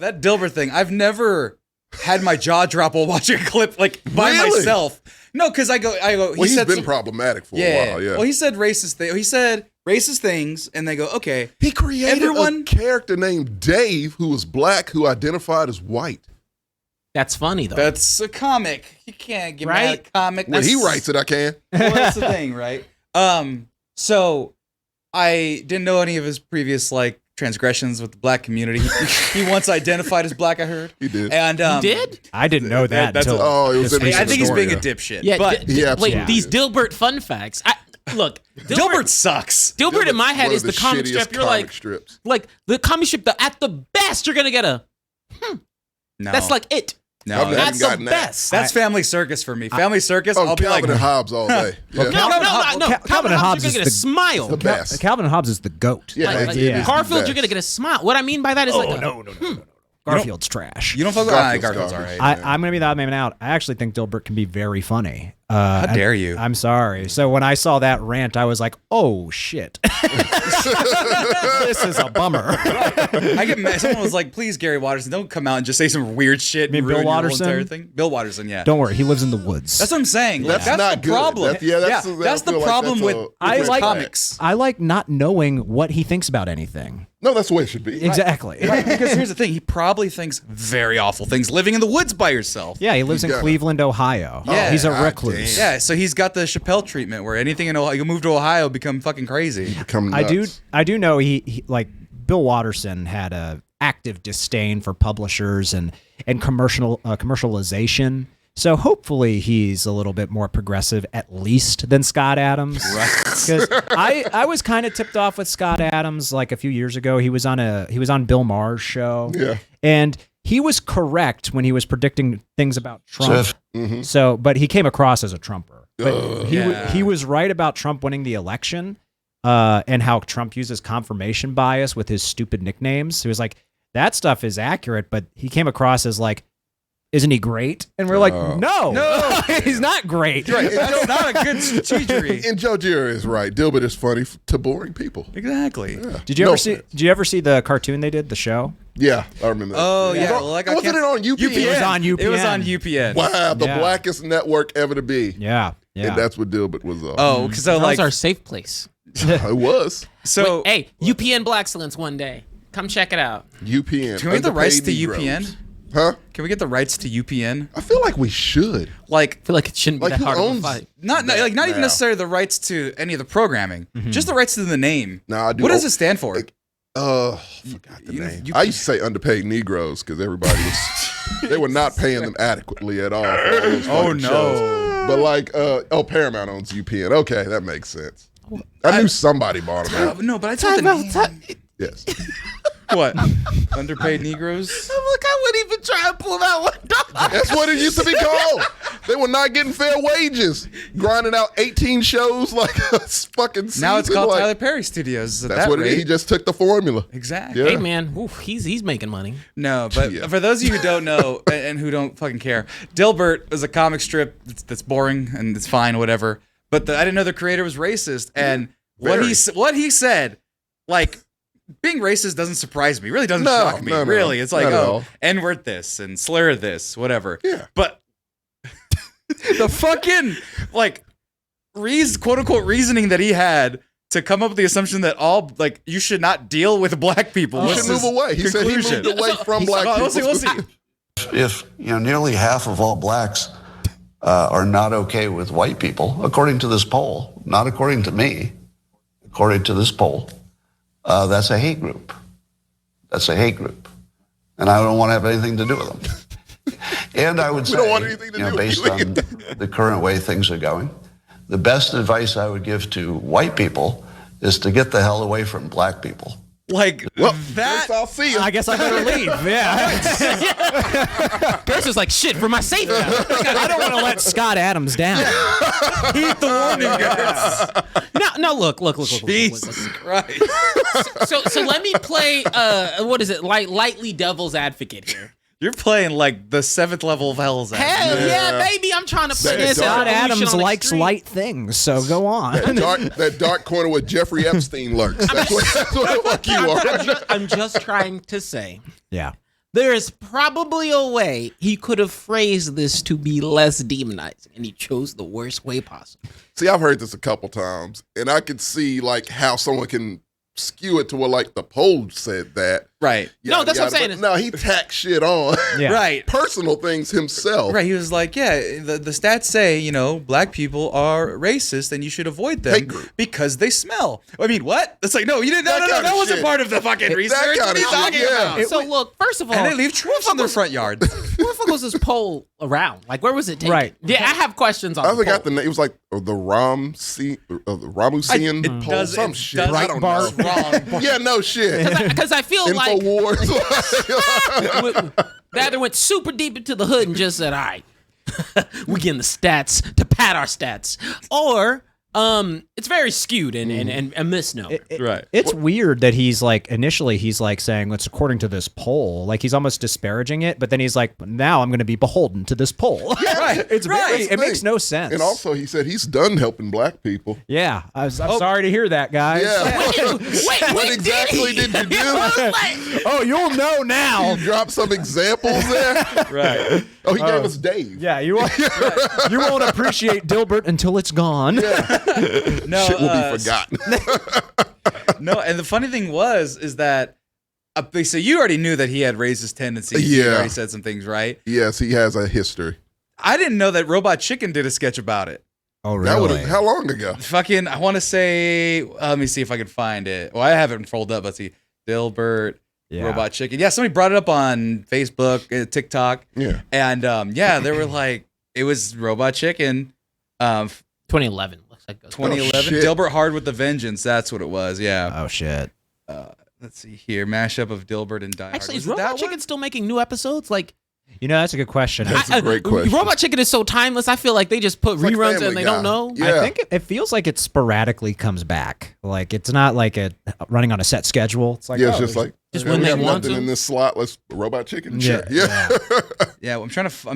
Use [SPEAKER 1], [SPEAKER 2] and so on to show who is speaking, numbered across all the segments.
[SPEAKER 1] That Dilbert thing, I've never had my jaw drop while watching a clip like by myself. No, because I go.
[SPEAKER 2] Well, he's been problematic for a while. Yeah.
[SPEAKER 1] Well, he said racist things. He said racist things, and they go, okay.
[SPEAKER 2] He created a character named Dave who was black who identified as white.
[SPEAKER 3] That's funny though.
[SPEAKER 1] That's a comic. You can't get mad at a comic.
[SPEAKER 2] When he writes it, I can.
[SPEAKER 1] Well, that's the thing, right? So I didn't know any of his previous like transgressions with the black community. He once identified as black, I heard.
[SPEAKER 2] He did.
[SPEAKER 1] And
[SPEAKER 3] he did?
[SPEAKER 4] I didn't know that until
[SPEAKER 2] it was
[SPEAKER 1] I think he's being a dipshit.
[SPEAKER 3] Yeah,
[SPEAKER 1] but
[SPEAKER 3] these Dilbert fun facts. Look,
[SPEAKER 1] Dilbert sucks.
[SPEAKER 3] Dilbert in my head is the comic
[SPEAKER 2] shittiest
[SPEAKER 3] strip. You're like the comic strip. At the best, you're gonna get a.
[SPEAKER 1] No,
[SPEAKER 3] that's like it.
[SPEAKER 1] No,
[SPEAKER 3] that's the best.
[SPEAKER 1] That's Family Circus for me. Family Circus. I'll be
[SPEAKER 2] Calvin
[SPEAKER 1] like
[SPEAKER 2] and Hobbes all day. Yeah.
[SPEAKER 3] No. Calvin and Hobbes, you're gonna get a smile.
[SPEAKER 2] The best.
[SPEAKER 4] Calvin and Hobbes is the GOAT.
[SPEAKER 2] Yeah,
[SPEAKER 3] Garfield, you're gonna get a smile. What I mean by that is
[SPEAKER 4] no. Garfield's trash.
[SPEAKER 1] You don't fuck with Garfield's all right.
[SPEAKER 4] I'm going to be the odd man out. I actually think Dilbert can be very funny.
[SPEAKER 1] How dare you?
[SPEAKER 4] I'm sorry. So when I saw that rant, I was like, oh, shit. This is a bummer.
[SPEAKER 1] I get mad. Someone was like, please, Gary Watterson, don't come out and just say some weird shit.
[SPEAKER 4] You mean Bill Watterson?
[SPEAKER 1] Entire thing. Bill Watterson, yeah.
[SPEAKER 4] Don't worry. He lives in the woods.
[SPEAKER 1] That's what I'm saying.
[SPEAKER 2] That's not
[SPEAKER 1] the problem.
[SPEAKER 2] That's
[SPEAKER 1] the problem with comics.
[SPEAKER 4] I like not knowing what he thinks about anything.
[SPEAKER 2] No, that's the way it should be.
[SPEAKER 4] Exactly.
[SPEAKER 1] Right, because here's the thing. He probably thinks very awful things living in the woods by yourself.
[SPEAKER 4] Yeah, he lives in Cleveland, Ohio.
[SPEAKER 1] Yeah.
[SPEAKER 4] He's a recluse.
[SPEAKER 1] Yeah, so he's got the Chappelle treatment where anything in Ohio, you move to Ohio, become fucking crazy.
[SPEAKER 2] Become nuts.
[SPEAKER 4] I do know he like Bill Watterson had a active disdain for publishers and commercialization. So hopefully he's a little bit more progressive, at least, than Scott Adams. Right. Because I was kind of tipped off with Scott Adams like a few years ago. He was on Bill Maher's show.
[SPEAKER 2] Yeah.
[SPEAKER 4] And he was correct when he was predicting things about Trump. So, but he came across as a Trumper. But he was right about Trump winning the election, and how Trump uses confirmation bias with his stupid nicknames. He was like, that stuff is accurate, but he came across as like, isn't he great? And we're like, no, he's not great.
[SPEAKER 1] Right. That's not a good strategy.
[SPEAKER 2] And Joe Gier is right. Dilbert is funny to boring people.
[SPEAKER 1] Exactly.
[SPEAKER 2] Yeah.
[SPEAKER 4] Did you ever see the cartoon they did, the show?
[SPEAKER 2] Yeah, I remember that.
[SPEAKER 1] Oh, yeah.
[SPEAKER 2] Wasn't it on UPN?
[SPEAKER 4] It was on UPN.
[SPEAKER 1] It was on UPN.
[SPEAKER 2] Wow, the blackest network ever to be.
[SPEAKER 4] Yeah.
[SPEAKER 2] And that's what Dilbert was on.
[SPEAKER 1] Oh, so
[SPEAKER 3] that was our safe place.
[SPEAKER 2] It was.
[SPEAKER 1] So
[SPEAKER 3] hey, UPN Black Excellence one day. Come check it out.
[SPEAKER 2] UPN.
[SPEAKER 1] Can we get the rights to UPN?
[SPEAKER 2] Huh?
[SPEAKER 1] Can we get the rights to UPN?
[SPEAKER 2] I feel like we should.
[SPEAKER 1] Like,
[SPEAKER 3] I feel like it shouldn't be that hard of a fight.
[SPEAKER 1] Not even necessarily the rights to any of the programming, just the rights to the name.
[SPEAKER 2] No, I do.
[SPEAKER 1] What does it stand for?
[SPEAKER 2] Forgot the name. I used to say underpaid Negroes because everybody was they were not paying them adequately at all. For all those shows. But like, Paramount owns UPN. Okay, that makes sense. I knew somebody bought them out.
[SPEAKER 1] No, but I thought the name.
[SPEAKER 2] Yes.
[SPEAKER 1] What? Underpaid Negroes?
[SPEAKER 3] Look, I wouldn't even try and pull that one down.
[SPEAKER 2] That's what it used to be called. They were not getting fair wages. Grinding out 18 shows like a fucking season.
[SPEAKER 1] Now it's called Tyler Perry Studios.
[SPEAKER 2] That's what it is. He just took the formula.
[SPEAKER 1] Exactly.
[SPEAKER 2] Yeah.
[SPEAKER 3] Hey, man, he's making money.
[SPEAKER 1] No, but for those of you who don't know and who don't fucking care, Dilbert is a comic strip that's boring and it's fine, whatever. But I didn't know the creator was racist. And what he said, like, being racist doesn't surprise me. Really doesn't shock me. Really. It's like, N-word this and slur this, whatever.
[SPEAKER 2] Yeah.
[SPEAKER 1] But the fucking, like, quote-unquote reasoning that he had to come up with the assumption that you should not deal with black people.
[SPEAKER 2] You should move away. He said he moved away from black people.
[SPEAKER 1] We'll see.
[SPEAKER 5] If nearly half of all blacks are not okay with white people, according to this poll, not according to me, according to this poll, that's a hate group. That's a hate group. And I don't want to have anything to do with them. And I would say, based on the current way things are going, the best advice I would give to white people is to get the hell away from black people.
[SPEAKER 1] Like,
[SPEAKER 2] I'll see you.
[SPEAKER 4] I guess I better leave. Yeah.
[SPEAKER 3] Girts is like, shit, for my safety.
[SPEAKER 4] I don't want to let Scott Adams down.
[SPEAKER 1] Heed the warning, guys.
[SPEAKER 3] No, look.
[SPEAKER 1] Jesus Christ.
[SPEAKER 3] So let me play, lightly devil's advocate here.
[SPEAKER 1] You're playing like the 7th level of Hell's Advocate.
[SPEAKER 3] Hell yeah, baby. I'm trying to play this.
[SPEAKER 4] Scott Adams likes light things, so go on.
[SPEAKER 2] That dark corner where Jeffrey Epstein lurks. That's what the fuck you are.
[SPEAKER 3] I'm just trying to say.
[SPEAKER 4] Yeah.
[SPEAKER 3] there is probably a way he could have phrased this to be less demonizing, and he chose the worst way possible.
[SPEAKER 2] See, I've heard this a couple times, and I could see like how someone can skew it to where like the poll said that.
[SPEAKER 1] Right.
[SPEAKER 3] No, that's what I'm saying.
[SPEAKER 2] No, he tacked shit on.
[SPEAKER 4] Yeah.
[SPEAKER 1] Right.
[SPEAKER 2] Personal things himself.
[SPEAKER 1] Right. He was like, yeah, the stats say, black people are racist and you should avoid them because they smell. I mean, what? It's like, no, you didn't. No, that wasn't
[SPEAKER 2] shit.
[SPEAKER 1] part of the fucking research. What are you talking about?
[SPEAKER 3] So look, first of all,
[SPEAKER 1] And they leave trash in their front yard.
[SPEAKER 3] where the fuck was this poll around? Like, where was it taken?
[SPEAKER 4] Right.
[SPEAKER 3] Yeah, I have questions on
[SPEAKER 2] I
[SPEAKER 3] the
[SPEAKER 2] forgot
[SPEAKER 3] poll.
[SPEAKER 2] the name. It was like the Ramusian poll. Some shit. I don't know.
[SPEAKER 1] Wrong.
[SPEAKER 2] Yeah, no shit.
[SPEAKER 3] Because I feel like
[SPEAKER 2] InfoWars.
[SPEAKER 3] they either went super deep into the hood and just said, all right, we getting the stats to pad our stats. Or it's very skewed and a misnomer.
[SPEAKER 1] Right.
[SPEAKER 4] It's weird that he's like, initially he's like saying, it's according to this poll. Like he's almost disparaging it, but then he's like, now I'm going to be beholden to this poll.
[SPEAKER 2] Yeah,
[SPEAKER 1] Right.
[SPEAKER 4] It's
[SPEAKER 1] Right.
[SPEAKER 4] it makes no sense.
[SPEAKER 2] And also, he said he's done helping black people.
[SPEAKER 4] yeah, I'm sorry to hear that, guys.
[SPEAKER 2] Yeah.
[SPEAKER 3] Wait,
[SPEAKER 2] What exactly did you do?
[SPEAKER 4] Oh, you'll know now.
[SPEAKER 2] You dropped some examples there.
[SPEAKER 1] Right.
[SPEAKER 2] Oh, he gave us Dave.
[SPEAKER 4] Yeah, you won't, you won't appreciate Dilbert until it's gone.
[SPEAKER 1] No,
[SPEAKER 2] Shit will be forgotten.
[SPEAKER 1] No, and the funny thing is that so you already knew that he had racist tendencies.
[SPEAKER 2] Yeah.
[SPEAKER 1] You already said some things, right?
[SPEAKER 2] Yes, he has a history.
[SPEAKER 1] I didn't know that Robot Chicken did a sketch about it.
[SPEAKER 4] Oh,
[SPEAKER 2] That would have. How long ago?
[SPEAKER 1] Fucking, I want to say, let me see if I can find it. Well, I have it folded up. Let's see. Dilbert, Robot Chicken. Yeah, somebody brought it up on Facebook, TikTok.
[SPEAKER 2] Yeah.
[SPEAKER 1] And they were like, it was Robot Chicken.
[SPEAKER 3] 2011. Looks like
[SPEAKER 1] 2011.
[SPEAKER 2] shit.
[SPEAKER 1] Dilbert Hard with the Vengeance. That's what it was. Yeah.
[SPEAKER 4] Oh shit.
[SPEAKER 1] Let's see here. Mashup of Dilbert and Die Hard.
[SPEAKER 3] Actually,
[SPEAKER 1] Was
[SPEAKER 3] is
[SPEAKER 1] it that
[SPEAKER 3] Robot
[SPEAKER 1] one?
[SPEAKER 3] Chicken still making new episodes? Like,
[SPEAKER 4] That's a good question.
[SPEAKER 2] That's a great question.
[SPEAKER 3] Robot Chicken is so timeless. I feel like they just put
[SPEAKER 2] like
[SPEAKER 3] reruns
[SPEAKER 2] Family
[SPEAKER 3] and they
[SPEAKER 2] Guy.
[SPEAKER 3] don't know.
[SPEAKER 2] Yeah.
[SPEAKER 4] I think it feels like it sporadically comes back. Like it's not like a running on a set schedule. It's like
[SPEAKER 2] Yeah, it's just like
[SPEAKER 3] Just
[SPEAKER 2] man,
[SPEAKER 3] when
[SPEAKER 2] we
[SPEAKER 3] they
[SPEAKER 2] have
[SPEAKER 3] want
[SPEAKER 2] nothing
[SPEAKER 3] to.
[SPEAKER 2] in this slot. Let's Robot Chicken.
[SPEAKER 4] Yeah,
[SPEAKER 2] Sure. Yeah.
[SPEAKER 1] Yeah, well, I'm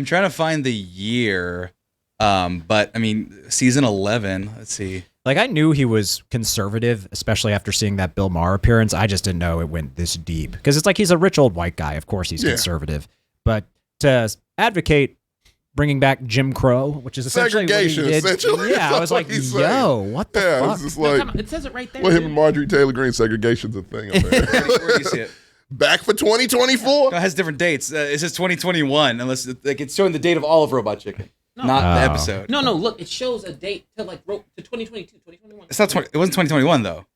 [SPEAKER 1] trying to find the year. But I mean, season 11. Let's see.
[SPEAKER 4] Like I knew he was conservative, especially after seeing that Bill Maher appearance. I just didn't know it went this deep because it's like he's a rich old white guy. Of course, he's conservative, but to advocate bringing back Jim Crow, which is essentially
[SPEAKER 2] Segregation,
[SPEAKER 4] what he did,
[SPEAKER 2] essentially.
[SPEAKER 4] yeah, I was like,
[SPEAKER 2] That's what he's
[SPEAKER 4] yo,
[SPEAKER 2] saying.
[SPEAKER 4] what the
[SPEAKER 2] Yeah,
[SPEAKER 4] fuck?
[SPEAKER 2] it's just like
[SPEAKER 3] It says it right there.
[SPEAKER 2] well, him
[SPEAKER 3] dude.
[SPEAKER 2] and Marjorie Taylor Greene, segregation's a thing. Apparently.
[SPEAKER 1] Where do you see it?
[SPEAKER 2] Back for 2024.
[SPEAKER 1] No, it has different dates. It says 2021, unless like it's showing the date of all of Robot Chicken, not the episode.
[SPEAKER 3] No, look, it shows a date to to 2022, 2021.
[SPEAKER 1] It's not. It wasn't 2021 though,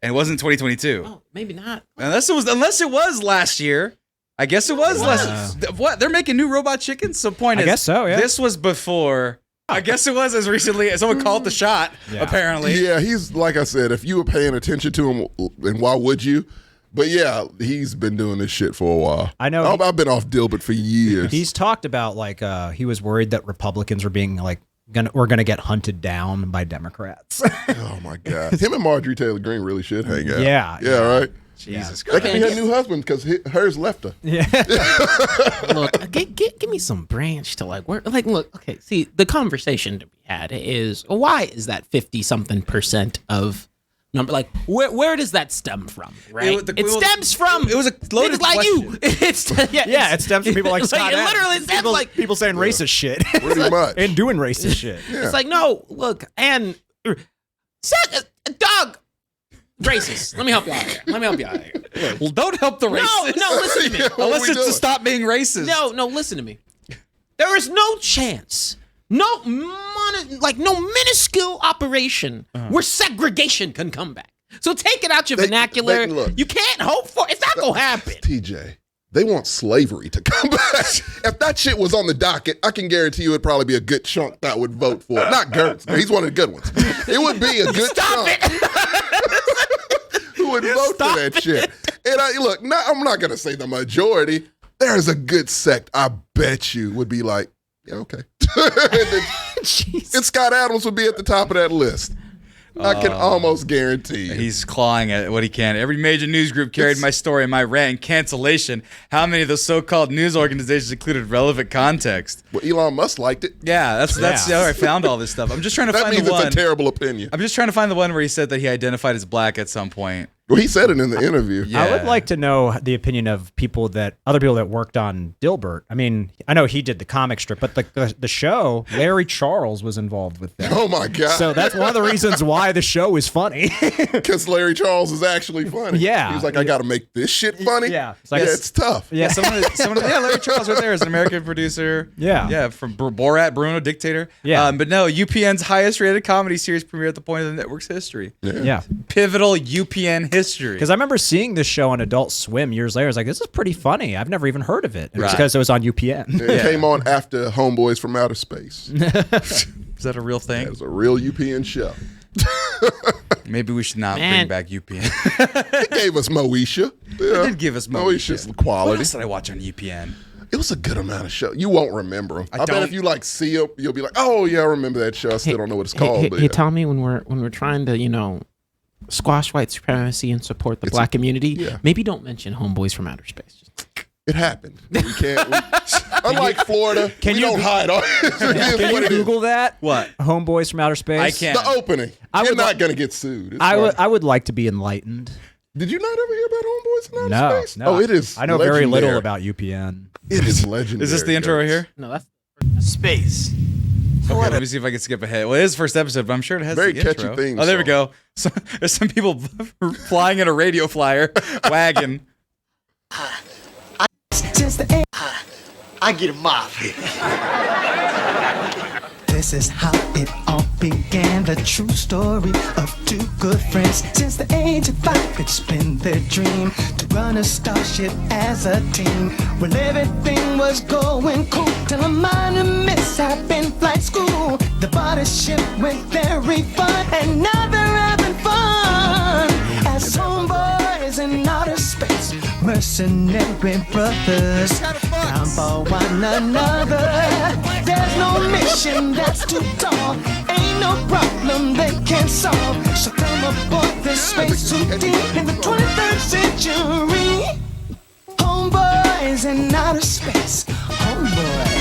[SPEAKER 1] and it wasn't 2022.
[SPEAKER 3] Oh, maybe not.
[SPEAKER 1] Unless it was last year. I guess it was last. What? They're making new Robot Chickens. So point
[SPEAKER 4] I
[SPEAKER 1] is,
[SPEAKER 4] guess so, yeah.
[SPEAKER 1] This was before. I guess it was as recently as someone called the shot.
[SPEAKER 4] Yeah.
[SPEAKER 1] Apparently.
[SPEAKER 2] Yeah, he's like I said. If you were paying attention to him, and why would you? But yeah, he's been doing this shit for a while.
[SPEAKER 4] I know
[SPEAKER 2] I've been off Dilbert for years.
[SPEAKER 4] He's talked about like he was worried that Republicans were being like gonna get hunted down by Democrats.
[SPEAKER 2] Oh my god, him and Marjorie Taylor Greene really should hang out.
[SPEAKER 4] Yeah.
[SPEAKER 2] right.
[SPEAKER 1] Jesus
[SPEAKER 2] That
[SPEAKER 1] Christ.
[SPEAKER 2] could be her new husband because hers left her.
[SPEAKER 3] Look, give me some branch to like where. Like, look, okay. See, the conversation to be had is why is that 50-something% of number? Like, where does that stem from? Right? It stems from.
[SPEAKER 1] It was a loaded
[SPEAKER 3] niggas like
[SPEAKER 1] question.
[SPEAKER 3] you. It's
[SPEAKER 4] It stems from people like Scott
[SPEAKER 3] it
[SPEAKER 4] Adams.
[SPEAKER 3] literally stems
[SPEAKER 4] people,
[SPEAKER 3] like
[SPEAKER 4] people saying racist shit
[SPEAKER 2] Pretty much.
[SPEAKER 4] and doing racist shit.
[SPEAKER 2] Yeah.
[SPEAKER 3] It's like, no, look, and dog, racist. Let me help you out here.
[SPEAKER 1] Well, don't help the racist.
[SPEAKER 3] No, listen to me.
[SPEAKER 2] Yeah, what
[SPEAKER 1] Unless
[SPEAKER 2] we
[SPEAKER 1] it's to
[SPEAKER 2] doing?
[SPEAKER 1] stop being racist.
[SPEAKER 3] No, listen to me. There is no chance, no minuscule operation where segregation can come back. So take it out your vernacular.
[SPEAKER 2] look.
[SPEAKER 3] You can't hope for it. It's not gonna happen.
[SPEAKER 2] TJ, they want slavery to come back. If that shit was on the docket, I can guarantee you it'd probably be a good chunk that would vote for it. Not Girts. He's one of the good ones. It would be a good
[SPEAKER 3] Stop
[SPEAKER 2] chunk who would vote for that shit. And I'm not going to say the majority. There's a good sect, I bet you, would be like, yeah, okay. And Scott Adams would be at the top of that list. I can almost guarantee you.
[SPEAKER 1] He's clawing at what he can. Every major news group carried my story and my rant and cancellation. How many of those so-called news organizations included relevant context?
[SPEAKER 2] Well, Elon Musk liked it.
[SPEAKER 1] Yeah, that's how I found all this stuff. I'm just trying to
[SPEAKER 2] That
[SPEAKER 1] find
[SPEAKER 2] means
[SPEAKER 1] the
[SPEAKER 2] it's
[SPEAKER 1] one.
[SPEAKER 2] a terrible opinion.
[SPEAKER 1] I'm just trying to find the one where he said that he identified as black at some point.
[SPEAKER 2] Well, he said it in the interview.
[SPEAKER 4] I would like to know the opinion of other people that worked on Dilbert. I mean, I know he did the comic strip, but the show, Larry Charles was involved with that.
[SPEAKER 2] Oh my God.
[SPEAKER 4] So that's one of the reasons why the show is funny.
[SPEAKER 2] Because Larry Charles is actually funny.
[SPEAKER 4] Yeah.
[SPEAKER 2] He was like, I got to make this shit funny.
[SPEAKER 4] Yeah.
[SPEAKER 2] It's tough.
[SPEAKER 4] Yeah.
[SPEAKER 1] Larry Charles right there is an American producer.
[SPEAKER 4] Yeah.
[SPEAKER 1] From Borat, Bruno, Dictator.
[SPEAKER 4] Yeah.
[SPEAKER 1] But no, UPN's highest rated comedy series premiered at the point of the network's history.
[SPEAKER 4] Yeah.
[SPEAKER 1] Pivotal UPN history.
[SPEAKER 4] Because I remember seeing this show on Adult Swim years later. I was like, this is pretty funny. I've never even heard of it. It's because it was on UPN.
[SPEAKER 2] It came on after Homeboys from Outer Space.
[SPEAKER 1] Is that a real thing?
[SPEAKER 2] It was a real UPN show.
[SPEAKER 1] Maybe we should not bring back UPN.
[SPEAKER 2] It gave us Moesha. Yeah.
[SPEAKER 1] It did give us
[SPEAKER 2] Moesha's
[SPEAKER 1] What
[SPEAKER 2] quality.
[SPEAKER 1] else did I watch on UPN?
[SPEAKER 2] It was a good amount of show. You won't remember them. I bet
[SPEAKER 1] don't.
[SPEAKER 2] if you see them, you'll be like, "Oh yeah, I remember that show." I still don't know what it's called.
[SPEAKER 3] Hey, Tommy, when we're trying to squash white supremacy and support the black community, maybe don't mention Homeboys from Outer Space.
[SPEAKER 2] It happened. We can't. Unlike Florida, we don't hide on it.
[SPEAKER 4] Can you Google that?
[SPEAKER 1] What?
[SPEAKER 4] Homeboys from Outer Space?
[SPEAKER 1] I can't.
[SPEAKER 2] The opening. You're not going to get sued.
[SPEAKER 4] I would like to be enlightened.
[SPEAKER 2] Did you not ever hear about Homeboys in Outer Space?
[SPEAKER 4] No.
[SPEAKER 2] Oh, it is.
[SPEAKER 4] I know very little about UPN.
[SPEAKER 2] It is legendary.
[SPEAKER 1] Is this the intro right here?
[SPEAKER 3] No, that's Space.
[SPEAKER 1] Okay, let me see if I can skip ahead. Well, it is the first episode, but I'm sure it has
[SPEAKER 2] Very
[SPEAKER 1] the
[SPEAKER 2] catchy
[SPEAKER 1] intro.
[SPEAKER 2] theme
[SPEAKER 1] Oh, there we
[SPEAKER 2] song.
[SPEAKER 1] go. So, there's some people flying in a radio flyer wagon.
[SPEAKER 6] Since the I get a mop. This is how it all began. The true story of two good friends. Since the age of 5, it's been their dream to run a starship as a team. Well, everything was going cool till a minor mishap in flight school. The body ship went very fun, and now they're having fun as homeboys in outer space. Mercenary brothers down for one another. There's no mission that's too tall. Ain't no problem they can't solve. So come aboard this space too deep in the 23rd century. Homeboys in outer space. Homeboys.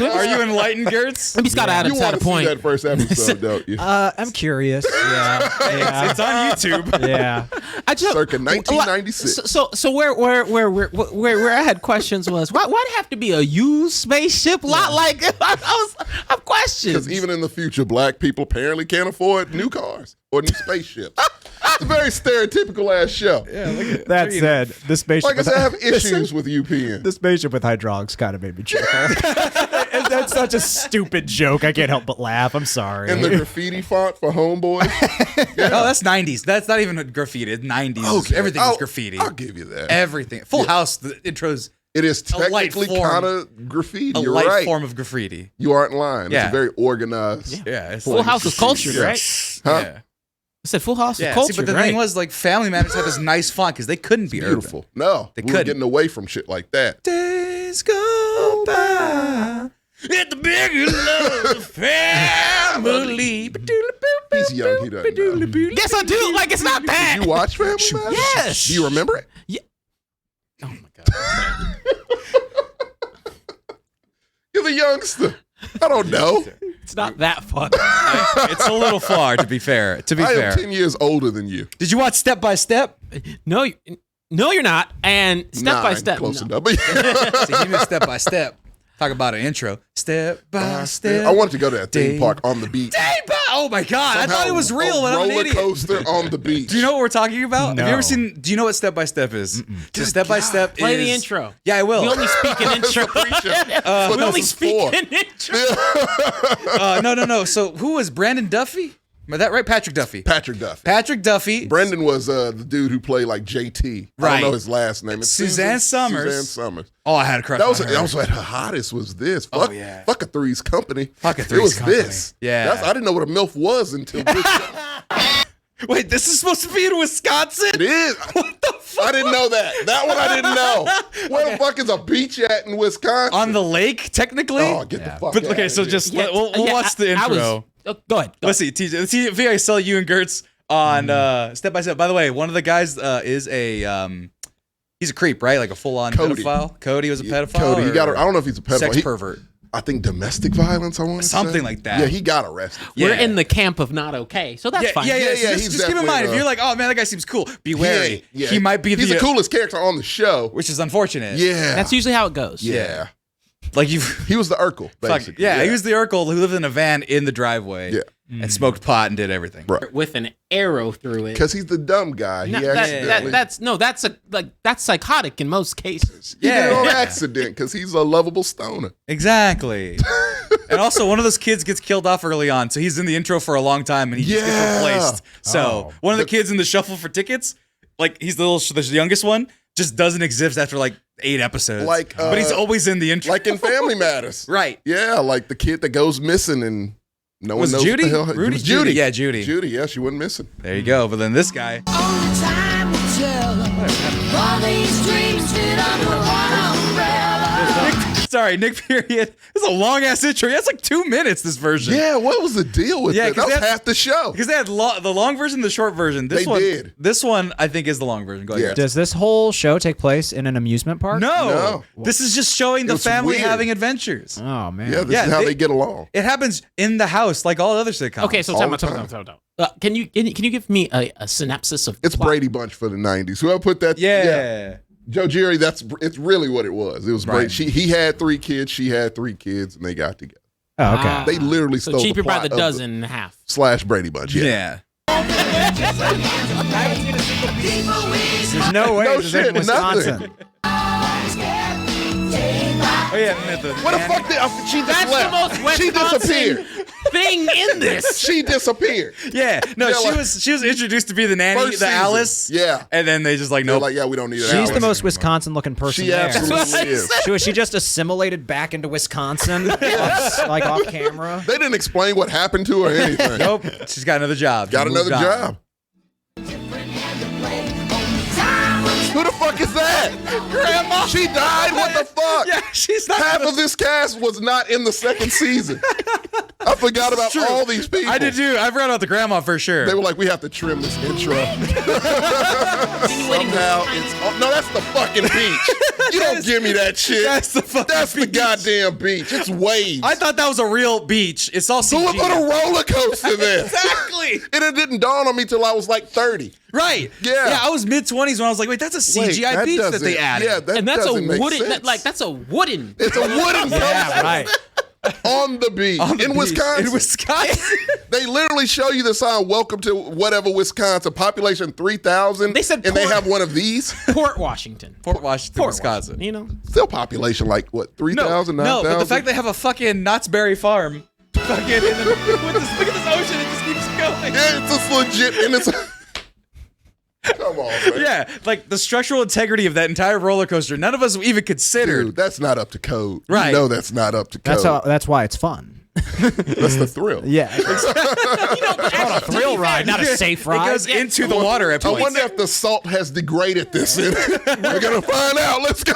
[SPEAKER 1] Are you enlightened, Girts?
[SPEAKER 3] Maybe Scott Adams
[SPEAKER 2] You
[SPEAKER 3] had
[SPEAKER 2] want
[SPEAKER 3] a
[SPEAKER 2] to see
[SPEAKER 3] point.
[SPEAKER 2] that first episode, don't you?
[SPEAKER 4] I'm curious. Yeah.
[SPEAKER 1] It's on YouTube.
[SPEAKER 4] Yeah.
[SPEAKER 2] Circa 1996.
[SPEAKER 3] So where I had questions was why it have to be a used spaceship? I have questions.
[SPEAKER 2] Because even in the future, black people apparently can't afford new cars or new spaceships. It's a very stereotypical ass show.
[SPEAKER 1] Yeah, look at
[SPEAKER 4] That said, the spaceship.
[SPEAKER 2] Like I said, I have issues with UPN.
[SPEAKER 4] The spaceship with hydraulics kind of made me chuckle. That's such a stupid joke. I can't help but laugh. I'm sorry.
[SPEAKER 2] And the graffiti font for Homeboys.
[SPEAKER 1] Oh, that's 90s. That's not even graffiti. It's 90s.
[SPEAKER 2] Okay.
[SPEAKER 1] Everything was graffiti.
[SPEAKER 2] I'll give you that.
[SPEAKER 1] Everything. Full House, the intro's
[SPEAKER 2] It is
[SPEAKER 1] a light
[SPEAKER 2] technically
[SPEAKER 1] form.
[SPEAKER 2] kind of graffiti.
[SPEAKER 1] a
[SPEAKER 2] You're
[SPEAKER 1] light
[SPEAKER 2] right.
[SPEAKER 1] form of graffiti.
[SPEAKER 2] You aren't lying.
[SPEAKER 1] Yeah.
[SPEAKER 2] It's very organized.
[SPEAKER 1] Yeah. It's
[SPEAKER 3] Full House was cultured,
[SPEAKER 2] Yeah.
[SPEAKER 3] right?
[SPEAKER 2] Huh?
[SPEAKER 1] Yeah.
[SPEAKER 3] I said Full House was
[SPEAKER 1] Yeah,
[SPEAKER 3] cultured,
[SPEAKER 1] see, but the
[SPEAKER 3] right?
[SPEAKER 1] thing was, like, Family Matters had this nice font because they couldn't be
[SPEAKER 2] Beautiful.
[SPEAKER 1] urban.
[SPEAKER 2] No,
[SPEAKER 1] They
[SPEAKER 2] we were
[SPEAKER 1] couldn't.
[SPEAKER 2] getting away from shit like that.
[SPEAKER 1] Days go by at the big love family.
[SPEAKER 2] He's young. He doesn't know.
[SPEAKER 3] Yes, I do. Like it's not bad.
[SPEAKER 2] You watch Family Matters?
[SPEAKER 3] Yes.
[SPEAKER 2] Do you remember it?
[SPEAKER 1] Oh my god.
[SPEAKER 2] You're the youngster. I don't know.
[SPEAKER 3] It's not that fun.
[SPEAKER 1] It's a little far, to be fair. To be
[SPEAKER 2] I
[SPEAKER 1] fair.
[SPEAKER 2] am 10 years older than you.
[SPEAKER 1] Did you watch Step by Step?
[SPEAKER 3] No, you're not. And step by
[SPEAKER 2] 9,
[SPEAKER 3] step.
[SPEAKER 2] Close
[SPEAKER 3] no.
[SPEAKER 2] enough.
[SPEAKER 1] See, he knew Step by Step. Talk about an intro. Step by Step.
[SPEAKER 2] I wanted to go to that theme park on the beach.
[SPEAKER 1] Oh my god! I thought it was real.
[SPEAKER 2] A
[SPEAKER 1] When I'm an
[SPEAKER 2] roller
[SPEAKER 1] idiot.
[SPEAKER 2] coster on the beach.
[SPEAKER 1] Do you know what we're talking about? Have you
[SPEAKER 4] No.
[SPEAKER 1] ever seen? Do you know what Step by Step is? So Step by Step
[SPEAKER 3] Play
[SPEAKER 1] is
[SPEAKER 3] the intro.
[SPEAKER 1] Yeah, I will.
[SPEAKER 3] We only speak in intro.
[SPEAKER 2] What
[SPEAKER 3] we only
[SPEAKER 2] this is
[SPEAKER 3] speak
[SPEAKER 2] for.
[SPEAKER 3] in intro.
[SPEAKER 1] No. So who was Brandon Duffy? Am I that right? Patrick Duffy.
[SPEAKER 2] Patrick Duffy.
[SPEAKER 1] Patrick Duffy.
[SPEAKER 2] Brendan was the dude who played like JT. I
[SPEAKER 1] Right.
[SPEAKER 2] don't know his last name. It's
[SPEAKER 1] Suzanne Summers.
[SPEAKER 2] Suzanne Summers.
[SPEAKER 1] Oh, I had a crush
[SPEAKER 2] That was
[SPEAKER 1] on her.
[SPEAKER 2] also at her hottest was this.
[SPEAKER 1] Oh,
[SPEAKER 2] Fuck,
[SPEAKER 1] yeah.
[SPEAKER 2] Fuck a Three's Company.
[SPEAKER 1] Fuck a
[SPEAKER 2] It
[SPEAKER 1] Three's
[SPEAKER 2] was
[SPEAKER 1] Company.
[SPEAKER 2] this.
[SPEAKER 1] Yeah.
[SPEAKER 2] I didn't know what a MILF was until this show.
[SPEAKER 1] Wait, this is supposed to be in Wisconsin?
[SPEAKER 2] It is.
[SPEAKER 1] What the fuck?
[SPEAKER 2] I didn't know that. That one I didn't know. Where the fuck is a beach at in Wisconsin?
[SPEAKER 1] On the lake, technically?
[SPEAKER 2] Oh, get the fuck
[SPEAKER 1] But
[SPEAKER 2] out
[SPEAKER 1] okay,
[SPEAKER 2] of
[SPEAKER 1] so
[SPEAKER 2] here.
[SPEAKER 1] just we'll watch the intro.
[SPEAKER 3] Go ahead.
[SPEAKER 1] Let's see, TJ. Let's see if I sell you and Girts on Step by Step. By the way, one of the guys is a he's a creep, right? Like a full-on
[SPEAKER 2] Cody.
[SPEAKER 1] pedophile. Cody was a pedophile.
[SPEAKER 2] Cody,
[SPEAKER 1] or
[SPEAKER 2] I don't know if he's a pedophile.
[SPEAKER 1] sex pervert.
[SPEAKER 2] I think domestic violence. I want to
[SPEAKER 1] something
[SPEAKER 2] say.
[SPEAKER 1] like that.
[SPEAKER 2] Yeah, he got arrested.
[SPEAKER 3] We're in the camp of not okay, so that's fine.
[SPEAKER 1] Yeah.
[SPEAKER 2] he's
[SPEAKER 1] Just keep in mind, if you're like, oh man, that guy seems cool, be wary. He might be
[SPEAKER 2] he's the coolest character on the show,
[SPEAKER 1] which is unfortunate.
[SPEAKER 2] Yeah,
[SPEAKER 3] that's usually how it goes.
[SPEAKER 2] Yeah.
[SPEAKER 1] Like he
[SPEAKER 2] was the Urkel, basically.
[SPEAKER 1] He was the Urkel who lived in a van in the driveway.
[SPEAKER 2] Yeah.
[SPEAKER 1] And smoked pot and did everything.
[SPEAKER 2] Right.
[SPEAKER 3] With an arrow through it.
[SPEAKER 2] Because he's the dumb guy.
[SPEAKER 3] That's psychotic in most cases.
[SPEAKER 2] He did it on accident because he's a lovable stoner.
[SPEAKER 1] Exactly. And also, one of those kids gets killed off early on, so he's in the intro for a long time, and he just gets replaced. So one of the kids in the shuffle for tickets, like he's the youngest one, just doesn't exist after like 8 episodes. But he's always in the intro.
[SPEAKER 2] Like in Family Matters.
[SPEAKER 1] Right.
[SPEAKER 2] Yeah, like the kid that goes missing and no one knows
[SPEAKER 1] Judy?
[SPEAKER 2] what the hell.
[SPEAKER 1] Rudy?
[SPEAKER 2] It was Judy.
[SPEAKER 1] Yeah, Judy.
[SPEAKER 2] Judy, yeah, she wasn't missing.
[SPEAKER 1] There you go. But then this guy.
[SPEAKER 7] Only time will tell. All these dreams fit under one umbrella.
[SPEAKER 1] Sorry, Nick Period. This is a long ass intro. That's like 2 minutes, this version.
[SPEAKER 2] Yeah, what was the deal with that? That was half the show.
[SPEAKER 1] Because they had the long version and the short version. This one, I think, is the long version. Go ahead.
[SPEAKER 4] Does this whole show take place in an amusement park?
[SPEAKER 1] No. This is just showing the family
[SPEAKER 2] weird.
[SPEAKER 1] having adventures.
[SPEAKER 4] Oh, man.
[SPEAKER 2] Yeah, this is how they get along.
[SPEAKER 1] It happens in the house like all other sitcoms.
[SPEAKER 3] Okay, so time out. Can you give me a synopsis of
[SPEAKER 2] It's
[SPEAKER 3] plot?
[SPEAKER 2] Brady Bunch for the 90s. Whoever put that.
[SPEAKER 1] Yeah.
[SPEAKER 2] Joe Jerry, it's really what it was. It was
[SPEAKER 1] Right.
[SPEAKER 2] Brady. He had 3 kids, she had 3 kids, and they got together.
[SPEAKER 4] Oh, okay.
[SPEAKER 2] They literally
[SPEAKER 3] So
[SPEAKER 2] stole
[SPEAKER 3] cheaper
[SPEAKER 2] the
[SPEAKER 3] by
[SPEAKER 2] plot
[SPEAKER 3] the
[SPEAKER 2] of
[SPEAKER 3] dozen and a half.
[SPEAKER 2] / Brady Bunch. Yeah.
[SPEAKER 4] There's no way.
[SPEAKER 2] No
[SPEAKER 4] this is in
[SPEAKER 2] shit,
[SPEAKER 4] Wisconsin.
[SPEAKER 2] nothing.
[SPEAKER 1] Oh yeah.
[SPEAKER 2] What the fuck? She just
[SPEAKER 3] That's
[SPEAKER 2] left.
[SPEAKER 3] the most
[SPEAKER 2] She
[SPEAKER 3] Wisconsin
[SPEAKER 2] disappeared.
[SPEAKER 3] thing in this.
[SPEAKER 2] She disappeared.
[SPEAKER 1] Yeah. No,
[SPEAKER 2] Yeah,
[SPEAKER 1] she
[SPEAKER 2] like-
[SPEAKER 1] was introduced to be the nanny,
[SPEAKER 2] First
[SPEAKER 1] the
[SPEAKER 2] season.
[SPEAKER 1] Alice.
[SPEAKER 2] Yeah.
[SPEAKER 1] And then they just like,
[SPEAKER 2] They're
[SPEAKER 1] nope.
[SPEAKER 2] like, yeah, we don't need her.
[SPEAKER 4] She's the most Wisconsin-looking person
[SPEAKER 2] She
[SPEAKER 4] there.
[SPEAKER 2] absolutely is.
[SPEAKER 4] Was she just assimilated back into Wisconsin, off camera?
[SPEAKER 2] They didn't explain what happened to her or anything.
[SPEAKER 1] Nope. She's got another job.
[SPEAKER 2] Got
[SPEAKER 1] She moved
[SPEAKER 2] another
[SPEAKER 1] on.
[SPEAKER 2] job. Who the fuck is that? Grandma. She died? What the fuck?
[SPEAKER 1] Yeah, she's not.
[SPEAKER 2] Half of this cast was not in the 2nd season. I forgot about
[SPEAKER 1] True.
[SPEAKER 2] all these people.
[SPEAKER 1] I did too. I forgot about the grandma for sure.
[SPEAKER 2] They were like, we have to trim this intro. Somehow it's... Oh, no, that's the fucking beach. You don't give me that shit.
[SPEAKER 1] That's the fucking
[SPEAKER 2] That's the
[SPEAKER 1] beach.
[SPEAKER 2] goddamn beach. It's waves.
[SPEAKER 1] I thought that was a real beach. It's all CG.
[SPEAKER 2] Who would put a roller coaster there?
[SPEAKER 1] Exactly.
[SPEAKER 2] And it didn't dawn on me till I was like 30.
[SPEAKER 1] Right.
[SPEAKER 2] Yeah.
[SPEAKER 1] I was mid-20s when I was like, wait, that's a CGI
[SPEAKER 2] Wait,
[SPEAKER 1] beach that
[SPEAKER 2] doesn't-
[SPEAKER 1] they added.
[SPEAKER 2] Yeah, that
[SPEAKER 3] And that's a
[SPEAKER 2] doesn't make
[SPEAKER 3] wooden,
[SPEAKER 2] sense.
[SPEAKER 3] that's a wooden.
[SPEAKER 2] It's a wooden coaster.
[SPEAKER 4] Yeah, right.
[SPEAKER 2] On the beach.
[SPEAKER 1] On the
[SPEAKER 2] in
[SPEAKER 1] beach.
[SPEAKER 2] Wisconsin.
[SPEAKER 1] In Wisconsin.
[SPEAKER 2] They literally show you the sign, welcome to whatever Wisconsin, population 3,000.
[SPEAKER 3] They said
[SPEAKER 2] and they
[SPEAKER 3] Port-
[SPEAKER 2] have one of these.
[SPEAKER 3] Port Washington.
[SPEAKER 1] Port Washington, Wisconsin.
[SPEAKER 3] You know?
[SPEAKER 2] Still population like, what, 3,000, 9,000?
[SPEAKER 1] No, but the fact they have a fucking Knott's Berry Farm, fucking, look at this ocean, it just keeps going.
[SPEAKER 2] Yeah, it's just legit. And it's... Come on, man.
[SPEAKER 1] Yeah, like the structural integrity of that entire roller coaster, none of us even considered.
[SPEAKER 2] Dude, that's not up to code.
[SPEAKER 1] Right.
[SPEAKER 2] You know that's not up to code.
[SPEAKER 4] That's why it's fun.
[SPEAKER 2] That's the thrill.
[SPEAKER 4] Yeah.
[SPEAKER 3] a
[SPEAKER 4] Thrill ride, not a safe ride.
[SPEAKER 1] It goes into the water at
[SPEAKER 2] I
[SPEAKER 1] points.
[SPEAKER 2] wonder if the salt has degraded this. We're going to find out. Let's go.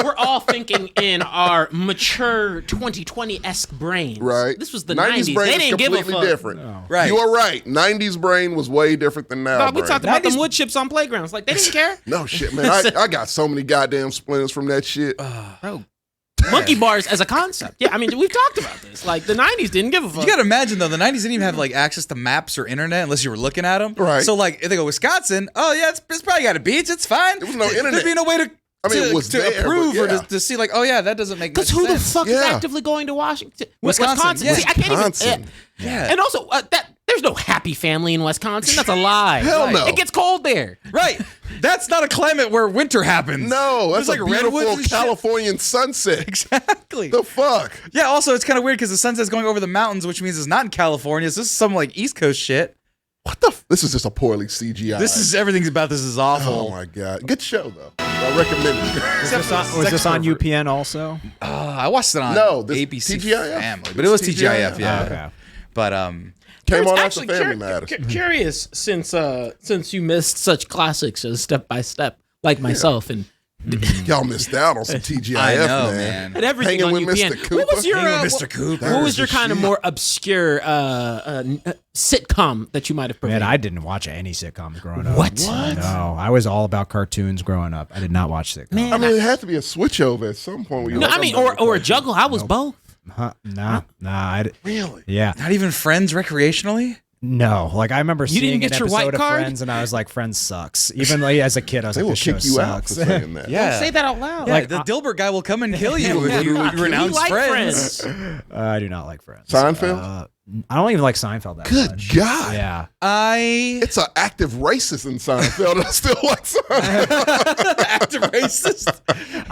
[SPEAKER 3] We're all thinking in our mature 2020-esque brains.
[SPEAKER 2] Right.
[SPEAKER 3] This was the 90s.
[SPEAKER 2] brain
[SPEAKER 3] They
[SPEAKER 2] is
[SPEAKER 3] didn't give a
[SPEAKER 2] completely
[SPEAKER 3] fuck.
[SPEAKER 2] different.
[SPEAKER 1] Right.
[SPEAKER 2] You are right. 90s brain was way different than now.
[SPEAKER 3] Bob, we
[SPEAKER 2] brain.
[SPEAKER 3] talked about them wood chips on playgrounds. Like, they didn't care.
[SPEAKER 2] No shit, man. I got so many goddamn splinters from that shit.
[SPEAKER 3] Bro. Monkey bars as a concept. Yeah, I mean, we've talked about this. Like, the 90s didn't give a fuck.
[SPEAKER 1] You gotta imagine though, the 90s didn't even have like access to maps or internet unless you were looking at them.
[SPEAKER 2] Right.
[SPEAKER 1] So like, if they go Wisconsin, oh yeah, it's probably got a beach. It's fine.
[SPEAKER 2] There was no internet.
[SPEAKER 1] There'd be no way to.
[SPEAKER 2] I mean, it was
[SPEAKER 1] to
[SPEAKER 2] there,
[SPEAKER 1] approve
[SPEAKER 2] but
[SPEAKER 1] or
[SPEAKER 2] yeah.
[SPEAKER 1] to see like, oh yeah, that doesn't make much
[SPEAKER 3] Because who the
[SPEAKER 1] sense.
[SPEAKER 3] fuck is
[SPEAKER 2] Yeah.
[SPEAKER 3] actively going to Washington?
[SPEAKER 1] Wisconsin, yeah.
[SPEAKER 3] See, I can't
[SPEAKER 2] Wisconsin.
[SPEAKER 3] even.
[SPEAKER 1] Yeah.
[SPEAKER 3] And also, there's no happy family in Wisconsin. That's a lie.
[SPEAKER 2] Hell no.
[SPEAKER 3] It gets cold there.
[SPEAKER 1] Right. That's not a climate where winter happens.
[SPEAKER 2] No, that's
[SPEAKER 1] There's
[SPEAKER 2] like
[SPEAKER 1] like
[SPEAKER 2] a beautiful
[SPEAKER 1] redwoods and shit.
[SPEAKER 2] Californian sunset.
[SPEAKER 1] Exactly.
[SPEAKER 2] The fuck?
[SPEAKER 1] Yeah, also it's kind of weird because the sunset's going over the mountains, which means it's not in California. So this is some like East Coast shit.
[SPEAKER 2] What the? This is just a poorly CGI.
[SPEAKER 1] This is everything about this is awful.
[SPEAKER 2] Oh my god, good show though. I recommend it.
[SPEAKER 4] Was this on UPN also?
[SPEAKER 1] I watched it on
[SPEAKER 2] No, this
[SPEAKER 1] ABC
[SPEAKER 2] TGIF.
[SPEAKER 1] Family, but it was TGIF, yeah.
[SPEAKER 4] Oh, okay.
[SPEAKER 1] But
[SPEAKER 2] Came on after
[SPEAKER 3] Actually,
[SPEAKER 2] Family Matters.
[SPEAKER 3] Curious, since you missed such classics as Step by Step, like myself, and
[SPEAKER 2] Y'all missed out on some TGIF,
[SPEAKER 1] I know,
[SPEAKER 2] man.
[SPEAKER 1] man.
[SPEAKER 3] and everything
[SPEAKER 2] Hanging
[SPEAKER 3] on
[SPEAKER 2] with
[SPEAKER 3] UPN.
[SPEAKER 2] Mr. Cooper.
[SPEAKER 3] What was your
[SPEAKER 1] Hanging with Mr. Cooper.
[SPEAKER 3] What was
[SPEAKER 2] is
[SPEAKER 3] your
[SPEAKER 2] the
[SPEAKER 3] kind of
[SPEAKER 2] shit.
[SPEAKER 3] more obscure sitcom that you might have
[SPEAKER 4] Man,
[SPEAKER 3] preferred?
[SPEAKER 4] I didn't watch any sitcoms growing up.
[SPEAKER 3] What?
[SPEAKER 4] No, I was all about cartoons growing up. I did not watch sitcoms.
[SPEAKER 3] Man,
[SPEAKER 2] I mean, it had to be a switch over at some point. Where you
[SPEAKER 3] no,
[SPEAKER 2] like,
[SPEAKER 3] I mean,
[SPEAKER 2] I'm not
[SPEAKER 3] or a
[SPEAKER 2] okay.
[SPEAKER 3] juggle. I was both.
[SPEAKER 4] Nah.
[SPEAKER 2] Really?
[SPEAKER 4] Yeah.
[SPEAKER 1] Not even Friends recreationally?
[SPEAKER 4] No, like I remember seeing
[SPEAKER 3] didn't
[SPEAKER 4] an
[SPEAKER 3] get your
[SPEAKER 4] episode
[SPEAKER 3] white
[SPEAKER 4] of
[SPEAKER 3] card?
[SPEAKER 4] Friends, and I was like, "Friends sucks." Even like as a kid, I was
[SPEAKER 2] They
[SPEAKER 4] like,
[SPEAKER 2] will
[SPEAKER 4] "This show
[SPEAKER 2] kick you out for
[SPEAKER 4] sucks."
[SPEAKER 2] saying that.
[SPEAKER 1] Yeah.
[SPEAKER 3] Don't say that out loud.
[SPEAKER 1] Yeah,
[SPEAKER 4] Like,
[SPEAKER 1] the Dilbert guy will come and kill you if you
[SPEAKER 3] We
[SPEAKER 1] renounce
[SPEAKER 3] like
[SPEAKER 1] Friends.
[SPEAKER 4] I do not like Friends.
[SPEAKER 2] Seinfeld?
[SPEAKER 4] I don't even like Seinfeld that
[SPEAKER 2] Good
[SPEAKER 4] much.
[SPEAKER 2] God.
[SPEAKER 4] Yeah.
[SPEAKER 2] It's an active racist in Seinfeld. And I still like Seinfeld.
[SPEAKER 1] Active racist.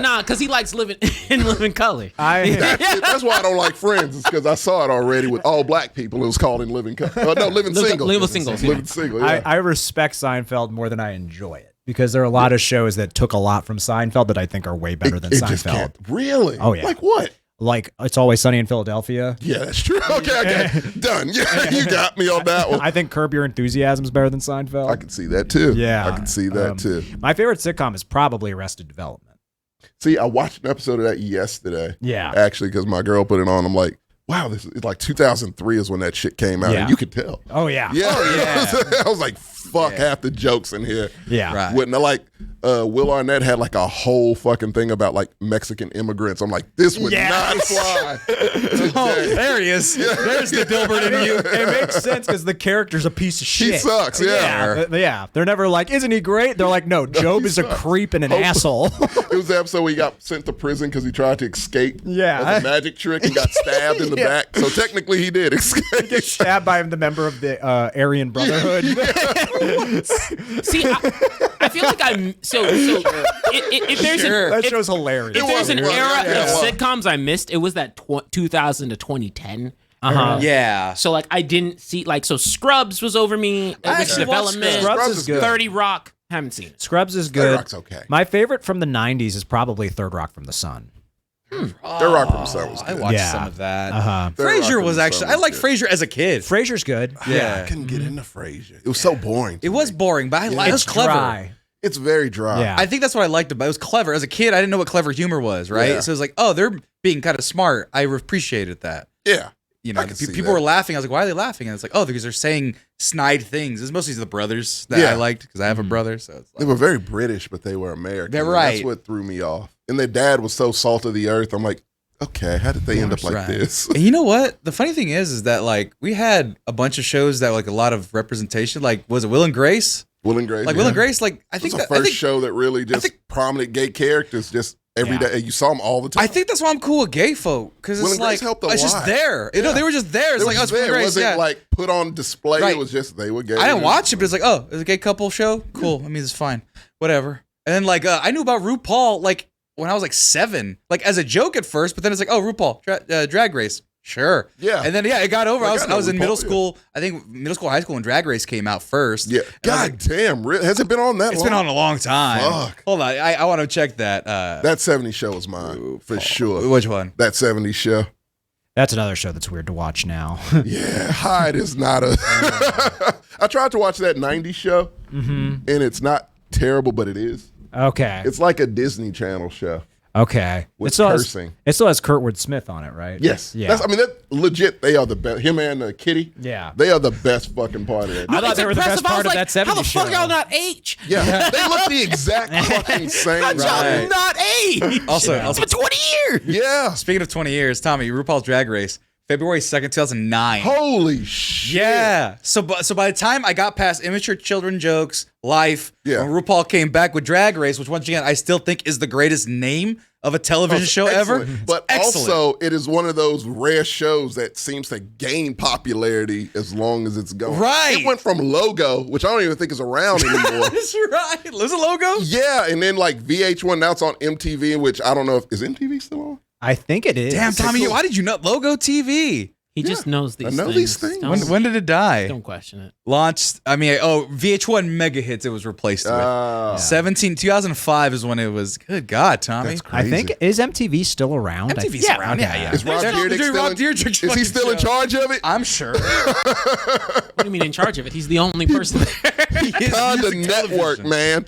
[SPEAKER 3] Nah, because he likes living in living color.
[SPEAKER 2] That's why I don't like Friends. It's because I saw it already with all black people. It was called in Living Single.
[SPEAKER 3] Living Singles, yeah.
[SPEAKER 2] Living Single, yeah.
[SPEAKER 4] I respect Seinfeld more than I enjoy it because there are a lot of shows that took a lot from Seinfeld that I think are way better than
[SPEAKER 2] It just
[SPEAKER 4] Seinfeld.
[SPEAKER 2] can't. Really?
[SPEAKER 4] Oh, yeah.
[SPEAKER 2] Like what?
[SPEAKER 4] Like It's Always Sunny in Philadelphia.
[SPEAKER 2] Yeah, that's true. Okay. Done. Yeah, you got me on that one.
[SPEAKER 4] I think Curb Your Enthusiasm is better than Seinfeld.
[SPEAKER 2] I can see that too.
[SPEAKER 4] Yeah.
[SPEAKER 2] I can see that too.
[SPEAKER 4] My favorite sitcom is probably Arrested Development.
[SPEAKER 2] See, I watched an episode of that yesterday.
[SPEAKER 4] Yeah.
[SPEAKER 2] Actually, because my girl put it on. I'm like, wow, this is like 2003 is when that shit came out.
[SPEAKER 4] Yeah.
[SPEAKER 2] And you could tell.
[SPEAKER 4] Oh, yeah.
[SPEAKER 2] Yeah. I was like, fuck, half the jokes in here.
[SPEAKER 4] Yeah.
[SPEAKER 1] Right.
[SPEAKER 2] Wouldn't I like Will Arnett had like a whole fucking thing about like Mexican immigrants. I'm like, this would not fly.
[SPEAKER 1] Oh, there he is. There's the Dilbert in you.
[SPEAKER 4] It makes sense because the character's a piece of shit.
[SPEAKER 2] He sucks, yeah.
[SPEAKER 4] Yeah. They're never like, isn't he great? They're like, no, Job is a creep and an asshole.
[SPEAKER 2] It was the episode where he got sent to prison because he tried to escape
[SPEAKER 4] Yeah.
[SPEAKER 2] of a magic trick and got stabbed in the back. So technically he did escape.
[SPEAKER 4] Gets stabbed by the member of the Aryan Brotherhood.
[SPEAKER 3] See, I feel like I'm if there's
[SPEAKER 4] That show's hilarious.
[SPEAKER 3] if there's an
[SPEAKER 2] It was,
[SPEAKER 3] era
[SPEAKER 2] yeah,
[SPEAKER 3] of
[SPEAKER 2] it was.
[SPEAKER 3] sitcoms I missed, it was that 2000 to 2010.
[SPEAKER 1] Yeah.
[SPEAKER 3] So like I didn't see so Scrubs was over me.
[SPEAKER 1] actually watched
[SPEAKER 3] Development.
[SPEAKER 4] Scrubs is good.
[SPEAKER 3] 30 Rock. Haven't seen it.
[SPEAKER 4] Scrubs is good.
[SPEAKER 2] Rock's okay.
[SPEAKER 4] My favorite from the 90s is probably Third Rock from the Sun.
[SPEAKER 2] Third Rock from the Sun was
[SPEAKER 1] I
[SPEAKER 2] good.
[SPEAKER 1] watched
[SPEAKER 4] Yeah.
[SPEAKER 1] some of that.
[SPEAKER 4] Uh-huh.
[SPEAKER 2] Third Rock
[SPEAKER 1] Frasier
[SPEAKER 2] from
[SPEAKER 1] was
[SPEAKER 2] the
[SPEAKER 1] actually,
[SPEAKER 2] Sun
[SPEAKER 1] I
[SPEAKER 2] was
[SPEAKER 1] liked
[SPEAKER 2] good.
[SPEAKER 1] Frasier as a kid.
[SPEAKER 4] Frasier's good.
[SPEAKER 1] Yeah.
[SPEAKER 2] I couldn't get into Frasier. It was so boring.
[SPEAKER 1] It was boring, but it was
[SPEAKER 4] It's
[SPEAKER 1] clever.
[SPEAKER 4] dry.
[SPEAKER 2] It's very dry.
[SPEAKER 4] Yeah.
[SPEAKER 1] I think that's what I liked about it. It was clever. As a kid, I didn't know what clever humor was, right?
[SPEAKER 2] Yeah.
[SPEAKER 1] So it was like, oh, they're being kind of smart. I appreciated that.
[SPEAKER 2] Yeah.
[SPEAKER 1] You know,
[SPEAKER 2] I can see
[SPEAKER 1] people
[SPEAKER 2] that.
[SPEAKER 1] were laughing. I was like, why are they laughing? And it's like, oh, because they're saying snide things. It's mostly the brothers that
[SPEAKER 2] Yeah.
[SPEAKER 1] I liked because I have a brother. So it's
[SPEAKER 2] They
[SPEAKER 1] like,
[SPEAKER 2] were very British, but they were American.
[SPEAKER 1] They're
[SPEAKER 2] And
[SPEAKER 1] right.
[SPEAKER 2] That's what threw me off. And their dad was so salt of the earth. I'm like, okay, how did they end up like
[SPEAKER 1] right.
[SPEAKER 2] this?
[SPEAKER 1] And you know what? The funny thing is that like we had a bunch of shows that like a lot of representation. Like, was it Will and Grace?
[SPEAKER 2] Will and Grace.
[SPEAKER 1] Like Will and Grace. Like I
[SPEAKER 2] It
[SPEAKER 1] think
[SPEAKER 2] was the
[SPEAKER 1] that, I
[SPEAKER 2] first
[SPEAKER 1] think,
[SPEAKER 2] show that really just prominent gay characters just every day. You saw them all the time.
[SPEAKER 1] I think that's why I'm cool with gay folk because
[SPEAKER 2] Will
[SPEAKER 1] it's
[SPEAKER 2] and Grace
[SPEAKER 1] like
[SPEAKER 2] helped a
[SPEAKER 1] it's just
[SPEAKER 2] lot.
[SPEAKER 1] there. You know, they were just there. It's
[SPEAKER 2] It
[SPEAKER 1] like
[SPEAKER 2] was
[SPEAKER 1] oh, it's Will
[SPEAKER 2] there.
[SPEAKER 1] and
[SPEAKER 2] It
[SPEAKER 1] Grace.
[SPEAKER 2] wasn't
[SPEAKER 1] Yeah.
[SPEAKER 2] like put on display.
[SPEAKER 1] Right.
[SPEAKER 2] It was just they were gay.
[SPEAKER 1] I didn't watch it, but it's like, oh, it's a gay couple show. Cool. I mean, it's fine. Whatever. And then like I knew about RuPaul like when I was like 7, like as a joke at first, but then it's like, oh, RuPaul Drag Race. Sure.
[SPEAKER 2] Yeah.
[SPEAKER 1] And then it got over.
[SPEAKER 2] Like,
[SPEAKER 1] I was in
[SPEAKER 2] RuPaul,
[SPEAKER 1] middle
[SPEAKER 2] yeah.
[SPEAKER 1] school. I think middle school, high school, when Drag Race came out first.
[SPEAKER 2] Yeah.
[SPEAKER 1] And I was
[SPEAKER 2] God damn. Really? Has it been on that long?
[SPEAKER 1] It's been on a long time.
[SPEAKER 2] Fuck.
[SPEAKER 1] Hold on. I want to check that.
[SPEAKER 2] That 70s show was mine for sure.
[SPEAKER 1] Which one?
[SPEAKER 2] That 70s show.
[SPEAKER 4] That's another show that's weird to watch now.
[SPEAKER 2] Yeah, Hyde is not a. I tried to watch that 90s show, and it's not terrible, but it is.
[SPEAKER 4] Okay.
[SPEAKER 2] It's like a Disney Channel show.
[SPEAKER 4] Okay.
[SPEAKER 2] With
[SPEAKER 4] it still
[SPEAKER 2] cursing.
[SPEAKER 4] it still has Kurtwood Smith on it, right?
[SPEAKER 2] Yes.
[SPEAKER 4] Yeah.
[SPEAKER 2] That legit, they are the best. Him and Kitty.
[SPEAKER 4] Yeah.
[SPEAKER 2] They are the best fucking part of that.
[SPEAKER 4] I thought they were the best part of that 70s
[SPEAKER 3] How the fuck
[SPEAKER 4] show.
[SPEAKER 3] y'all not H?
[SPEAKER 2] Yeah. They look the exact fucking same.
[SPEAKER 3] How y'all
[SPEAKER 1] Right.
[SPEAKER 3] not H?
[SPEAKER 1] Also,
[SPEAKER 3] for 20 years.
[SPEAKER 2] Yeah.
[SPEAKER 1] speaking of 20 years, Tommy, RuPaul's Drag Race, February 2nd, 2009.
[SPEAKER 2] Holy shit.
[SPEAKER 1] Yeah. So by the time I got past immature children jokes, life,
[SPEAKER 2] Yeah.
[SPEAKER 1] when RuPaul came back with Drag Race, which once again I still think is the greatest name of a television show ever.
[SPEAKER 2] Excellent. But
[SPEAKER 1] Excellent.
[SPEAKER 2] also, it is one of those rare shows that seems to gain popularity as long as it's going.
[SPEAKER 1] Right.
[SPEAKER 2] It went from Logo, which I don't even think is around anymore.
[SPEAKER 1] That's right. There's a logo.
[SPEAKER 2] Yeah, and then like VH1, now it's on MTV, which I don't know if is MTV still on.
[SPEAKER 4] I think it is.
[SPEAKER 1] Damn, Tommy, why did you know Logo TV?
[SPEAKER 3] He just knows these things.
[SPEAKER 2] I know these things.
[SPEAKER 3] Don't,
[SPEAKER 1] When did it die?
[SPEAKER 3] don't question it.
[SPEAKER 1] Launched, VH1 Mega Hits it was replaced with. 2005 is when it was. Good God, Tommy.
[SPEAKER 2] That's crazy.
[SPEAKER 4] I think is MTV still around?
[SPEAKER 1] MTV's around, yeah.
[SPEAKER 2] Is Rob
[SPEAKER 1] They're
[SPEAKER 2] Dyrdek
[SPEAKER 1] doing
[SPEAKER 2] still
[SPEAKER 1] Rob
[SPEAKER 2] in,
[SPEAKER 1] Dyrdek's
[SPEAKER 2] is he still in
[SPEAKER 1] fucking show.
[SPEAKER 2] charge of it?
[SPEAKER 1] I'm sure.
[SPEAKER 3] What do you mean in charge of it? He's the only person there.
[SPEAKER 2] The network, man.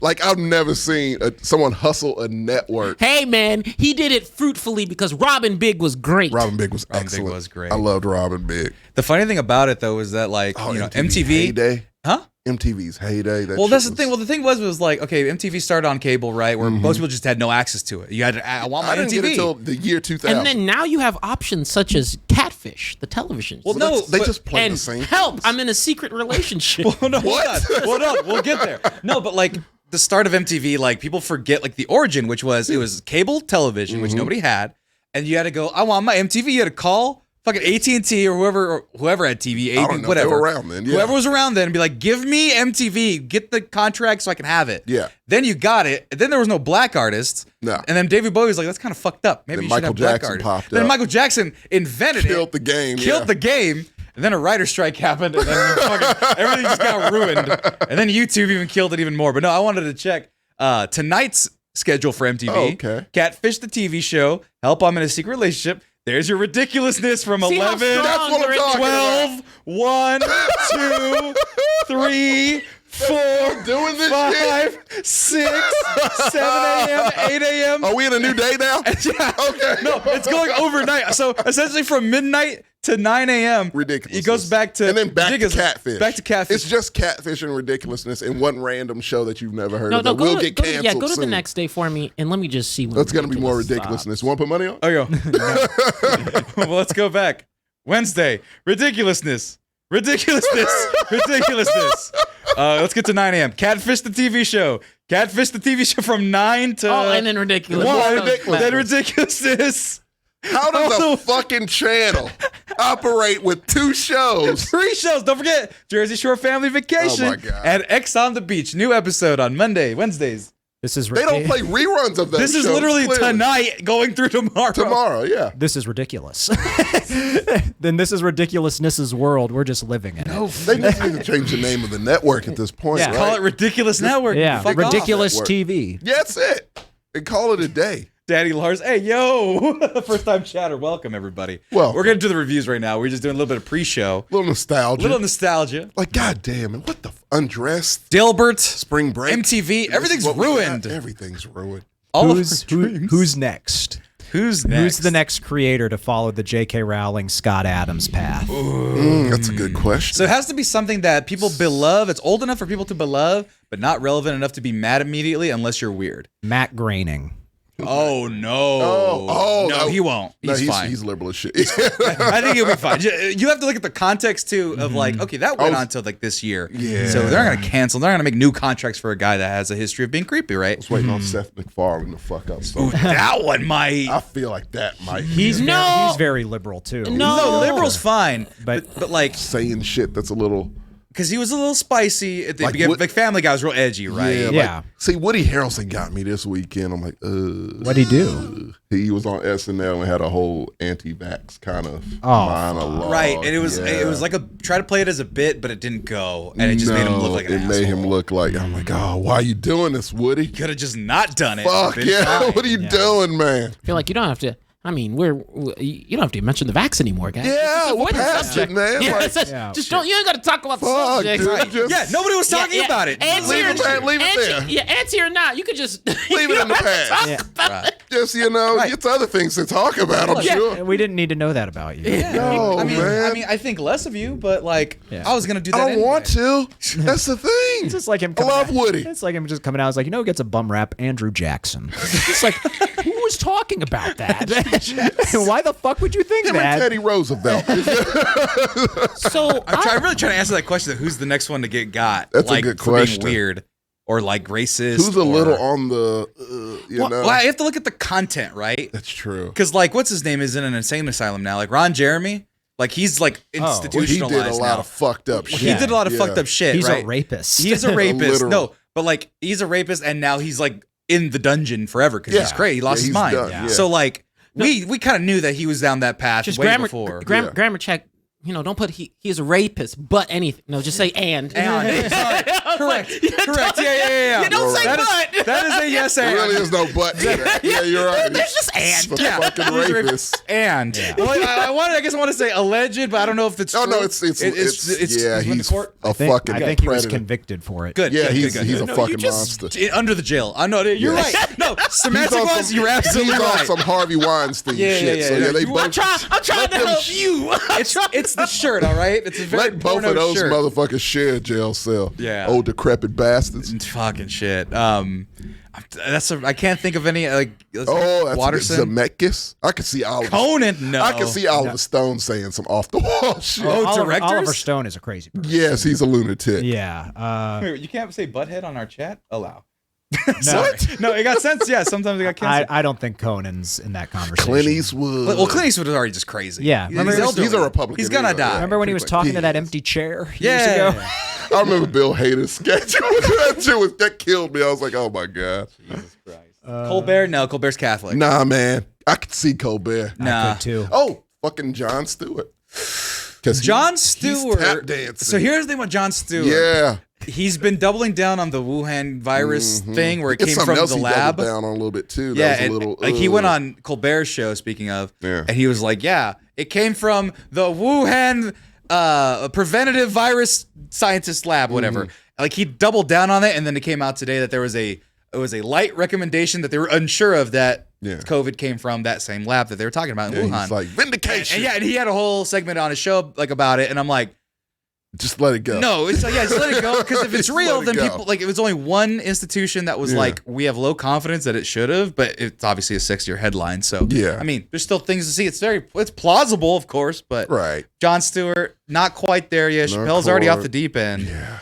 [SPEAKER 2] Like I've never seen someone hustle a network.
[SPEAKER 3] Hey, man, he did it fruitfully because Robin Big was great.
[SPEAKER 2] Robin Big was
[SPEAKER 1] Big
[SPEAKER 2] excellent.
[SPEAKER 1] was great.
[SPEAKER 2] I loved Robin Big.
[SPEAKER 1] The funny thing about it though is that
[SPEAKER 2] Oh,
[SPEAKER 1] MTV.
[SPEAKER 2] heyday.
[SPEAKER 1] Huh?
[SPEAKER 2] MTV's heyday.
[SPEAKER 1] Well, that's the thing. Well, the thing was like, okay, MTV started on cable, right? Where most people just had no access to it. You had to, I want my
[SPEAKER 2] didn't
[SPEAKER 1] MTV.
[SPEAKER 2] get it till the year 2000.
[SPEAKER 3] And then now you have options such as Catfish, the television.
[SPEAKER 1] Well, no,
[SPEAKER 2] they just play
[SPEAKER 3] and
[SPEAKER 2] the same.
[SPEAKER 3] help, I'm in a secret relationship.
[SPEAKER 1] Well, no, hold on. We'll get there. No, but like the start of MTV, like people forget like the origin, which was it was cable television, which nobody had, and you had to go. I want my MTV. You had to call fucking AT&T or whoever had TV,
[SPEAKER 2] I don't know,
[SPEAKER 1] whatever.
[SPEAKER 2] they were around then. Yeah.
[SPEAKER 1] Whoever was around then, and be like, give me MTV, get the contract so I can have it.
[SPEAKER 2] Yeah.
[SPEAKER 1] Then you got it. And then there was no black artists.
[SPEAKER 2] No.
[SPEAKER 1] And then David Bowie was like, that's kind of fucked up. Maybe
[SPEAKER 2] Then
[SPEAKER 1] you should
[SPEAKER 2] Michael
[SPEAKER 1] have black
[SPEAKER 2] Jackson
[SPEAKER 1] artists.
[SPEAKER 2] popped
[SPEAKER 1] Then
[SPEAKER 2] up.
[SPEAKER 1] Michael Jackson invented
[SPEAKER 2] Killed the game.
[SPEAKER 1] Killed the game. And then a writer's strike happened, and then fucking everything just got ruined. And then YouTube even killed it even more. But no, I wanted to check tonight's schedule for MTV.
[SPEAKER 2] Oh, okay.
[SPEAKER 1] Catfish the TV show. Help, I'm in a secret relationship. There's your ridiculousness from
[SPEAKER 3] See how
[SPEAKER 1] 11,
[SPEAKER 3] strong
[SPEAKER 2] what I'm talking
[SPEAKER 1] 12, 1, 2, 3, 4,
[SPEAKER 2] Doing this
[SPEAKER 1] 5, 6, 7 a.m., 8 a.m.
[SPEAKER 2] Are we in a new day now?
[SPEAKER 1] Yeah.
[SPEAKER 2] Okay.
[SPEAKER 1] No, it's going overnight. So essentially from midnight to 9 a.m.
[SPEAKER 2] Ridiculous.
[SPEAKER 1] It goes back to
[SPEAKER 2] and then back to
[SPEAKER 1] ridiculous-
[SPEAKER 2] Catfish.
[SPEAKER 1] Back to Catfish.
[SPEAKER 2] It's just Catfish and ridiculousness in one random show that you've never heard
[SPEAKER 3] No,
[SPEAKER 2] of.
[SPEAKER 3] no,
[SPEAKER 2] That will
[SPEAKER 3] go
[SPEAKER 2] get
[SPEAKER 3] to,
[SPEAKER 2] canceled
[SPEAKER 3] yeah, go to
[SPEAKER 2] soon.
[SPEAKER 3] the next day for me, and let me just see. When
[SPEAKER 2] That's gonna be more
[SPEAKER 3] ridiculous
[SPEAKER 2] ridiculousness. Want to put money on?
[SPEAKER 1] Oh, yo. Well, let's go back. Wednesday. Ridiculousness. Ridiculousness. Ridiculousness. Let's get to 9 a.m. Catfish the TV show. Catfish the TV show from 9 to
[SPEAKER 3] and then ridiculous.
[SPEAKER 1] 1.
[SPEAKER 2] ridiculous.
[SPEAKER 1] Then ridiculousness.
[SPEAKER 2] How does a fucking channel operate with 2 shows?
[SPEAKER 1] 3 shows. Don't forget Jersey Shore Family Vacation
[SPEAKER 2] Oh my God.
[SPEAKER 1] and X on the Beach. New episode on Wednesdays.
[SPEAKER 4] This is
[SPEAKER 2] They don't play reruns of those
[SPEAKER 1] This is
[SPEAKER 2] shows,
[SPEAKER 1] literally
[SPEAKER 2] clearly.
[SPEAKER 1] tonight going through tomorrow.
[SPEAKER 2] Tomorrow, yeah.
[SPEAKER 4] This is ridiculous. Then this is ridiculousness's world. We're just living in it.
[SPEAKER 2] They just need to change the name of the network at this point,
[SPEAKER 4] Yeah.
[SPEAKER 2] right?
[SPEAKER 1] Call it Ridiculous Network.
[SPEAKER 4] Yeah,
[SPEAKER 1] Fuck off.
[SPEAKER 4] ridiculous
[SPEAKER 2] Network.
[SPEAKER 4] TV.
[SPEAKER 2] Yeah, that's it. And call it a day.
[SPEAKER 1] Daddy Lars. Hey, yo. First time chatter. Welcome, everybody.
[SPEAKER 2] Well,
[SPEAKER 1] we're going to do the reviews right now. We're just doing a little bit of pre-show.
[SPEAKER 2] Little nostalgia.
[SPEAKER 1] Little nostalgia.
[SPEAKER 2] Like, goddamn, and what the undressed
[SPEAKER 1] Dilbert.
[SPEAKER 2] spring break,
[SPEAKER 1] MTV.
[SPEAKER 2] This is
[SPEAKER 1] Everything's
[SPEAKER 2] what we got.
[SPEAKER 1] ruined.
[SPEAKER 2] Everything's ruined.
[SPEAKER 1] All
[SPEAKER 4] Who's
[SPEAKER 1] of our dreams.
[SPEAKER 4] who's next?
[SPEAKER 1] Who's next?
[SPEAKER 4] Who's the next creator to follow the J.K. Rowling, Scott Adams path?
[SPEAKER 2] That's a good question.
[SPEAKER 1] So it has to be something that people beloved. It's old enough for people to beloved, but not relevant enough to be mad immediately unless you're weird.
[SPEAKER 4] Matt Groening.
[SPEAKER 1] Oh, no.
[SPEAKER 2] Oh,
[SPEAKER 1] no, he won't. He's fine.
[SPEAKER 2] He's liberal as shit.
[SPEAKER 1] I think he'll be fine. You have to look at the context too of like, okay, that went on until like this year.
[SPEAKER 2] Yeah.
[SPEAKER 1] So they're not gonna cancel. They're not gonna make new contracts for a guy that has a history of being creepy, right?
[SPEAKER 2] I was waiting on Seth MacFarlane to fuck up. So
[SPEAKER 1] That one might.
[SPEAKER 2] I feel like that might
[SPEAKER 4] He's
[SPEAKER 2] be
[SPEAKER 4] he's very liberal too.
[SPEAKER 1] No, liberal's fine,
[SPEAKER 4] But-
[SPEAKER 1] but like,
[SPEAKER 2] saying shit that's a little.
[SPEAKER 1] because he was a little spicy at the
[SPEAKER 2] Like
[SPEAKER 1] beginning.
[SPEAKER 2] what-
[SPEAKER 1] Like Family Guy was real edgy, right?
[SPEAKER 4] Yeah.
[SPEAKER 2] Like, see, Woody Harrelson got me this weekend. I'm like,
[SPEAKER 4] What'd he do?
[SPEAKER 2] He was on SNL and had a whole anti-vax kind of
[SPEAKER 4] Oh,
[SPEAKER 2] monologue.
[SPEAKER 1] Right, and it was
[SPEAKER 2] Yeah.
[SPEAKER 1] like a try to play it as a bit, but it didn't go, and it just made him look like an
[SPEAKER 2] it
[SPEAKER 1] asshole.
[SPEAKER 2] made him look like, I'm like, oh, why are you doing this, Woody?
[SPEAKER 1] Could have just not done it.
[SPEAKER 2] Fuck
[SPEAKER 1] Been
[SPEAKER 2] yeah,
[SPEAKER 1] fine.
[SPEAKER 2] what are you doing, man?
[SPEAKER 3] I feel like you don't have to. I mean, you don't have to mention the vax anymore, guys.
[SPEAKER 2] Yeah,
[SPEAKER 3] Just
[SPEAKER 2] we're
[SPEAKER 3] avoid the
[SPEAKER 2] past
[SPEAKER 3] subject.
[SPEAKER 2] it, man.
[SPEAKER 3] Yeah,
[SPEAKER 2] Like,
[SPEAKER 3] just don't. You ain't got to talk about the
[SPEAKER 2] fuck,
[SPEAKER 3] subject.
[SPEAKER 2] dude.
[SPEAKER 3] Right.
[SPEAKER 2] Just
[SPEAKER 1] Yeah, nobody was talking about it.
[SPEAKER 3] Anti
[SPEAKER 2] Leave it there, leave it there.
[SPEAKER 3] Yeah, anti or not, you could just
[SPEAKER 2] Leave it in the past.
[SPEAKER 1] Right.
[SPEAKER 2] Just, it's other things to talk about, I'm sure.
[SPEAKER 4] We didn't need to know that about you.
[SPEAKER 2] No,
[SPEAKER 1] I mean,
[SPEAKER 2] man.
[SPEAKER 1] I think less of you, but like,
[SPEAKER 4] Yeah.
[SPEAKER 1] I was gonna do that.
[SPEAKER 2] I don't
[SPEAKER 1] anyway.
[SPEAKER 2] want to. That's the thing.
[SPEAKER 4] It's just like him
[SPEAKER 2] I
[SPEAKER 4] coming
[SPEAKER 2] love
[SPEAKER 4] out.
[SPEAKER 2] Woody.
[SPEAKER 4] It's like him just coming out. It's like, who gets a bum rap? Andrew Jackson. It's like, who was talking about that? Why the fuck would you think
[SPEAKER 2] Him and
[SPEAKER 4] that?
[SPEAKER 2] Teddy Roosevelt.
[SPEAKER 3] so
[SPEAKER 1] I'm really trying to answer that question. Of who's the next one to get got?
[SPEAKER 2] That's a
[SPEAKER 1] like,
[SPEAKER 2] good
[SPEAKER 1] for being
[SPEAKER 2] question.
[SPEAKER 1] weird or like racist?
[SPEAKER 2] Who's a
[SPEAKER 1] or-
[SPEAKER 2] little on the,
[SPEAKER 1] Well, I have to look at the content, right?
[SPEAKER 2] That's true.
[SPEAKER 1] Because like, what's his name is in an insane asylum now? Like Ron Jeremy. Like he's like
[SPEAKER 2] Well, he
[SPEAKER 1] institutionalized
[SPEAKER 2] did a lot
[SPEAKER 1] now.
[SPEAKER 2] of fucked up shit.
[SPEAKER 1] He did a lot of fucked up shit.
[SPEAKER 4] He's
[SPEAKER 1] right?
[SPEAKER 4] a rapist.
[SPEAKER 1] He's a rapist.
[SPEAKER 2] Literal.
[SPEAKER 1] No, but like he's a rapist, and now he's like in the dungeon forever because he's
[SPEAKER 2] Yeah.
[SPEAKER 1] crazy. He lost
[SPEAKER 2] Yeah,
[SPEAKER 1] his
[SPEAKER 2] he's
[SPEAKER 1] mind.
[SPEAKER 2] done, yeah.
[SPEAKER 1] So like we kind of knew that he was down that path
[SPEAKER 3] just
[SPEAKER 1] way
[SPEAKER 3] grammar,
[SPEAKER 1] before.
[SPEAKER 3] grammar check. Don't put he's a rapist, but anything. No, just say and.
[SPEAKER 1] And. Correct. Correct. Yeah.
[SPEAKER 3] You don't say but.
[SPEAKER 1] That is a yes and.
[SPEAKER 2] There really is no but. Yeah, you're right.
[SPEAKER 3] There's just and.
[SPEAKER 2] Yeah. Fucking rapist.
[SPEAKER 1] And I guess I want to say alleged, but I don't know if it's true.
[SPEAKER 2] Oh no, it's yeah. He's a fucking.
[SPEAKER 4] I think he was
[SPEAKER 2] predator.
[SPEAKER 4] convicted for it.
[SPEAKER 1] Good.
[SPEAKER 2] Yeah,
[SPEAKER 1] good,
[SPEAKER 2] he's
[SPEAKER 1] good.
[SPEAKER 2] a fucking monster.
[SPEAKER 1] Under the jail. I know. You're right. No, semantic was. You're absolutely
[SPEAKER 2] He's on
[SPEAKER 1] right.
[SPEAKER 2] some Harvey Weinstein shit.
[SPEAKER 1] yeah,
[SPEAKER 2] So
[SPEAKER 1] yeah.
[SPEAKER 2] they both.
[SPEAKER 3] I'm trying to help you.
[SPEAKER 1] It's the shirt, all right. It's a very
[SPEAKER 2] Let both
[SPEAKER 1] porno
[SPEAKER 2] of those
[SPEAKER 1] shirt.
[SPEAKER 2] motherfuckers share a jail cell.
[SPEAKER 1] Yeah.
[SPEAKER 2] Old decrepit bastards.
[SPEAKER 1] Fucking shit. I can't think of any that's
[SPEAKER 2] Watterson.
[SPEAKER 1] Watterson.
[SPEAKER 2] Zemeckis. I could see Oliver.
[SPEAKER 1] Conan. No.
[SPEAKER 2] I can see Oliver Stone saying some off the wall shit.
[SPEAKER 1] directors?
[SPEAKER 4] Oliver Stone is a crazy person.
[SPEAKER 2] Yes, he's a lunatic.
[SPEAKER 4] Yeah.
[SPEAKER 1] Wait, you can't say butthead on our chat. Allow.
[SPEAKER 4] No.
[SPEAKER 1] No, it got sense. Yeah, sometimes it got canceled.
[SPEAKER 4] I don't think Conan's in that conversation.
[SPEAKER 2] Clint Eastwood.
[SPEAKER 1] Well, Clint Eastwood is already just crazy.
[SPEAKER 4] Yeah.
[SPEAKER 2] He's a Republican.
[SPEAKER 1] He's gonna
[SPEAKER 2] anyway.
[SPEAKER 1] die.
[SPEAKER 4] Remember when he was talking to that empty chair years ago?
[SPEAKER 2] I remember Bill Hader's sketch. That killed me. I was like, oh my God.
[SPEAKER 1] Jesus Christ. Colbert? No, Colbert's Catholic.
[SPEAKER 2] Nah, man. I could see Colbert.
[SPEAKER 1] Nah.
[SPEAKER 4] I could too.
[SPEAKER 2] Oh, fucking Jon Stewart.
[SPEAKER 1] Jon Stewart.
[SPEAKER 2] He's tap dancing.
[SPEAKER 1] So here's the thing about Jon Stewart.
[SPEAKER 2] Yeah.
[SPEAKER 1] He's been doubling down on the Wuhan virus thing where it
[SPEAKER 2] It's
[SPEAKER 1] came
[SPEAKER 2] something
[SPEAKER 1] from
[SPEAKER 2] else
[SPEAKER 1] the
[SPEAKER 2] he
[SPEAKER 1] lab.
[SPEAKER 2] doubled down on a little bit too.
[SPEAKER 1] Yeah,
[SPEAKER 2] That was a
[SPEAKER 1] and,
[SPEAKER 2] little,
[SPEAKER 1] like he went on Colbert's show, speaking of, and he was like, yeah, it came from the Wuhan preventative virus scientist lab, whatever. Like he doubled down on it, and then it came out today that it was a light recommendation that they were unsure of that COVID came from that same lab that they were talking about in Wuhan.
[SPEAKER 2] He's like, vindication.
[SPEAKER 1] And he had a whole segment on his show like about it, and I'm like,
[SPEAKER 2] just let it go.
[SPEAKER 1] no, it's like, just let it go. Because if it's
[SPEAKER 2] Just
[SPEAKER 1] real,
[SPEAKER 2] let it
[SPEAKER 1] then
[SPEAKER 2] go.
[SPEAKER 1] people, like, it was only one institution that was like, we have low confidence that it should have, but it's obviously a 6-year headline. So,
[SPEAKER 2] Yeah.
[SPEAKER 1] I mean, there's still things to see. It's plausible, of course, but
[SPEAKER 2] Right.
[SPEAKER 1] Jon Stewart, not quite there yet.
[SPEAKER 2] Not
[SPEAKER 1] Chappelle's already
[SPEAKER 2] quite.
[SPEAKER 1] off the deep end.
[SPEAKER 2] Yeah.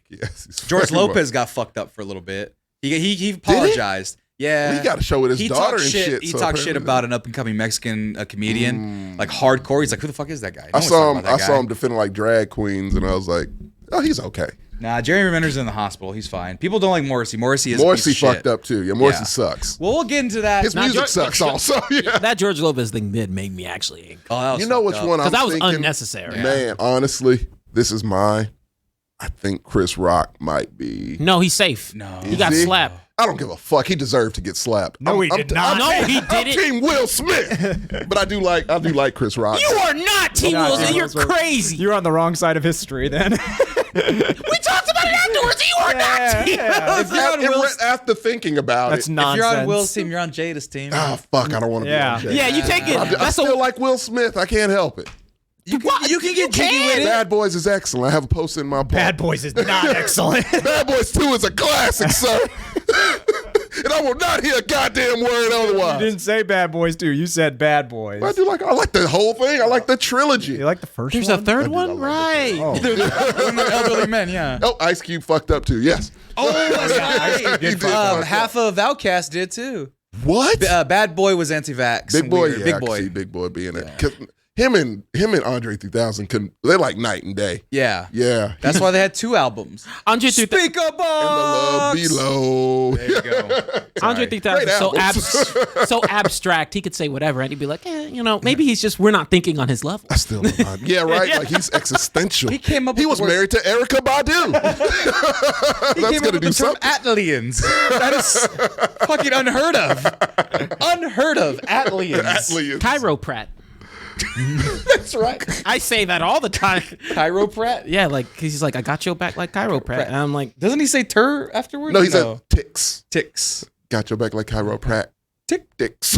[SPEAKER 2] Yes. he's
[SPEAKER 1] George
[SPEAKER 2] fucking
[SPEAKER 1] Lopez got fucked up for a little bit. He apologized. Yeah.
[SPEAKER 2] Well, he got a show with his daughter
[SPEAKER 1] talked
[SPEAKER 2] and shit.
[SPEAKER 1] He
[SPEAKER 2] so
[SPEAKER 1] talked shit
[SPEAKER 2] apparently-
[SPEAKER 1] about an up-and-coming Mexican comedian, like hardcore. He's like, who the fuck is that guy? No
[SPEAKER 2] I
[SPEAKER 1] one's
[SPEAKER 2] saw
[SPEAKER 1] talking
[SPEAKER 2] him.
[SPEAKER 1] about that
[SPEAKER 2] I saw
[SPEAKER 1] guy.
[SPEAKER 2] him defending like drag queens, and I was like, "Oh, he's okay."
[SPEAKER 1] Nah, Jeremy Renner's in the hospital. He's fine. People don't like Morrissey. Morrissey
[SPEAKER 2] Fucked up too. Yeah, Morrissey
[SPEAKER 1] Yeah.
[SPEAKER 2] sucks.
[SPEAKER 1] Well, we'll get into that.
[SPEAKER 2] His music sucks also. Yeah.
[SPEAKER 3] That George Lopez thing did make me actually angry.
[SPEAKER 1] Oh, that was
[SPEAKER 2] You know which
[SPEAKER 1] fucked up.
[SPEAKER 2] one I'm
[SPEAKER 3] Because that was
[SPEAKER 2] thinking?
[SPEAKER 3] unnecessary.
[SPEAKER 2] Man, honestly, this is mine. I think Chris Rock might be.
[SPEAKER 3] No, he's safe.
[SPEAKER 1] No.
[SPEAKER 3] He got
[SPEAKER 2] Is he?
[SPEAKER 3] slapped.
[SPEAKER 2] I don't give a fuck. He deserved to get slapped.
[SPEAKER 4] No, he did not.
[SPEAKER 3] No, he
[SPEAKER 2] I'm
[SPEAKER 3] didn't.
[SPEAKER 2] Team Will Smith, but I do like Chris Rock.
[SPEAKER 3] You are not T.
[SPEAKER 4] Not
[SPEAKER 3] Wilson.
[SPEAKER 4] T.
[SPEAKER 3] You're
[SPEAKER 4] Wilson.
[SPEAKER 3] crazy.
[SPEAKER 4] You're on the wrong side of history then.
[SPEAKER 3] We talked about it afterwards. You are not T.
[SPEAKER 1] If you're on Will's,
[SPEAKER 2] After thinking about
[SPEAKER 4] That's
[SPEAKER 2] it,
[SPEAKER 4] nonsense.
[SPEAKER 1] if you're on Will's team, you're on Jada's team.
[SPEAKER 2] oh fuck, I don't want to
[SPEAKER 4] Yeah.
[SPEAKER 2] be on Jay.
[SPEAKER 3] Yeah, you take it.
[SPEAKER 2] I
[SPEAKER 3] That's
[SPEAKER 2] still
[SPEAKER 3] a
[SPEAKER 2] like Will Smith. I can't help it.
[SPEAKER 1] You can get jiggy with it.
[SPEAKER 2] Bad Boys is excellent. I have a poster in my book.
[SPEAKER 4] Bad Boys is not excellent.
[SPEAKER 2] Bad Boys 2 is a classic, sir. And I will not hear a goddamn word otherwise.
[SPEAKER 4] You didn't say Bad Boys 2. You said Bad Boys.
[SPEAKER 2] I like the whole thing. I like the trilogy.
[SPEAKER 4] You like the first
[SPEAKER 3] There's
[SPEAKER 4] one?
[SPEAKER 3] a third
[SPEAKER 2] I
[SPEAKER 3] one,
[SPEAKER 2] like
[SPEAKER 3] right?
[SPEAKER 4] Oh.
[SPEAKER 1] They're elderly men, yeah.
[SPEAKER 2] Oh, Ice Cube fucked up too. Yes.
[SPEAKER 1] Oh, that's right.
[SPEAKER 2] He did fuck up.
[SPEAKER 1] Half of Outkast did too.
[SPEAKER 2] What?
[SPEAKER 1] Bad Boy was anti-vax.
[SPEAKER 2] Big
[SPEAKER 1] and
[SPEAKER 2] Boy,
[SPEAKER 1] weird.
[SPEAKER 2] yeah,
[SPEAKER 1] Big
[SPEAKER 2] I can
[SPEAKER 1] Boy.
[SPEAKER 2] see Big Boy being it. 'Cause him and Andre 3000 couldn't. They're like night and day.
[SPEAKER 1] Yeah.
[SPEAKER 2] Yeah.
[SPEAKER 1] That's why they had 2 albums.
[SPEAKER 3] Andre 3000
[SPEAKER 1] Speaker
[SPEAKER 2] And the love
[SPEAKER 1] Box.
[SPEAKER 2] below.
[SPEAKER 1] There you go.
[SPEAKER 3] Andre 3000 is so
[SPEAKER 2] albums.
[SPEAKER 3] so abstract. He could say whatever, and he'd be like, maybe he's just we're not thinking on his level.
[SPEAKER 2] I still don't mind. Yeah, right. Like he's existential.
[SPEAKER 1] He came up
[SPEAKER 2] He
[SPEAKER 1] with
[SPEAKER 2] was
[SPEAKER 1] the word-
[SPEAKER 2] married to Erica Badu. That's
[SPEAKER 1] He came up
[SPEAKER 2] gonna
[SPEAKER 1] with
[SPEAKER 2] do
[SPEAKER 1] the term
[SPEAKER 2] something.
[SPEAKER 1] Atlians. That is fucking unheard of. Unheard of. Atlians.
[SPEAKER 2] Atlians.
[SPEAKER 3] Chiroprat.
[SPEAKER 1] That's right.
[SPEAKER 3] I say that all the time.
[SPEAKER 1] Chiroprat?
[SPEAKER 3] Yeah, like 'cause he's like, I got your back like chiroprat, and I'm like,
[SPEAKER 1] Doesn't he say tur afterwards?
[SPEAKER 2] No, he said ticks.
[SPEAKER 1] ticks.
[SPEAKER 2] Got your back like Cairo Pratt.
[SPEAKER 1] Tick.
[SPEAKER 2] Dicks.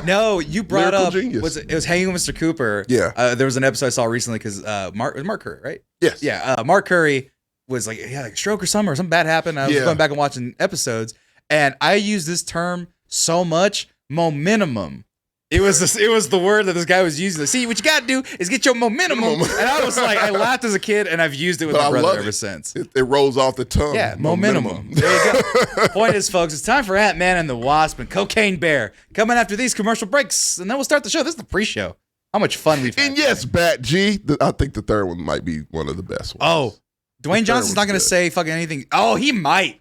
[SPEAKER 1] No, you brought
[SPEAKER 2] Lyrical
[SPEAKER 1] up
[SPEAKER 2] genius.
[SPEAKER 1] it was Hanging with Mr. Cooper.
[SPEAKER 2] Yeah.
[SPEAKER 1] There was an episode I saw recently because Mark Curry, right?
[SPEAKER 2] Yes.
[SPEAKER 1] Yeah. Mark Curry was like, he had like a stroke or something, or something bad happened. I was
[SPEAKER 2] Yeah.
[SPEAKER 1] going back and watching episodes, and I use this term so much, momentum. It was the word that this guy was using. Like, see, what you got to do is get your momentum. And I was like, I laughed as a kid, and I've used it with
[SPEAKER 2] But
[SPEAKER 1] my
[SPEAKER 2] I
[SPEAKER 1] brother
[SPEAKER 2] love
[SPEAKER 1] ever
[SPEAKER 2] it.
[SPEAKER 1] since.
[SPEAKER 2] It rolls off the tongue.
[SPEAKER 1] Yeah, momentum. There you go. Point is, folks, it's time for Ant-Man and the Wasp and Cocaine Bear coming after these commercial breaks, and then we'll start the show. This is the pre-show. How much fun we've had.
[SPEAKER 2] And yes, Bat G. I think the third one might be one of the best ones.
[SPEAKER 1] Oh, Dwayne Johnson's not going to
[SPEAKER 2] good.
[SPEAKER 1] say fucking anything. Oh, he might.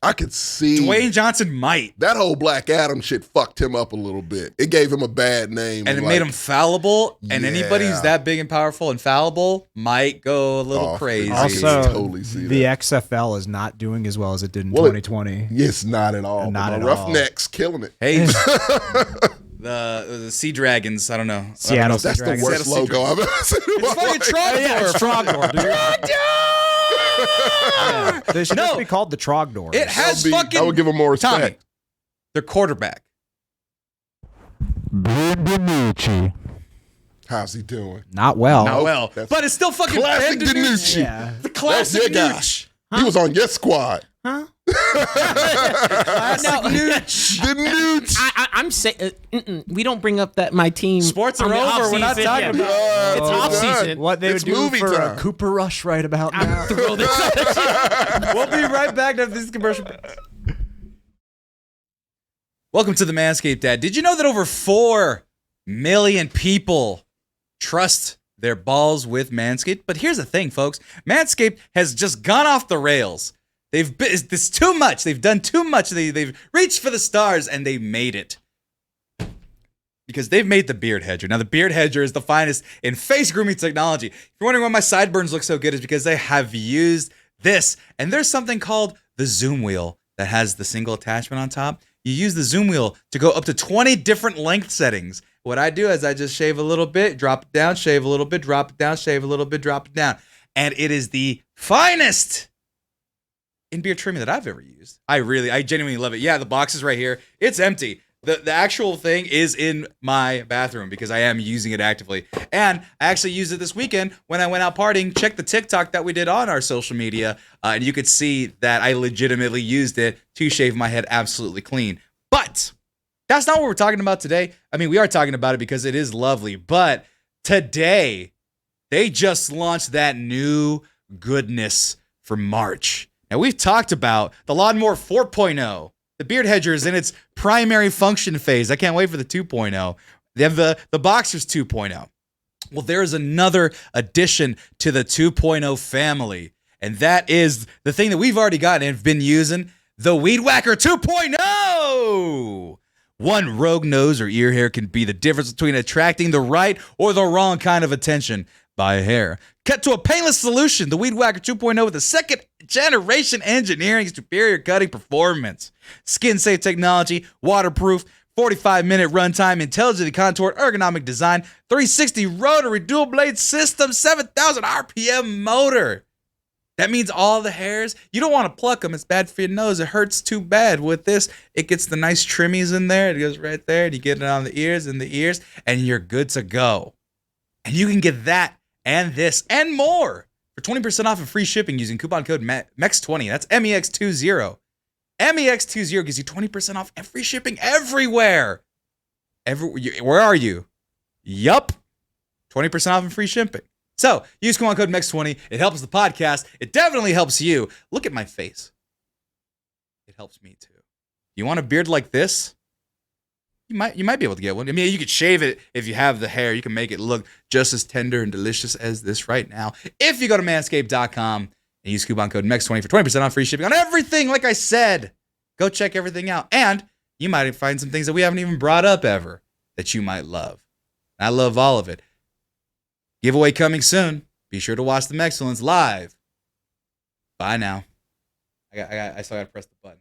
[SPEAKER 2] I could see
[SPEAKER 1] Dwayne Johnson might.
[SPEAKER 2] That whole Black Adam shit fucked him up a little bit. It gave him a bad name.
[SPEAKER 1] And it made him fallible. And anybody who's that big and powerful and fallible might go a little crazy.
[SPEAKER 4] Also,
[SPEAKER 2] totally see
[SPEAKER 4] the
[SPEAKER 2] that.
[SPEAKER 4] XFL is not doing as well as it did in 2020.
[SPEAKER 2] It's not at all.
[SPEAKER 4] Not at all.
[SPEAKER 2] Roughnecks killing it.
[SPEAKER 1] Hey, the Sea Dragons, I don't know.
[SPEAKER 4] Seattle Sea
[SPEAKER 2] That's
[SPEAKER 4] Dragons.
[SPEAKER 2] the worst logo I've ever seen.
[SPEAKER 1] It's fucking Trogdor.
[SPEAKER 4] Yeah, it's Trogdor, dude. Yeah. They should just be called the Trogdors.
[SPEAKER 1] It has fucking...
[SPEAKER 2] I would give them more respect.
[SPEAKER 1] Tommy, their quarterback.
[SPEAKER 2] How's he doing?
[SPEAKER 4] Not well.
[SPEAKER 1] Not well. But it's still fucking
[SPEAKER 2] classic
[SPEAKER 1] Ben
[SPEAKER 2] DiNucci.
[SPEAKER 4] Yeah.
[SPEAKER 1] The classic
[SPEAKER 2] That's He was on Yes Squad.
[SPEAKER 3] Huh?
[SPEAKER 1] Classic Nooch.
[SPEAKER 2] The Nooch.
[SPEAKER 3] I'm saying we don't bring up that my team.
[SPEAKER 1] Sports
[SPEAKER 3] on
[SPEAKER 1] are
[SPEAKER 3] the
[SPEAKER 1] over. We're not
[SPEAKER 3] off-season.
[SPEAKER 1] talking about
[SPEAKER 3] It's off season.
[SPEAKER 4] What they would do
[SPEAKER 2] movie
[SPEAKER 4] for
[SPEAKER 2] time.
[SPEAKER 4] a Cooper Rush right about now.
[SPEAKER 3] Throw this.
[SPEAKER 1] We'll be right back after this commercial break. Welcome to the Manscaped Dad. Did you know that over 4 million people trust their balls with Manscaped? But here's the thing, folks. Manscaped has just gone off the rails. It's too much. They've done too much. They've reached for the stars and they made it. Because they've made the Beard Hedger. Now, the Beard Hedger is the finest in face grooming technology. If you're wondering why my sideburns look so good, it's because they have used this. And there's something called the Zoom Wheel that has the single attachment on top. You use the Zoom Wheel to go up to 20 different length settings. What I do is I just shave a little bit, drop it down, shave a little bit, drop it down, shave a little bit, drop it down. And it is the finest in beard trimming that I've ever used. I genuinely love it. Yeah, the box is right here. It's empty. The actual thing is in my bathroom because I am using it actively. And I actually used it this weekend when I went out partying. Check the TikTok that we did on our social media, and you could see that I legitimately used it to shave my head absolutely clean. But that's not what we're talking about today. I mean, we are talking about it because it is lovely. But today, they just launched that new goodness for March. Now, we've talked about the Lawnmower 4.0. The Beard Hedger is in its primary function phase. I can't wait for the 2.0. They have the Boxers 2.0. Well, there's another addition to the 2.0 family, and that is the thing that we've already got and have been using, the Weed Whacker 2.0. One rogue nose or ear hair can be the difference between attracting the right or the wrong kind of attention by a hair. Cut to a painless solution, the Weed Whacker 2.0 with a second-generation engineering superior cutting performance. Skin-safe technology, waterproof, 45-minute runtime, intelligently contoured ergonomic design, 360 rotary dual-blade system, 7,000 RPM motor. That means all the hairs, you don't want to pluck them. It's bad for your nose. It hurts too bad. With this, it gets the nice trimmies in there. It goes right there, and you get it on the ears, and you're good to go. And you can get that and this and more for 20% off and free shipping using coupon code MEX20. That's MEX20. MEX20 gives you 20% off and free shipping everywhere. Where are you? Yup. 20% off and free shipping. So use coupon code MEX20. It helps the podcast. It definitely helps you. Look at my face. It helps me too. You want a beard like this? You might be able to get one. I mean, you could shave it if you have the hair. You can make it look just as tender and delicious as this right now. If you go to manscaped.com and use coupon code MEX20 for 20% off free shipping on everything, like I said, go check everything out. And you might find some things that we haven't even brought up ever that you might love. I love all of it. Giveaway coming soon. Be sure to watch the Mexcellence live. Bye now. I still got to press the button.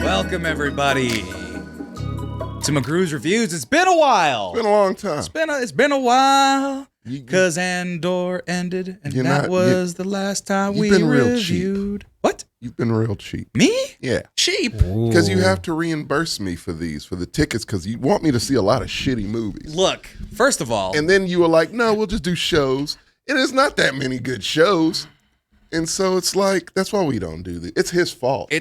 [SPEAKER 1] Welcome, everybody, to McGrew's Reviews. It's been a while.
[SPEAKER 2] It's been a long time.
[SPEAKER 1] It's been a while. Because Andor ended, and that was the last time we reviewed. What?
[SPEAKER 2] You've been real cheap.
[SPEAKER 1] Me?
[SPEAKER 2] Yeah.
[SPEAKER 1] Cheap?
[SPEAKER 2] Because you have to reimburse me for the tickets, because you want me to see a lot of shitty movies.
[SPEAKER 1] Look, first of all.
[SPEAKER 2] And then you were like, no, we'll just do shows. And there's not that many good shows. And so it's like, that's why we don't do this. It's his fault.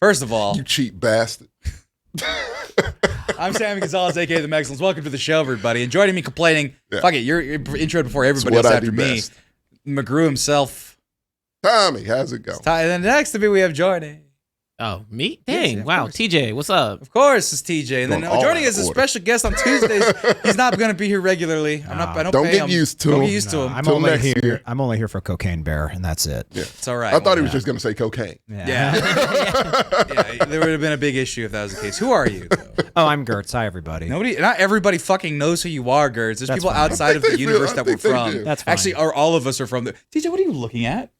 [SPEAKER 1] First of all.
[SPEAKER 2] You cheap bastard.
[SPEAKER 1] I'm Sammy Gonzalez, aka the Mexicans. Welcome to the show, everybody. And joining me complaining, fuck it, you're introed before everybody else after me.
[SPEAKER 2] Best.
[SPEAKER 1] McGrew himself.
[SPEAKER 2] Tommy, how's it going?
[SPEAKER 1] And then next to me, we have Jordan.
[SPEAKER 3] Oh, me? Dang,
[SPEAKER 1] Yes,
[SPEAKER 3] wow.
[SPEAKER 1] course.
[SPEAKER 3] TJ, what's up?
[SPEAKER 1] Of course, it's TJ. And then joining us is a special guest on Tuesdays. He's not going to be here regularly. I don't pay
[SPEAKER 2] get
[SPEAKER 1] him.
[SPEAKER 2] used to
[SPEAKER 1] Don't
[SPEAKER 2] him.
[SPEAKER 1] get used to him.
[SPEAKER 4] I'm only here for Cocaine Bear, and that's it.
[SPEAKER 2] Yeah.
[SPEAKER 1] It's all right.
[SPEAKER 2] I thought he was just going to say cocaine.
[SPEAKER 1] Yeah. Yeah, there would have been a big issue if that was the case. Who are you, though?
[SPEAKER 4] Oh, I'm Girts. Hi, everybody.
[SPEAKER 1] Not everybody fucking knows who you are, Girts. There's people
[SPEAKER 4] fine.
[SPEAKER 1] outside of the universe that we're from.
[SPEAKER 4] That's fine.
[SPEAKER 1] Actually, all of us are from. TJ, what are you looking at?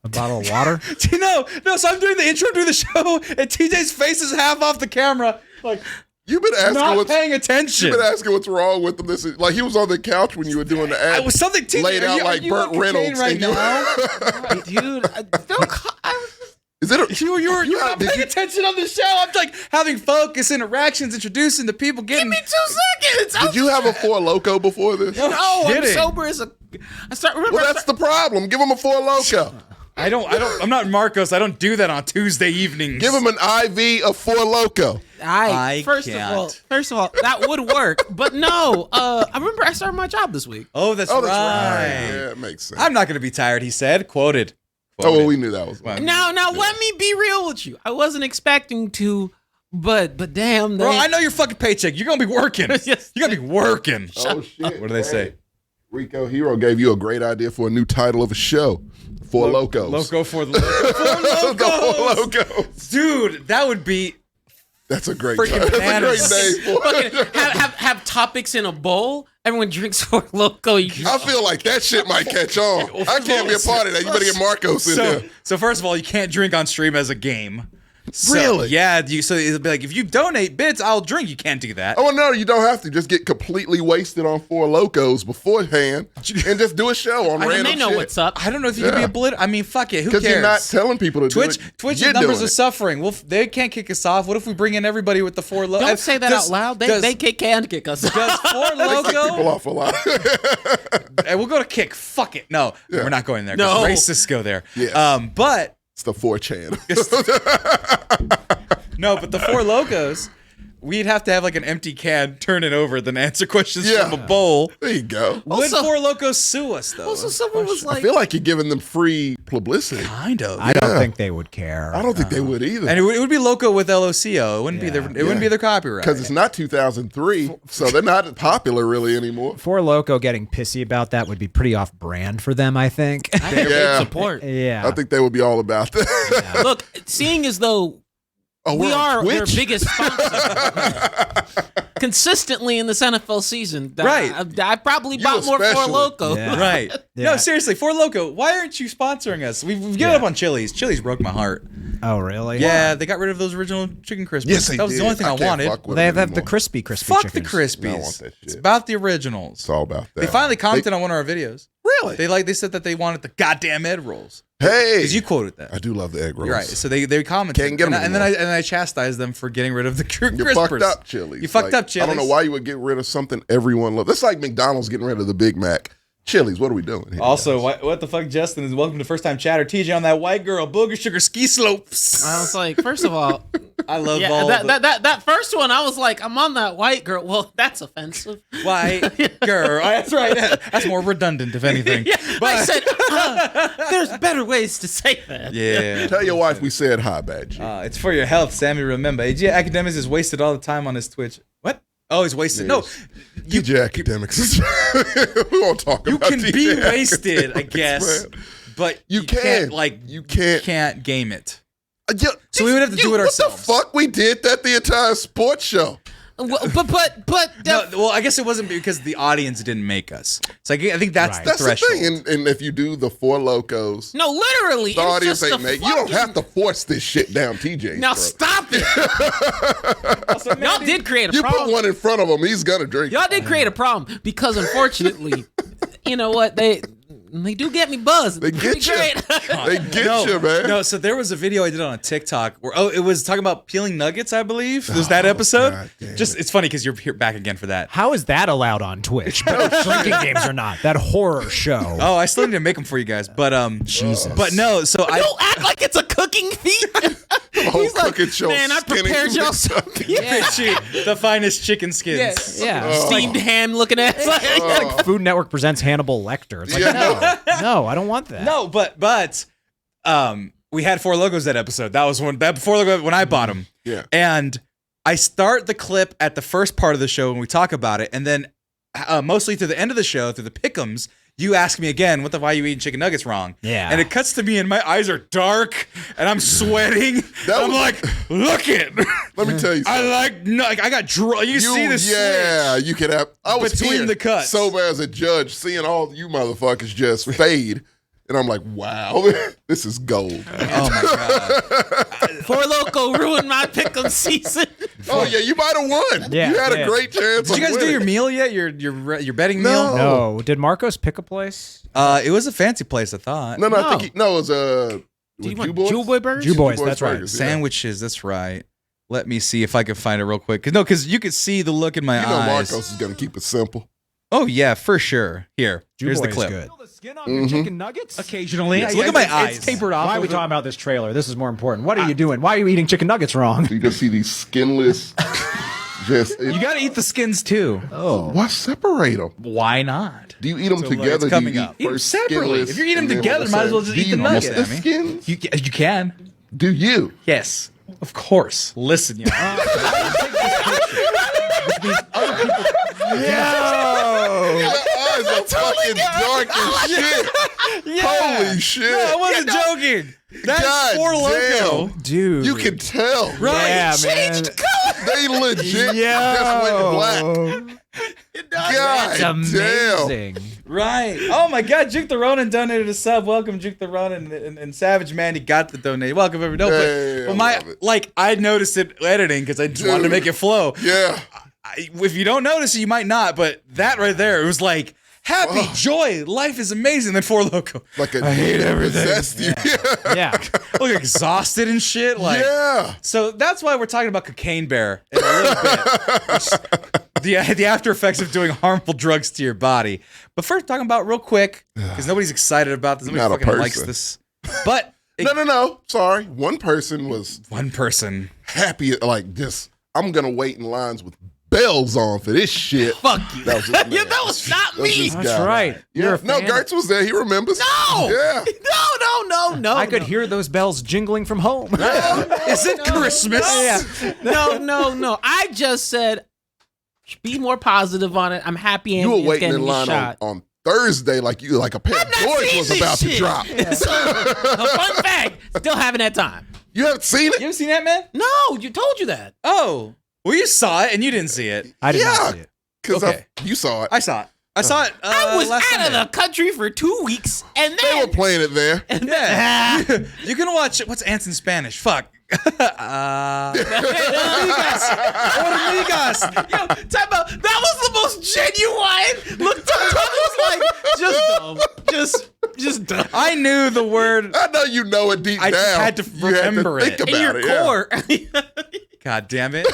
[SPEAKER 4] A bottle of water?
[SPEAKER 1] No. So I'm doing the intro to the show, and TJ's face is half off the camera, like
[SPEAKER 2] You've been asking
[SPEAKER 1] not paying attention.
[SPEAKER 2] You've been asking what's wrong with him. This is like he was on the couch when you were doing the ad.
[SPEAKER 1] I was something TJ,
[SPEAKER 2] laid out like
[SPEAKER 1] are you
[SPEAKER 2] Burt
[SPEAKER 1] on cocaine
[SPEAKER 2] Reynolds.
[SPEAKER 1] right
[SPEAKER 2] And you,
[SPEAKER 1] now?
[SPEAKER 3] Dude,
[SPEAKER 2] is it?
[SPEAKER 1] You're not paying attention on the show. I'm like having focus, interactions, introducing the people, getting.
[SPEAKER 3] Give me 2 seconds.
[SPEAKER 2] Did you have a Four Loko before this?
[SPEAKER 3] No, I'm
[SPEAKER 1] kidding.
[SPEAKER 3] sober as a.
[SPEAKER 2] Well, that's the problem. Give him a Four Loko.
[SPEAKER 1] I'm not Marcos. I don't do that on Tuesday evenings.
[SPEAKER 2] Give him an IV of Four Loko.
[SPEAKER 3] First of all, that would work. But no, I remember I started my job this week.
[SPEAKER 1] Oh, that's right.
[SPEAKER 2] Yeah, it makes sense.
[SPEAKER 1] I'm not going to be tired, he said. Quoted.
[SPEAKER 2] Oh, we knew that was one.
[SPEAKER 3] Now, let me be real with you. I wasn't expecting to, but damn.
[SPEAKER 1] Bro, I know your fucking paycheck. You're going to be working.
[SPEAKER 3] Yes.
[SPEAKER 1] You're going to be working.
[SPEAKER 2] Oh, shit.
[SPEAKER 1] What do they say?
[SPEAKER 2] Rico Hero gave you a great idea for a new title of a show. Four Locos.
[SPEAKER 1] Loco for the Four Locos.
[SPEAKER 2] Four Locos.
[SPEAKER 1] Dude, that would be
[SPEAKER 2] That's a great
[SPEAKER 1] freaking
[SPEAKER 2] That's
[SPEAKER 1] bananas.
[SPEAKER 2] a great name for it.
[SPEAKER 3] have topics in a bowl. Everyone drinks Four Loko.
[SPEAKER 2] I feel like that shit might catch on. I can't be a part of that. You better get Marcos in there.
[SPEAKER 1] So first of all, you can't drink on stream as a game. So,
[SPEAKER 2] Really?
[SPEAKER 1] Yeah. So it'll be like, if you donate bits, I'll drink. You can't do that.
[SPEAKER 2] Oh, no, you don't have to. Just get completely wasted on Four Locos beforehand and just do a show on random
[SPEAKER 3] they know
[SPEAKER 2] shit.
[SPEAKER 3] what's up.
[SPEAKER 1] I don't know if you can be obliterated. I mean, fuck it. Who cares?
[SPEAKER 2] Because you're not telling people to do it.
[SPEAKER 1] Twitch's
[SPEAKER 2] You're
[SPEAKER 1] numbers
[SPEAKER 2] doing
[SPEAKER 1] are
[SPEAKER 2] it.
[SPEAKER 1] suffering. Well, they can't kick us off. What if we bring in everybody with the Four Locos?
[SPEAKER 3] Don't say that out loud. They can kick us.
[SPEAKER 1] Does Four
[SPEAKER 2] People
[SPEAKER 1] Loko?
[SPEAKER 2] off a lot.
[SPEAKER 1] Hey, we'll go to kick. Fuck it. No, we're not going there.
[SPEAKER 3] No.
[SPEAKER 1] Racists go there.
[SPEAKER 2] Yes.
[SPEAKER 1] But
[SPEAKER 2] It's the 4chan.
[SPEAKER 1] no, but the Four Locos, we'd have to have like an empty can, turn it over, then answer questions
[SPEAKER 2] Yeah.
[SPEAKER 1] from a bowl.
[SPEAKER 2] There you go.
[SPEAKER 1] Would
[SPEAKER 3] Also-
[SPEAKER 1] Four Locos sue us though?
[SPEAKER 3] Also, someone was
[SPEAKER 2] I
[SPEAKER 3] like,
[SPEAKER 2] feel like you're giving them free publicity.
[SPEAKER 1] Kind of.
[SPEAKER 4] I don't think they would care.
[SPEAKER 2] I don't think they would either.
[SPEAKER 1] And it would be Loco with LOCO. It wouldn't be their. It wouldn't be their copyright.
[SPEAKER 2] Because it's not 2003, so they're not popular really anymore.
[SPEAKER 4] Four Loko getting pissy about that would be pretty off-brand for them, I think.
[SPEAKER 3] I have
[SPEAKER 2] Yeah.
[SPEAKER 3] support.
[SPEAKER 4] Yeah.
[SPEAKER 2] I think they would be all about that.
[SPEAKER 3] Look, seeing as though
[SPEAKER 2] Oh,
[SPEAKER 3] we
[SPEAKER 2] we're on
[SPEAKER 3] are their
[SPEAKER 2] Twitch?
[SPEAKER 3] biggest sponsor consistently in this NFL season.
[SPEAKER 1] Right.
[SPEAKER 3] I probably bought more Four
[SPEAKER 2] especially.
[SPEAKER 3] Loko.
[SPEAKER 4] Yeah.
[SPEAKER 1] Right.
[SPEAKER 4] Yeah.
[SPEAKER 1] No, seriously, Four Loko. Why aren't you sponsoring us? We've given up on Chili's. Chili's broke my heart.
[SPEAKER 4] Oh, really?
[SPEAKER 1] Yeah, they got rid of those original chicken crispies.
[SPEAKER 2] Yes, they
[SPEAKER 1] that was
[SPEAKER 2] did.
[SPEAKER 1] the only thing I
[SPEAKER 2] can't
[SPEAKER 1] wanted.
[SPEAKER 2] fuck with
[SPEAKER 4] They
[SPEAKER 2] them
[SPEAKER 4] have the
[SPEAKER 2] anymore.
[SPEAKER 4] crispy chickens.
[SPEAKER 1] Fuck the Crispies.
[SPEAKER 2] No, I want that
[SPEAKER 1] It's
[SPEAKER 2] shit.
[SPEAKER 1] about the originals.
[SPEAKER 2] It's all about that.
[SPEAKER 1] They finally commented on one of our videos.
[SPEAKER 2] Really?
[SPEAKER 1] They said that they wanted the goddamn egg rolls.
[SPEAKER 2] Hey.
[SPEAKER 1] Because you quoted that.
[SPEAKER 2] I do love the egg rolls.
[SPEAKER 1] You're right. So they commented.
[SPEAKER 2] Can't get them
[SPEAKER 1] and then I chastised them for getting rid of the
[SPEAKER 2] You
[SPEAKER 1] crispers.
[SPEAKER 2] fucked up, Chili's.
[SPEAKER 1] You fucked up, Chili's.
[SPEAKER 2] I don't know why you would get rid of something everyone loves. That's like McDonald's getting rid of the Big Mac. Chili's, what are we doing here?
[SPEAKER 1] Also, what the fuck, Justin, is welcome to First Time Chatter. TJ on that white girl, booger sugar ski slopes.
[SPEAKER 3] I was like, first of all,
[SPEAKER 1] I love
[SPEAKER 3] yeah,
[SPEAKER 1] all
[SPEAKER 3] that first one, I was like, I'm on that white girl. Well, that's offensive.
[SPEAKER 1] white girl. That's right. That's more redundant, if anything.
[SPEAKER 3] Yeah, I said, there's better ways to say that.
[SPEAKER 1] Yeah.
[SPEAKER 2] Tell your wife we said hi, bad G.
[SPEAKER 1] It's for your health, Sammy. Remember, AG Academics is wasted all the time on his Twitch. What? Oh, he's wasted. No,
[SPEAKER 2] DJ Academics. We won't talk
[SPEAKER 1] you
[SPEAKER 2] about
[SPEAKER 1] can
[SPEAKER 2] DJ
[SPEAKER 1] be wasted, I
[SPEAKER 2] Academics,
[SPEAKER 1] guess,
[SPEAKER 2] man.
[SPEAKER 1] but
[SPEAKER 2] You can.
[SPEAKER 1] you
[SPEAKER 2] can't.
[SPEAKER 1] can't game it.
[SPEAKER 2] Yeah,
[SPEAKER 1] So we would have to do it ourselves.
[SPEAKER 2] What the fuck? We did that the entire sports show.
[SPEAKER 3] Well, but
[SPEAKER 1] No, well, I guess it wasn't because the audience didn't make us. So I think that's
[SPEAKER 4] Right.
[SPEAKER 1] the
[SPEAKER 2] That's
[SPEAKER 1] threshold.
[SPEAKER 2] the thing. And if you do the Four Locos,
[SPEAKER 3] no, literally,
[SPEAKER 2] the
[SPEAKER 3] it's
[SPEAKER 2] audience
[SPEAKER 3] just
[SPEAKER 2] ain't
[SPEAKER 3] a
[SPEAKER 2] make. You don't
[SPEAKER 3] fucking-
[SPEAKER 2] have to force this shit down TJ's
[SPEAKER 3] Now
[SPEAKER 2] throat.
[SPEAKER 3] stop it. Y'all did create a
[SPEAKER 2] You
[SPEAKER 3] problem.
[SPEAKER 2] put one in front of him, he's gonna drink.
[SPEAKER 3] Y'all did create a problem because, unfortunately, you know what they do get me buzzed.
[SPEAKER 2] They get you.
[SPEAKER 3] Great.
[SPEAKER 2] They get you, man.
[SPEAKER 1] No, so there was a video I did on a TikTok where it was talking about peeling nuggets, I believe. Was that episode?
[SPEAKER 2] God damn
[SPEAKER 1] It's funny because you're here back again for that.
[SPEAKER 4] How is that allowed on Twitch? But drinking games are not. That horror show.
[SPEAKER 1] Oh, I still need to make them for you guys, but
[SPEAKER 4] Jesus.
[SPEAKER 1] But no, so I
[SPEAKER 3] Don't act like it's a cooking feat.
[SPEAKER 2] He's like,
[SPEAKER 3] man, I prepared y'all something.
[SPEAKER 1] The finest chicken skins.
[SPEAKER 4] Yeah.
[SPEAKER 3] Steamed ham looking at.
[SPEAKER 4] Like Food Network presents Hannibal Lecter. It's like, no, I don't want that.
[SPEAKER 1] No, but we had Four Logos that episode. That was that Four Logos when I bought them.
[SPEAKER 2] Yeah.
[SPEAKER 1] And I start the clip at the first part of the show when we talk about it, and then mostly to the end of the show, through the pick'ems, you ask me again, why are you eating chicken nuggets wrong?
[SPEAKER 4] Yeah.
[SPEAKER 1] And it cuts to me and my eyes are dark and I'm sweating. I'm like, look it.
[SPEAKER 2] Let me tell you something.
[SPEAKER 1] I got drunk. You see this
[SPEAKER 2] Yeah, you could have. I was
[SPEAKER 1] between
[SPEAKER 2] here
[SPEAKER 1] the cuts.
[SPEAKER 2] sober as a judge, seeing all you motherfuckers just fade. And I'm like, wow, this is gold.
[SPEAKER 1] Oh my God.
[SPEAKER 3] Four Loco ruined my pick'em season.
[SPEAKER 2] Oh yeah, you might have won.
[SPEAKER 4] Yeah,
[SPEAKER 2] you had a great chance.
[SPEAKER 1] Did you guys do your meal yet? Your betting meal?
[SPEAKER 4] No. Did Marcos pick a place?
[SPEAKER 1] It was a fancy place, I thought.
[SPEAKER 2] No, I think it was
[SPEAKER 3] Jew Boy Burgers?
[SPEAKER 4] Jew Boys, that's right.
[SPEAKER 2] Burgers, yeah.
[SPEAKER 1] Sandwiches, that's right. Let me see if I can find it real quick. Because you could see the look in my
[SPEAKER 2] You know
[SPEAKER 1] eyes.
[SPEAKER 2] Marcos is gonna keep it simple.
[SPEAKER 1] Oh yeah, for sure. Here's
[SPEAKER 4] Jew
[SPEAKER 1] the
[SPEAKER 4] Boy
[SPEAKER 1] clip.
[SPEAKER 4] Is good. The skin on your chicken nuggets?
[SPEAKER 8] Occasionally.
[SPEAKER 1] Look at my eyes.
[SPEAKER 8] It's tapered off.
[SPEAKER 4] Why are we talking about this trailer? This is more important. What are you doing? Why are you eating chicken nuggets wrong?
[SPEAKER 2] You can see these skinless.
[SPEAKER 8] You got to eat the skins too.
[SPEAKER 2] Oh, why separate them?
[SPEAKER 8] Why not?
[SPEAKER 2] Do you eat them
[SPEAKER 1] So,
[SPEAKER 2] together?
[SPEAKER 1] it's coming
[SPEAKER 2] Do you
[SPEAKER 1] up.
[SPEAKER 2] eat
[SPEAKER 8] Eat them
[SPEAKER 2] first
[SPEAKER 8] separately.
[SPEAKER 2] skinless
[SPEAKER 8] If you're eating
[SPEAKER 2] and
[SPEAKER 8] them
[SPEAKER 2] then
[SPEAKER 8] together, might as well just
[SPEAKER 2] do
[SPEAKER 8] eat the
[SPEAKER 2] you
[SPEAKER 8] nugget.
[SPEAKER 2] miss the skins?
[SPEAKER 8] You can.
[SPEAKER 2] Do you?
[SPEAKER 8] Yes. Of course.
[SPEAKER 1] Listen, yeah.
[SPEAKER 2] Your eyes are fucking dark as shit. Holy shit.
[SPEAKER 1] No, I wasn't joking. That's
[SPEAKER 2] God
[SPEAKER 1] Four Loco.
[SPEAKER 2] damn.
[SPEAKER 4] Dude.
[SPEAKER 2] You can tell.
[SPEAKER 1] Right.
[SPEAKER 4] Yeah, man.
[SPEAKER 2] They legit just went black. God
[SPEAKER 4] That's amazing.
[SPEAKER 2] damn.
[SPEAKER 1] Right. Oh my God, Juke the Ronin donated a sub. Welcome, Juke the Ronin and Savage Man. He got the donate. Welcome everyone. No,
[SPEAKER 2] Hey,
[SPEAKER 1] but
[SPEAKER 2] I love it.
[SPEAKER 1] I noticed it editing because I just wanted to make it flow.
[SPEAKER 2] Yeah.
[SPEAKER 1] If you don't notice it, you might not. But that right there, it was like happy, joy, life is amazing. Then Four Loco.
[SPEAKER 2] Like
[SPEAKER 1] I hate everything.
[SPEAKER 2] possessed you.
[SPEAKER 4] Yeah.
[SPEAKER 1] Look exhausted and shit. Like,
[SPEAKER 2] Yeah.
[SPEAKER 1] So that's why we're talking about Cocaine Bear in a little bit. The after effects of doing harmful drugs to your body. But first, talking about real quick, because nobody's excited about this. Nobody
[SPEAKER 2] Not a
[SPEAKER 1] fucking likes
[SPEAKER 2] person.
[SPEAKER 1] this. But
[SPEAKER 2] No. Sorry. One person was
[SPEAKER 1] one person.
[SPEAKER 2] happy, like this. I'm gonna wait in lines with bells on for this shit.
[SPEAKER 3] Fuck you.
[SPEAKER 2] That was his man.
[SPEAKER 3] Yeah, that was not
[SPEAKER 2] That was
[SPEAKER 3] me.
[SPEAKER 2] this
[SPEAKER 4] That's
[SPEAKER 2] guy.
[SPEAKER 4] right.
[SPEAKER 2] Yeah.
[SPEAKER 4] You're a
[SPEAKER 2] No,
[SPEAKER 4] fan.
[SPEAKER 2] Girts was there. He remembers.
[SPEAKER 3] No.
[SPEAKER 2] Yeah.
[SPEAKER 3] No.
[SPEAKER 4] I could hear those bells jingling from home.
[SPEAKER 1] Is it Christmas?
[SPEAKER 4] Yeah.
[SPEAKER 3] No. I just said, be more positive on it. I'm happy
[SPEAKER 2] You were
[SPEAKER 3] Anthony's
[SPEAKER 2] waiting
[SPEAKER 3] getting
[SPEAKER 2] in
[SPEAKER 3] the
[SPEAKER 2] line
[SPEAKER 3] shot.
[SPEAKER 2] on Thursday, like a pair of
[SPEAKER 3] I'm not
[SPEAKER 2] boys
[SPEAKER 3] seeing
[SPEAKER 2] was
[SPEAKER 3] this
[SPEAKER 2] about to
[SPEAKER 3] shit.
[SPEAKER 2] drop.
[SPEAKER 3] So, a fun fact, still haven't had time.
[SPEAKER 2] You haven't seen it?
[SPEAKER 1] You ever seen that, man?
[SPEAKER 3] No, you told you that.
[SPEAKER 1] Oh. Well, you saw it and you didn't see it.
[SPEAKER 4] I did not
[SPEAKER 2] Yeah.
[SPEAKER 4] see it.
[SPEAKER 2] Because
[SPEAKER 1] Okay.
[SPEAKER 2] you saw it.
[SPEAKER 1] I saw it. I saw it.
[SPEAKER 3] I was
[SPEAKER 1] last
[SPEAKER 3] out of
[SPEAKER 1] Sunday.
[SPEAKER 3] the country for 2 weeks, and
[SPEAKER 2] They were
[SPEAKER 3] then
[SPEAKER 2] playing it there.
[SPEAKER 1] Yeah. You can watch what's ants in Spanish? Fuck. Hormigas.
[SPEAKER 3] yo, time out. That was the most genuine. Look, Tom was like, just dumb.
[SPEAKER 1] I knew the word.
[SPEAKER 2] I know you know it deep
[SPEAKER 1] I
[SPEAKER 2] down.
[SPEAKER 1] just had to
[SPEAKER 2] You
[SPEAKER 1] remember
[SPEAKER 2] think
[SPEAKER 1] it.
[SPEAKER 3] In
[SPEAKER 2] about
[SPEAKER 3] your
[SPEAKER 2] it, yeah.
[SPEAKER 3] core.
[SPEAKER 1] God damn it.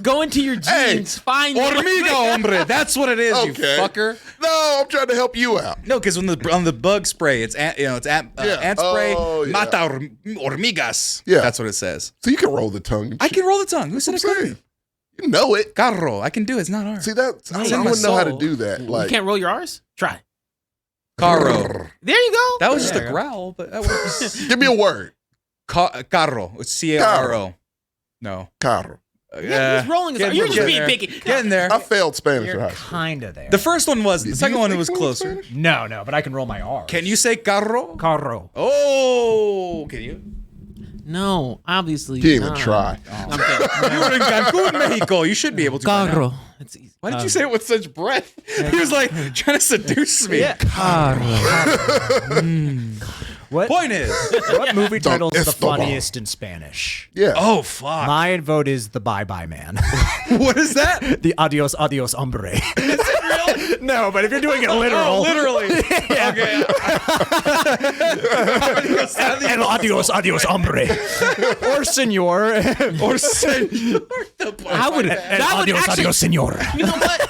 [SPEAKER 3] Go into your jeans, find
[SPEAKER 1] Hormiga, hombre. That's what it is, you
[SPEAKER 2] Okay.
[SPEAKER 1] fucker.
[SPEAKER 2] No, I'm trying to help you out.
[SPEAKER 1] No, because on the bug spray, it's ant spray.
[SPEAKER 2] Oh, yeah.
[SPEAKER 1] Mata hormigas.
[SPEAKER 2] Yeah.
[SPEAKER 1] That's what it says.
[SPEAKER 2] So you can roll the tongue.
[SPEAKER 1] I can roll the tongue. Who said I
[SPEAKER 2] That's what I'm
[SPEAKER 1] couldn't?
[SPEAKER 2] saying. You know it.
[SPEAKER 1] Carro. I can do it. It's not hard.
[SPEAKER 2] See that? I
[SPEAKER 1] It's in my
[SPEAKER 2] wouldn't know how to
[SPEAKER 1] soul.
[SPEAKER 2] do that.
[SPEAKER 3] You
[SPEAKER 2] Like,
[SPEAKER 3] can't roll your R's? Try.
[SPEAKER 1] Carro.
[SPEAKER 3] There you go.
[SPEAKER 1] That was just
[SPEAKER 3] There
[SPEAKER 1] a
[SPEAKER 3] you go.
[SPEAKER 1] growl, but that was
[SPEAKER 2] give me a word.
[SPEAKER 1] carro. It's C-A-R-O. No.
[SPEAKER 2] Carro.
[SPEAKER 3] Yeah, he's rolling his R's. You're just being picky.
[SPEAKER 1] Getting there.
[SPEAKER 2] I failed Spanish in
[SPEAKER 4] You're
[SPEAKER 2] high school.
[SPEAKER 4] kind of there.
[SPEAKER 1] The first one was. The
[SPEAKER 2] Do
[SPEAKER 1] second
[SPEAKER 2] you
[SPEAKER 1] one
[SPEAKER 2] speak
[SPEAKER 1] was
[SPEAKER 2] fluent
[SPEAKER 1] closer.
[SPEAKER 2] Spanish?
[SPEAKER 4] No, but I can roll my R.
[SPEAKER 1] Can you say carro?
[SPEAKER 4] Carro.
[SPEAKER 1] Oh, can you?
[SPEAKER 3] No, obviously
[SPEAKER 2] He didn't even
[SPEAKER 3] not.
[SPEAKER 2] try.
[SPEAKER 3] I'm kidding.
[SPEAKER 1] You were in Cancun, Mexico. You should be able to. by now.
[SPEAKER 3] Carro. It's easy.
[SPEAKER 1] Why did you say it with such breath? He was like trying to seduce me.
[SPEAKER 4] What?
[SPEAKER 1] Point is.
[SPEAKER 4] What movie title is the
[SPEAKER 2] Esteban.
[SPEAKER 4] funniest in Spanish?
[SPEAKER 2] Yeah.
[SPEAKER 1] Oh fuck.
[SPEAKER 4] My vote is the Bye Bye Man.
[SPEAKER 1] What is that?
[SPEAKER 4] The Adios Adios Hombre. Is it real? No, but if you're doing it literal.
[SPEAKER 1] Oh, literally. Okay.
[SPEAKER 4] El Adios Adios Hombre. Or Senor.
[SPEAKER 1] Or senor.
[SPEAKER 3] I would.
[SPEAKER 4] El
[SPEAKER 3] That would
[SPEAKER 4] Adios
[SPEAKER 3] actually.
[SPEAKER 4] Adios Senor.
[SPEAKER 3] You know what?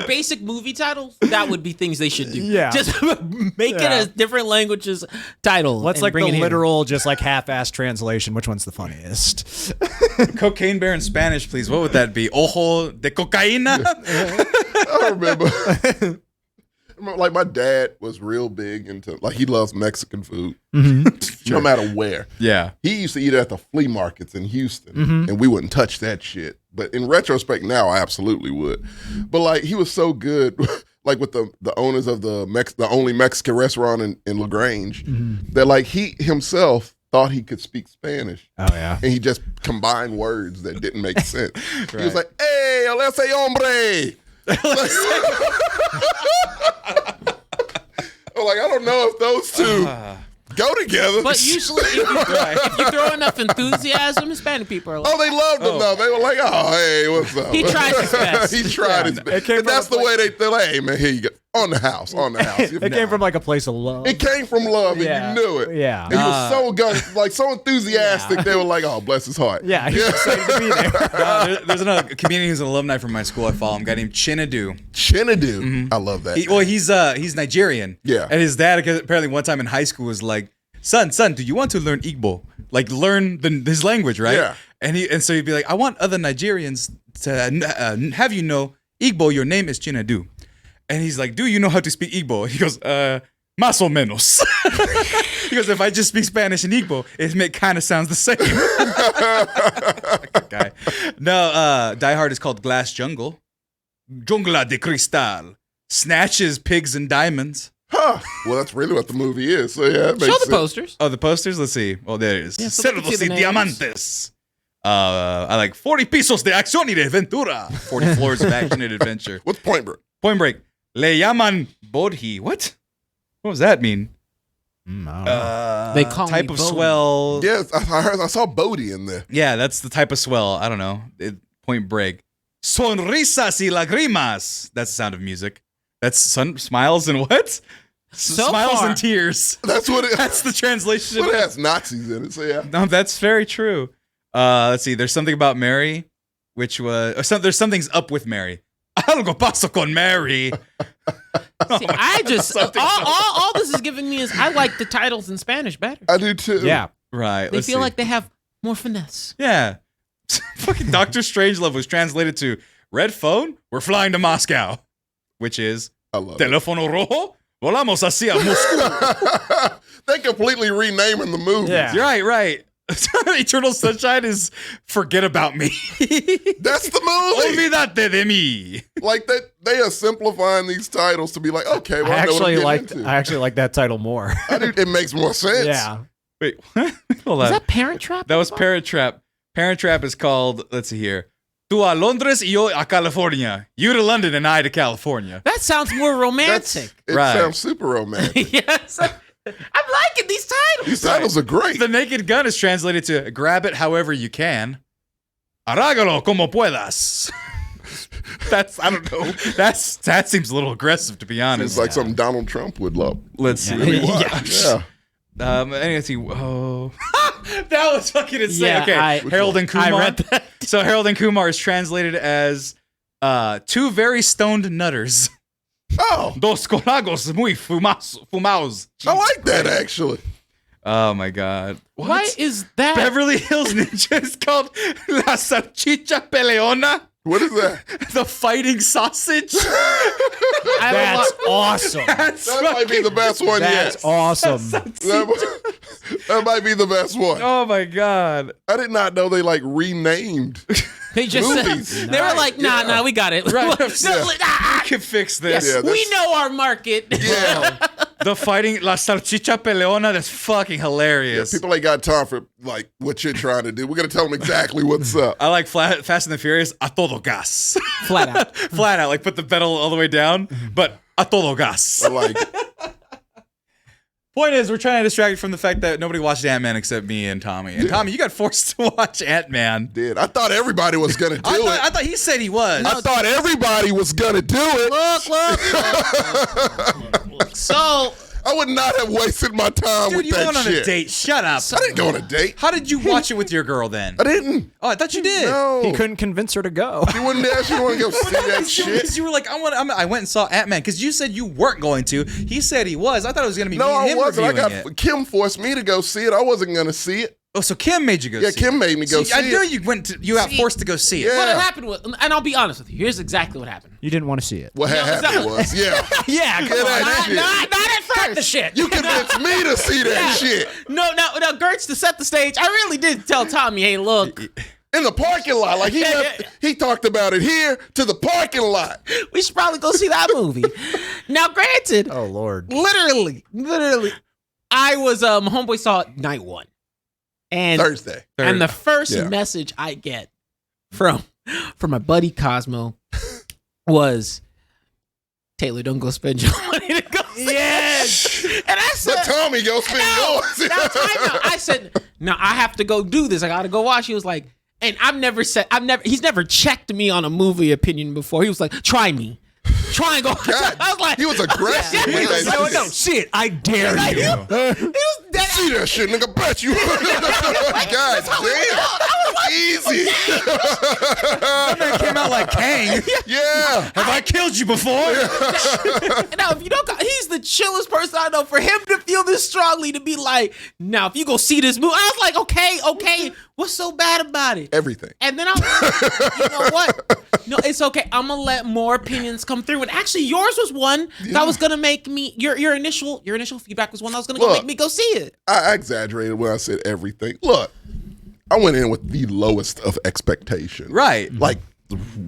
[SPEAKER 3] basic movie titles, that would be things they should do.
[SPEAKER 4] Yeah.
[SPEAKER 3] Just make it a different languages title.
[SPEAKER 4] Let's like the
[SPEAKER 3] bring it
[SPEAKER 4] literal, just like half-ass translation. Which one's the funniest?
[SPEAKER 1] Cocaine bear in Spanish, please. What would that be? Ojo de cocaína?
[SPEAKER 2] I remember. Like my dad was real big into he loves Mexican food, no matter where.
[SPEAKER 1] Yeah,
[SPEAKER 2] he used to eat at the flea markets in Houston, and we wouldn't touch that shit. But in retrospect, now I absolutely would. But like he was so good, like with the owners of the only Mexican restaurant in LaGrange, that like he himself thought he could speak Spanish.
[SPEAKER 4] Oh yeah,
[SPEAKER 2] and he just combined words that didn't make sense. Right. He was like, "Hey, ese hombre." Like, I don't know if those two go together.
[SPEAKER 3] But usually, if you throw enough enthusiasm, Hispanic people are like,
[SPEAKER 2] oh, they loved him though. They were like, oh, hey, what's up?
[SPEAKER 3] He tried his best.
[SPEAKER 2] He tried his best. And that's the way they're like, hey, man, here you go. On the house.
[SPEAKER 4] It came from like a place of love.
[SPEAKER 2] It came from love, and you knew it.
[SPEAKER 4] Yeah.
[SPEAKER 2] And he was so enthusiastic. They were like, oh, bless his heart.
[SPEAKER 4] Yeah, he's excited to be there.
[SPEAKER 1] There's another comedian who's an alumni from my school I follow him, a guy named Chinadu.
[SPEAKER 2] Chinadu. I love that.
[SPEAKER 1] He's Nigerian.
[SPEAKER 2] Yeah.
[SPEAKER 1] And his dad apparently one time in high school was like, son, do you want to learn Igbo? Like learn his language, right?
[SPEAKER 2] Yeah.
[SPEAKER 1] And so he'd be like, I want other Nigerians to have you know, Igbo, your name is Chinadu. And he's like, do you know how to speak Igbo? He goes, más o menos. He goes, if I just speak Spanish and Igbo, it kind of sounds the same. Guy. No, Die Hard is called Glass Jungle. Jungla de Cristal. Snatches, pigs, and diamonds.
[SPEAKER 2] Huh. Well, that's really what the movie is. So yeah, it makes
[SPEAKER 3] show the
[SPEAKER 2] sense.
[SPEAKER 3] posters.
[SPEAKER 1] Oh, the posters? Let's see. Oh, there it is.
[SPEAKER 3] Yeah, so
[SPEAKER 1] Cervos y Diamantes. I like 40 pisos de acción y de aventura. 40 floors of action and adventure.
[SPEAKER 2] What's Point Break?
[SPEAKER 1] Point Break. Le llaman Bodhi. What does that mean?
[SPEAKER 4] I don't know.
[SPEAKER 3] They call
[SPEAKER 1] type
[SPEAKER 3] me
[SPEAKER 1] of
[SPEAKER 3] Bodhi.
[SPEAKER 1] swell.
[SPEAKER 2] Yes, I saw Bodhi in there.
[SPEAKER 1] Yeah, that's the type of swell. I don't know. Point Break. Sonrisas y lagrimas. That's the sound of music. That's smiles and what?
[SPEAKER 3] So
[SPEAKER 1] smiles
[SPEAKER 3] far.
[SPEAKER 1] and tears.
[SPEAKER 2] That's what it.
[SPEAKER 1] That's the translation.
[SPEAKER 2] But it has Nazis in it. So yeah.
[SPEAKER 1] No, that's very true. Let's see. There's something about Mary, which was there's something's up with Mary. Algo pasó con Mary.
[SPEAKER 3] See, I just all this is giving me is I like the titles in Spanish better.
[SPEAKER 2] I do too.
[SPEAKER 4] Yeah.
[SPEAKER 1] Right.
[SPEAKER 3] They feel like they have more finesse.
[SPEAKER 1] Yeah. Fucking Dr. Strangelove was translated to Red Phone, we're flying to Moscow. Which is
[SPEAKER 2] I love
[SPEAKER 1] Teléfono Rojo, volamos hacia Moscú.
[SPEAKER 2] They completely renaming the movie.
[SPEAKER 4] Yeah.
[SPEAKER 1] Right. Eternal Sunshine is Forget About Me.
[SPEAKER 2] That's the movie.
[SPEAKER 1] Olvídate de mí.
[SPEAKER 2] Like that, they are simplifying these titles to be like, okay, well, I
[SPEAKER 4] actually like that title more.
[SPEAKER 2] It makes more sense.
[SPEAKER 4] Yeah.
[SPEAKER 1] Wait, hold on.
[SPEAKER 3] Is that Parent Trap?
[SPEAKER 1] That was Parent Trap. Parent Trap is called, let's see here. Tu a Londres y yo a California. You to London and I to California.
[SPEAKER 3] That sounds more romantic.
[SPEAKER 2] It sounds super romantic.
[SPEAKER 3] Yes. I'm liking these titles.
[SPEAKER 2] These titles are great.
[SPEAKER 1] The Naked Gun is translated to grab it however you can. Arrágalo como puedas. I don't know. That seems a little aggressive, to be honest.
[SPEAKER 2] It's like something Donald Trump would love.
[SPEAKER 1] Let's see.
[SPEAKER 2] Yeah.
[SPEAKER 1] Anyway, let's see. Oh, that was fucking insane.
[SPEAKER 3] Yeah,
[SPEAKER 1] okay, Harold and Kumar.
[SPEAKER 3] I read that.
[SPEAKER 1] So Harold and Kumar is translated as two very stoned nutters.
[SPEAKER 2] Oh,
[SPEAKER 1] Dos colagos muy fumados.
[SPEAKER 2] I like that actually.
[SPEAKER 1] Oh my God!
[SPEAKER 3] Why is that?
[SPEAKER 1] Beverly Hills Ninja is called La Salchicha Peleona?
[SPEAKER 2] What is that?
[SPEAKER 1] The fighting sausage.
[SPEAKER 4] That's awesome.
[SPEAKER 2] That might be the best one yet.
[SPEAKER 4] That's awesome.
[SPEAKER 2] That might be the best one.
[SPEAKER 1] Oh my God!
[SPEAKER 2] I did not know they like renamed.
[SPEAKER 3] They just
[SPEAKER 2] movies.
[SPEAKER 3] they were like, nah, we got it.
[SPEAKER 1] Right.
[SPEAKER 3] No,
[SPEAKER 1] We can fix this.
[SPEAKER 2] Yeah,
[SPEAKER 3] we know our market.
[SPEAKER 2] Yeah.
[SPEAKER 1] The fighting La Salchicha Peleona. That's fucking hilarious.
[SPEAKER 2] People ain't got time for like what you're trying to do. We're gonna tell them exactly what's up.
[SPEAKER 1] I like Fast and the Furious. A todo gas.
[SPEAKER 3] Flat out.
[SPEAKER 1] Flat out. Like put the pedal all the way down, but a todo gas.
[SPEAKER 2] I like it.
[SPEAKER 1] Point is, we're trying to distract you from the fact that nobody watched Ant-Man except me and Tommy. And Tommy, you got forced to watch Ant-Man.
[SPEAKER 2] Did I thought everybody was gonna do it.
[SPEAKER 1] I thought he said he was.
[SPEAKER 2] I thought everybody was gonna do it.
[SPEAKER 3] Look. So
[SPEAKER 2] I would not have wasted my time
[SPEAKER 1] Dude,
[SPEAKER 2] with
[SPEAKER 1] you
[SPEAKER 2] that
[SPEAKER 1] went on
[SPEAKER 2] shit.
[SPEAKER 1] a date. Shut up.
[SPEAKER 2] I didn't go on a date.
[SPEAKER 1] How did you watch it with your girl then?
[SPEAKER 2] I didn't.
[SPEAKER 1] Oh, I thought you did.
[SPEAKER 2] No.
[SPEAKER 4] He couldn't convince her to go.
[SPEAKER 2] She wouldn't ask you want to go see that shit.
[SPEAKER 1] Because you were like, I went and saw Ant-Man because you said you weren't going to. He said he was. I thought it was going to be
[SPEAKER 2] No,
[SPEAKER 1] me and
[SPEAKER 2] I
[SPEAKER 1] him
[SPEAKER 2] wasn't.
[SPEAKER 1] reviewing it.
[SPEAKER 2] Kim forced me to go see it. I wasn't going to see it.
[SPEAKER 1] Oh, so Kim made you go see it.
[SPEAKER 2] Yeah, Kim made me go see
[SPEAKER 1] I
[SPEAKER 2] it.
[SPEAKER 1] knew you got forced to go see it.
[SPEAKER 2] Yeah.
[SPEAKER 3] What had happened was, and I'll be honest with you. Here's exactly what happened.
[SPEAKER 4] You didn't want to see it.
[SPEAKER 2] What had happened was, yeah.
[SPEAKER 4] Yeah, come on.
[SPEAKER 2] that shit.
[SPEAKER 3] Not at first.
[SPEAKER 4] The shit.
[SPEAKER 2] You convinced me to see that shit.
[SPEAKER 3] No, Girts, to set the stage, I really did tell Tommy, hey, look.
[SPEAKER 2] In the parking lot. Like he talked about it here to the parking lot.
[SPEAKER 3] We should probably go see that movie. Now, granted,
[SPEAKER 4] Oh Lord.
[SPEAKER 3] literally, I was homeboy saw it night one, and
[SPEAKER 2] Thursday.
[SPEAKER 3] and the first
[SPEAKER 2] Yeah.
[SPEAKER 3] message I get from my buddy Cosmo was, Taylor, don't go spend your money to go see it. And I said,
[SPEAKER 2] Let Tommy go spend yours.
[SPEAKER 3] now time out. I said, no, I have to go do this. I got to go watch. He was like, and he's never checked me on a movie opinion before. He was like, try me. Try and go.
[SPEAKER 2] God,
[SPEAKER 3] I was like,
[SPEAKER 2] he was aggressive.
[SPEAKER 3] Yeah,
[SPEAKER 2] He was
[SPEAKER 3] no,
[SPEAKER 2] like,
[SPEAKER 3] no,
[SPEAKER 4] Shit, I dare
[SPEAKER 3] Like,
[SPEAKER 4] you.
[SPEAKER 3] he was dead.
[SPEAKER 2] see that shit, nigga. Bet you. God damn. Easy.
[SPEAKER 1] That man came out like Kang.
[SPEAKER 2] Yeah.
[SPEAKER 1] Have I killed you before?
[SPEAKER 3] Now, if you don't, he's the chillest person I know. For him to feel this strongly, to be like, now, if you go see this movie, I was like, okay, what's so bad about it?
[SPEAKER 2] Everything.
[SPEAKER 3] And then I was like, you know what? No, it's okay. I'm gonna let more opinions come through. And actually, yours was one that was gonna make me. Your initial feedback was one that was gonna make me go see it.
[SPEAKER 2] I exaggerated when I said everything. Look, I went in with the lowest of expectations.
[SPEAKER 1] Right.
[SPEAKER 2] Like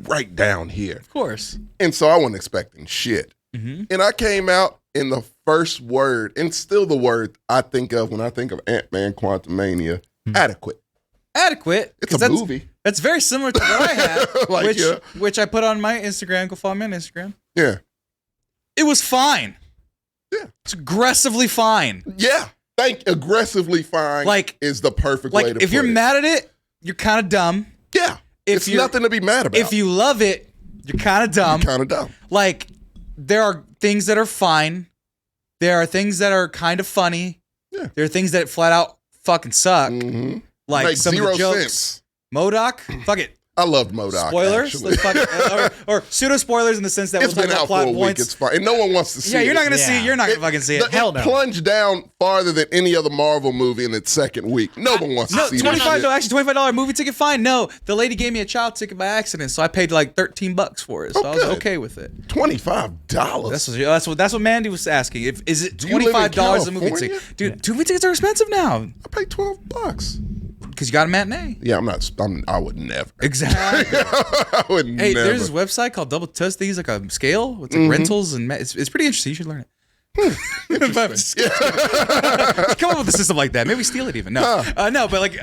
[SPEAKER 2] right down here.
[SPEAKER 1] Of course.
[SPEAKER 2] And so I wasn't expecting shit.
[SPEAKER 1] Mm-hmm.
[SPEAKER 2] And I came out in the first word, and still the word I think of when I think of Ant-Man Quantumania, adequate.
[SPEAKER 1] Adequate.
[SPEAKER 2] It's a
[SPEAKER 1] 'cause
[SPEAKER 2] movie.
[SPEAKER 1] That's very similar to what I had,
[SPEAKER 2] Like,
[SPEAKER 1] which I put on my Instagram. Go follow me on Instagram.
[SPEAKER 2] Yeah.
[SPEAKER 1] It was fine.
[SPEAKER 2] Yeah.
[SPEAKER 1] It's aggressively fine.
[SPEAKER 2] Yeah. Aggressively fine is the perfect way to put it.
[SPEAKER 1] If you're mad at it, you're kind of dumb.
[SPEAKER 2] Yeah. It's nothing to be mad about.
[SPEAKER 1] If you love it, you're kind of dumb.
[SPEAKER 2] Kind of dumb.
[SPEAKER 1] Like, there are things that are fine. There are things that are kind of funny.
[SPEAKER 2] Yeah.
[SPEAKER 1] There are things that flat out fucking suck.
[SPEAKER 2] Mm-hmm.
[SPEAKER 1] Like
[SPEAKER 2] Makes
[SPEAKER 1] some of the
[SPEAKER 2] zero
[SPEAKER 1] jokes.
[SPEAKER 2] sense.
[SPEAKER 1] MODOK, fuck it.
[SPEAKER 2] I loved MODOK.
[SPEAKER 1] Spoilers,
[SPEAKER 2] actually.
[SPEAKER 1] or pseudo spoilers in the sense that
[SPEAKER 2] It's
[SPEAKER 1] we'll
[SPEAKER 2] been
[SPEAKER 1] talk
[SPEAKER 2] out
[SPEAKER 1] about plot
[SPEAKER 2] for a week.
[SPEAKER 1] points.
[SPEAKER 2] It's fine. And no one wants to see it.
[SPEAKER 1] Yeah, you're not gonna see it. You're not gonna fucking see it.
[SPEAKER 4] Hell no.
[SPEAKER 2] It plunged down farther than any other Marvel movie in its second week. No one wants to see this shit.
[SPEAKER 1] Actually, $25 movie ticket, fine. No, the lady gave me a child ticket by accident, so I paid like $13 for it. So I was
[SPEAKER 2] good.
[SPEAKER 1] okay with it.
[SPEAKER 2] $25.
[SPEAKER 1] That's what Mandy was asking. Is it
[SPEAKER 2] Do you live in
[SPEAKER 1] $25 a movie
[SPEAKER 2] California?
[SPEAKER 1] ticket? Dude, movie tickets are expensive now
[SPEAKER 2] I paid $12.
[SPEAKER 1] because you got a matinee.
[SPEAKER 2] Yeah, I would never.
[SPEAKER 1] Exactly.
[SPEAKER 2] I would
[SPEAKER 1] Hey,
[SPEAKER 2] never.
[SPEAKER 1] there's a website called Double Tust. They use like a scale with like rentals and it's pretty interesting. You should learn it. Come up with a system like that. Maybe steal it even. No, no, but like,